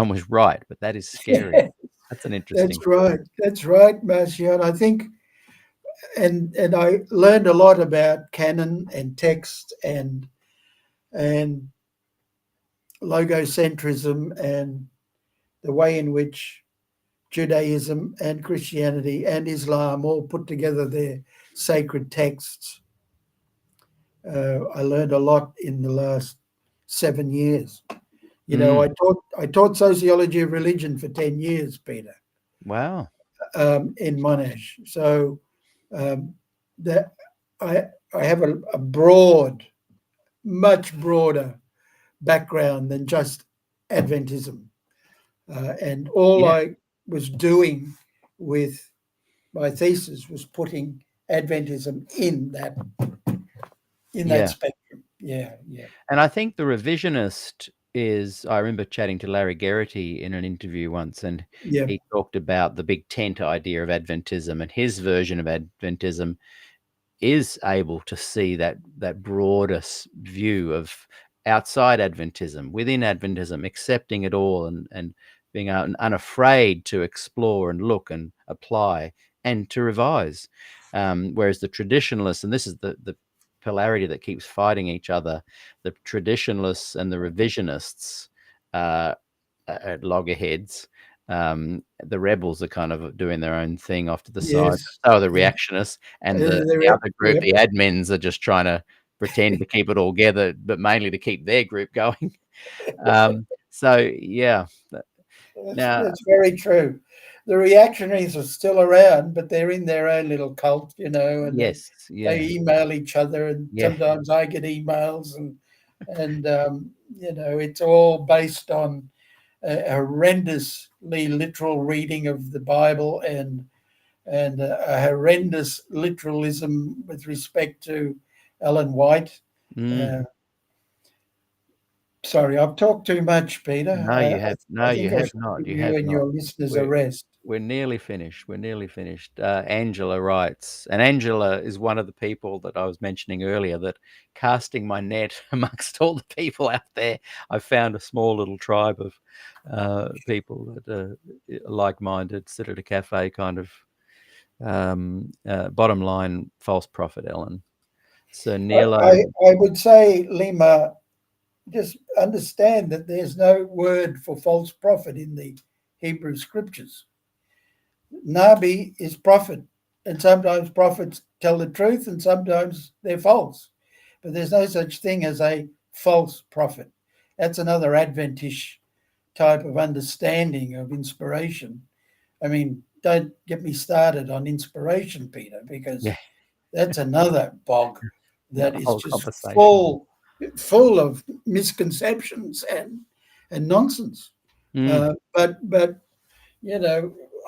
was right, but that is scary. That's an interesting. That's right, Marcion. I think, and I learned a lot about canon and text and logocentrism and the way in which Judaism and Christianity and Islam all put together their sacred texts. I learned a lot in the last 7 years. I taught sociology of religion for 10 years, Peter. Wow. In Monash. So that I have a broad, much broader background than just Adventism. And all I was doing with my thesis was putting Adventism in that spectrum. Yeah. And I think the revisionist is, I remember chatting to Larry Geraghty in an interview once, and he talked about the big tent idea of Adventism, and his version of Adventism is able to see that broadest view of outside Adventism, within Adventism, accepting it all and being unafraid to explore and look and apply and to revise. Whereas the traditionalists, and this is the polarity that keeps fighting each other, the traditionalists and the revisionists at loggerheads. The rebels are kind of doing their own thing off to the side. So are the reactionists, and the other group, the admins, are just trying to pretend to keep it all together, but mainly to keep their group going. So yeah, that's very true. the reactionaries are still around, but they're in their own little cult, and Yes. they Yeah. email each other, and Yeah. sometimes I get emails, and it's all based on a horrendously literal reading of the Bible, and a horrendous literalism with respect to Ellen White. Sorry, I've talked too much, Peter. No, you have. No, I you think I have should not. give You you have and not. your listeners a rest. We're nearly finished. We're nearly finished. Angela writes, and Angela is one of the people that I was mentioning earlier, that casting my net amongst all the people out there, I found a small little tribe of people that are like-minded, sit at a cafe kind of bottom line false prophet, Ellen. So Nilo. I would say, Lima, just understand that there's no word for false prophet in the Hebrew scriptures. Nabi is prophet, and sometimes prophets tell the truth and sometimes they're false. But there's no such thing as a false prophet. That's another Adventist type of understanding of inspiration. I mean, don't get me started on inspiration, Peter, because Yeah, that's another bog that another is whole just conversation. full of misconceptions and nonsense. But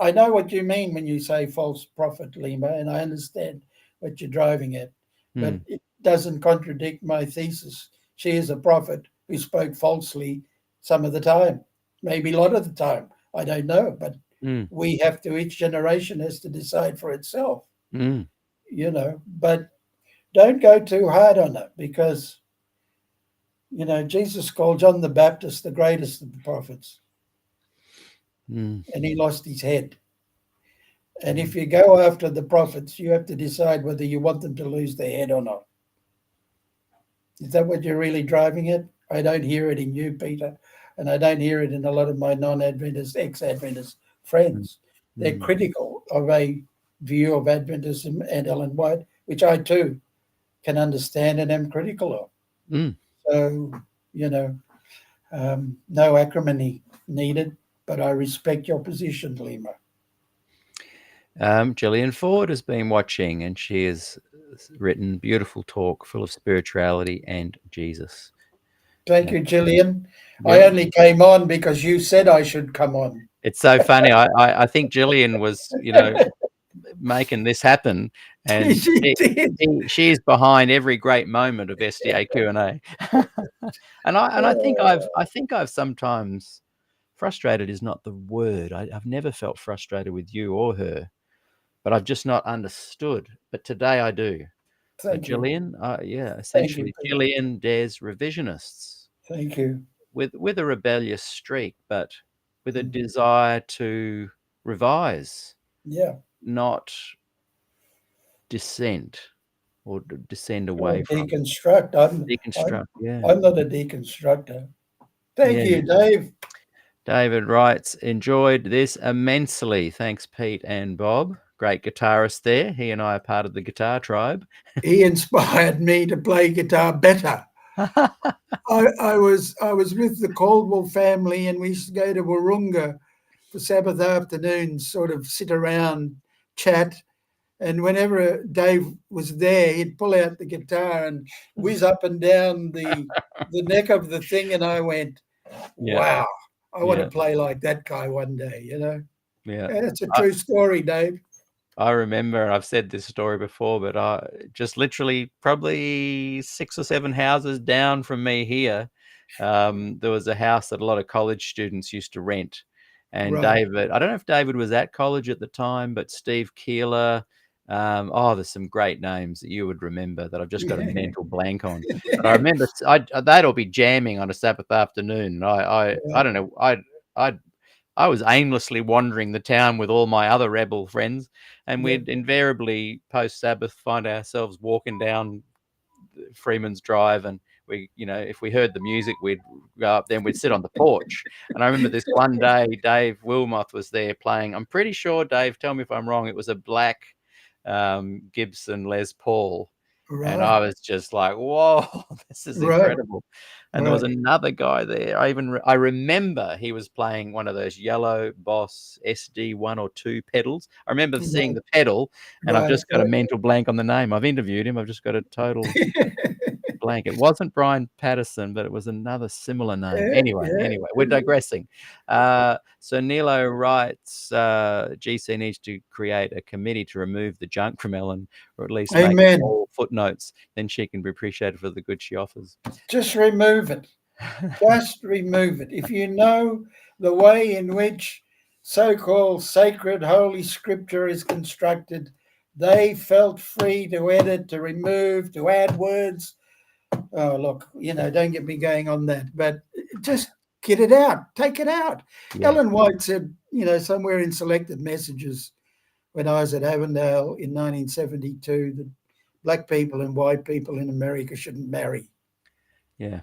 I know what you mean when you say false prophet, Lima, and I understand what you're driving at, but it doesn't contradict my thesis. She is a prophet who spoke falsely some of the time, maybe a lot of the time. I don't know, but we have to, each generation has to decide for itself, but don't go too hard on it, because, Jesus called John the Baptist the greatest of the prophets, and he lost his head. And if you go after the prophets, you have to decide whether you want them to lose their head or not. Is that what you're really driving at? I don't hear it in you, Peter, and I don't hear it in a lot of my non-Adventist, ex-Adventist friends. They're critical of a view of Adventism and Ellen White, which I too can understand and am critical of. So, no acrimony needed, but I respect your position, Lima. Gillian Ford has been watching, and she has written beautiful talk full of spirituality and Jesus. Thank you, Gillian. I only came on because you said I should come on. It's so funny. I think Gillian was, making this happen, and She did. she's behind every great moment of SDAQ&A. and I think I've sometimes, frustrated is not the word. I've never felt frustrated with you or her, but I've just not understood. But today I do. So Thank you. Gillian, Thank you, essentially Peter. Gillian Des revisionists Thank you. with a rebellious streak, but with a desire to revise, not dissent or descend away from. Deconstruct. Deconstruct, yeah. I'm not a deconstructor. Thank Yeah. you, Dave. David writes, enjoyed this immensely. Thanks, Pete and Bob. Great guitarist there. He and I are part of the guitar tribe. He inspired me to play guitar better. I was with the Caldwell family, and we used to go to Wahroonga for Sabbath afternoons, sort of sit around, chat. And whenever Dave was there, he'd pull out the guitar and whiz up and down the neck of the thing. And I went, wow, I want to play like that guy one day, Yeah, it's a true story, Dave. I remember, and I've said this story before, but just literally probably 6 or 7 houses down from me here, there was a house that a lot of college students used to rent. And David, I don't know if David was at college at the time, but Steve Keeler, there's some great names that you would remember that I've just got a mental blank on. But I remember they'd all be jamming on a Sabbath afternoon. And I don't know, I was aimlessly wandering the town with all my other rebel friends, and we'd invariably post-Sabbath find ourselves walking down Freeman's Drive, and we, if we heard the music, we'd go up there and we'd sit on the porch. And I remember this one day, Dave Wilmoth was there playing. I'm pretty sure, Dave, tell me if I'm wrong, it was a black Gibson Les Paul. And I Right. was just like, whoa, this is Right. incredible. And there was Right. another guy there. I remember he was playing one of those yellow Boss SD1 or 2 pedals. I remember seeing the pedal, and I've Right. just got a mental blank on the name. I've interviewed him. I've just got a total blank. It wasn't Brian Patterson, but it was another similar name. Yeah, Anyway, yeah, we're digressing. So Nilo writes, GC needs to create a committee to remove the junk from Ellen, or at least make Amen. small footnotes. Then she can be appreciated for the good she offers. Just remove it. Just remove it. If you know the way in which so-called sacred holy scripture is constructed, they felt free to edit, to remove, to add words. Oh, look, don't get me going on that, but just get it out, take it out. Yeah. Ellen White said, somewhere in Selected Messages when I was at Avondale in 1972, that black people and white people in America shouldn't marry. Yeah.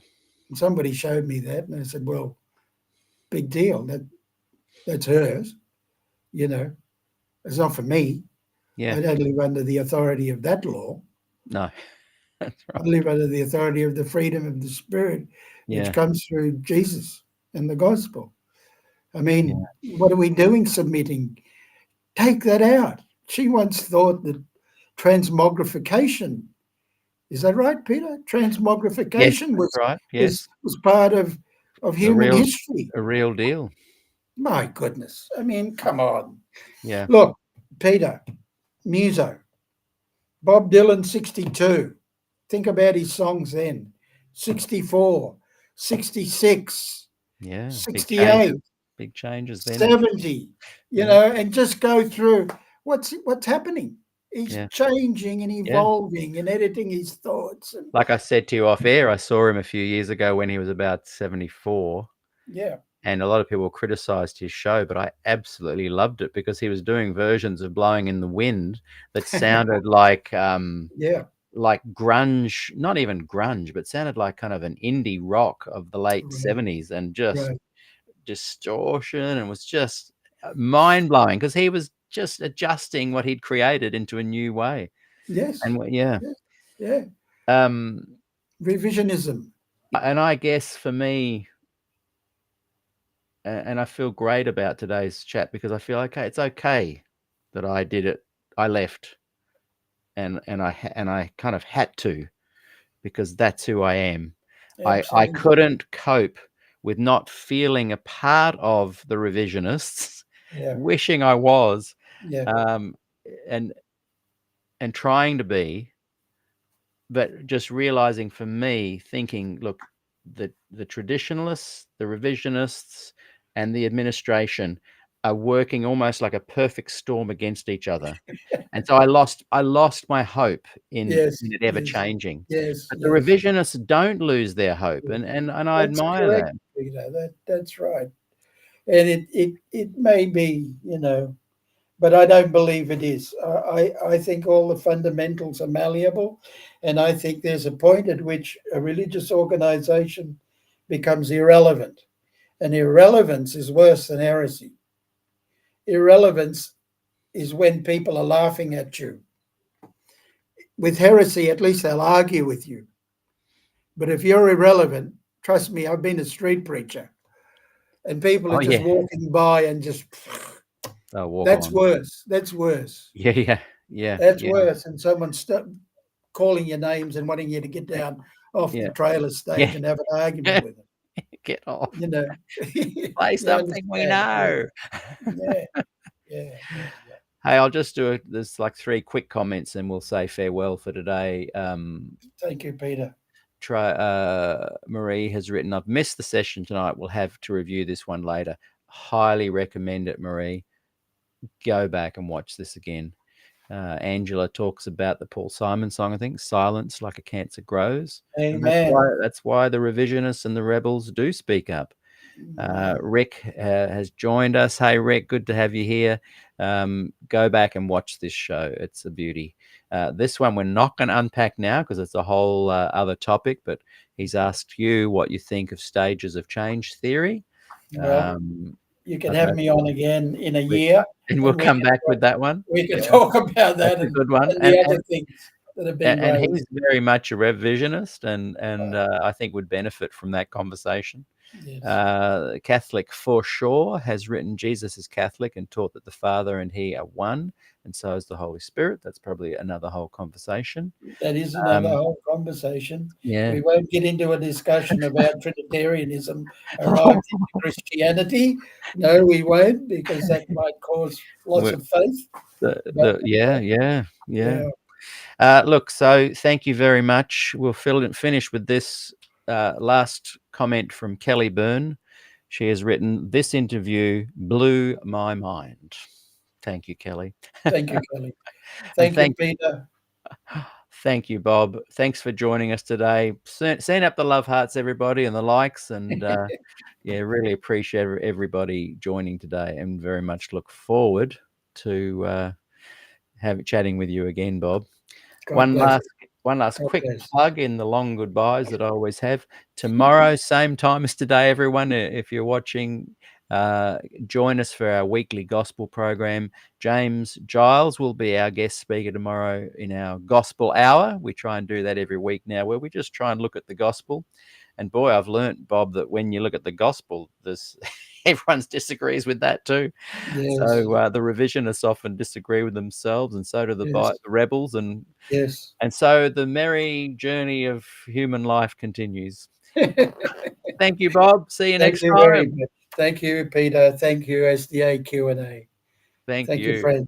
And somebody showed me that, and I said, well, big deal. That's hers. It's not for me. Yeah. I don't live under the authority of that law. No, that's I right. live under the authority of the freedom of the spirit, which Yeah. comes through Jesus and the gospel. I mean, what are we doing submitting? Take that out. She once thought that transmogrification, is that right, Peter? Transmogrification Yes, that's right. Yes. was part of human history. A real deal. My goodness. I mean, come on. Yeah. Look, Peter, Muso, Bob Dylan, 62. Think about his songs then. 64, 66, Yeah. 68, big changes then. 70, and just go through what's happening. He's changing and evolving and editing his thoughts. And, like I said to you off air, I saw him a few years ago when he was about 74. Yeah. And a lot of people criticized his show, but I absolutely loved it because he was doing versions of Blowing in the Wind that sounded like like grunge, not even grunge, but sounded like kind of an indie rock of the late 70s, and just distortion, and was just mind-blowing because he was just adjusting what he'd created into a new way. Yes. And revisionism. And I guess for me, and I feel great about today's chat because I feel okay. It's okay that I did it. I left, and I kind of had to, because that's who I am. I couldn't cope with not feeling a part of the revisionists, wishing I was, and trying to be, but just realizing for me, thinking, look, the traditionalists, the revisionists, and the administration are working almost like a perfect storm against each other. And so I lost my hope in it ever changing. But the revisionists don't lose their hope, and I admire that. Peter. That's right. And it may be, but I don't believe it is. I think all the fundamentals are malleable, and I think there's a point at which a religious organization becomes irrelevant. And irrelevance is worse than heresy. Irrelevance is when people are laughing at you. With heresy, at least they'll argue with you. But if you're irrelevant, trust me, I've been a street preacher, and people are just walking by and just... That's worse. That's worse. Yeah. That's worse. And someone's calling your names and wanting you to get down off the trailer stage and have an argument with them. Get off. Play something we know. Yeah. Hey, I'll just do there's like 3 quick comments and we'll say farewell for today. Thank you, Peter. Marie has written, I've missed the session tonight. We'll have to review this one later. Highly recommend it, Marie. Go back and watch this again. Angela talks about the Paul Simon song, I think, Silence Like a Cancer Grows. Amen. That's why the revisionists and the rebels do speak up. Rick has joined us. Hey, Rick, good to have you here. Go back and watch this show. It's a beauty. This one we're not going to unpack now because it's a whole other topic, but he's asked you what you think of stages of change theory. Well, you can have me on again in a year. And we'll come back with that one. We can talk about that. That's a good one. And the other things. that have been and raised. he's very much a revisionist, and I think would benefit from that conversation. Yes. Catholic for sure has written, Jesus is Catholic and taught that the Father and he are one, and so is the Holy Spirit. That's probably another whole conversation. That is another whole conversation. Yeah. We won't get into a discussion about Trinitarianism arrived into Christianity. No, we won't, because that might cause loss of faith. Yeah. Look, so thank you very much. We'll finish with this last comment from Kelly Byrne. She has written, "This interview blew my mind." Thank you, Kelly. Thank you, Kelly. Thank you, Peter. Thank you, Bob. Thanks for joining us today. Send up the love hearts, everybody, and the likes. And yeah, really appreciate everybody joining today, and very much look forward to chatting with you again, Bob. One last quick plug in the long goodbyes that I always have. Tomorrow, same time as today, everyone, if you're watching, join us for our weekly gospel program. James Giles will be our guest speaker tomorrow in our gospel hour. We try and do that every week now, where we just try and look at the gospel. And boy, I've learnt, Bob, that when you look at the gospel, there's everyone disagrees with that too. Yes. So the revisionists often disagree with themselves, and so do the rebels. And and so the merry journey of human life continues. Thank you, Bob. See you next time. Thank you, Peter. Thank you, SDAQ&A. Thank you, you, friend.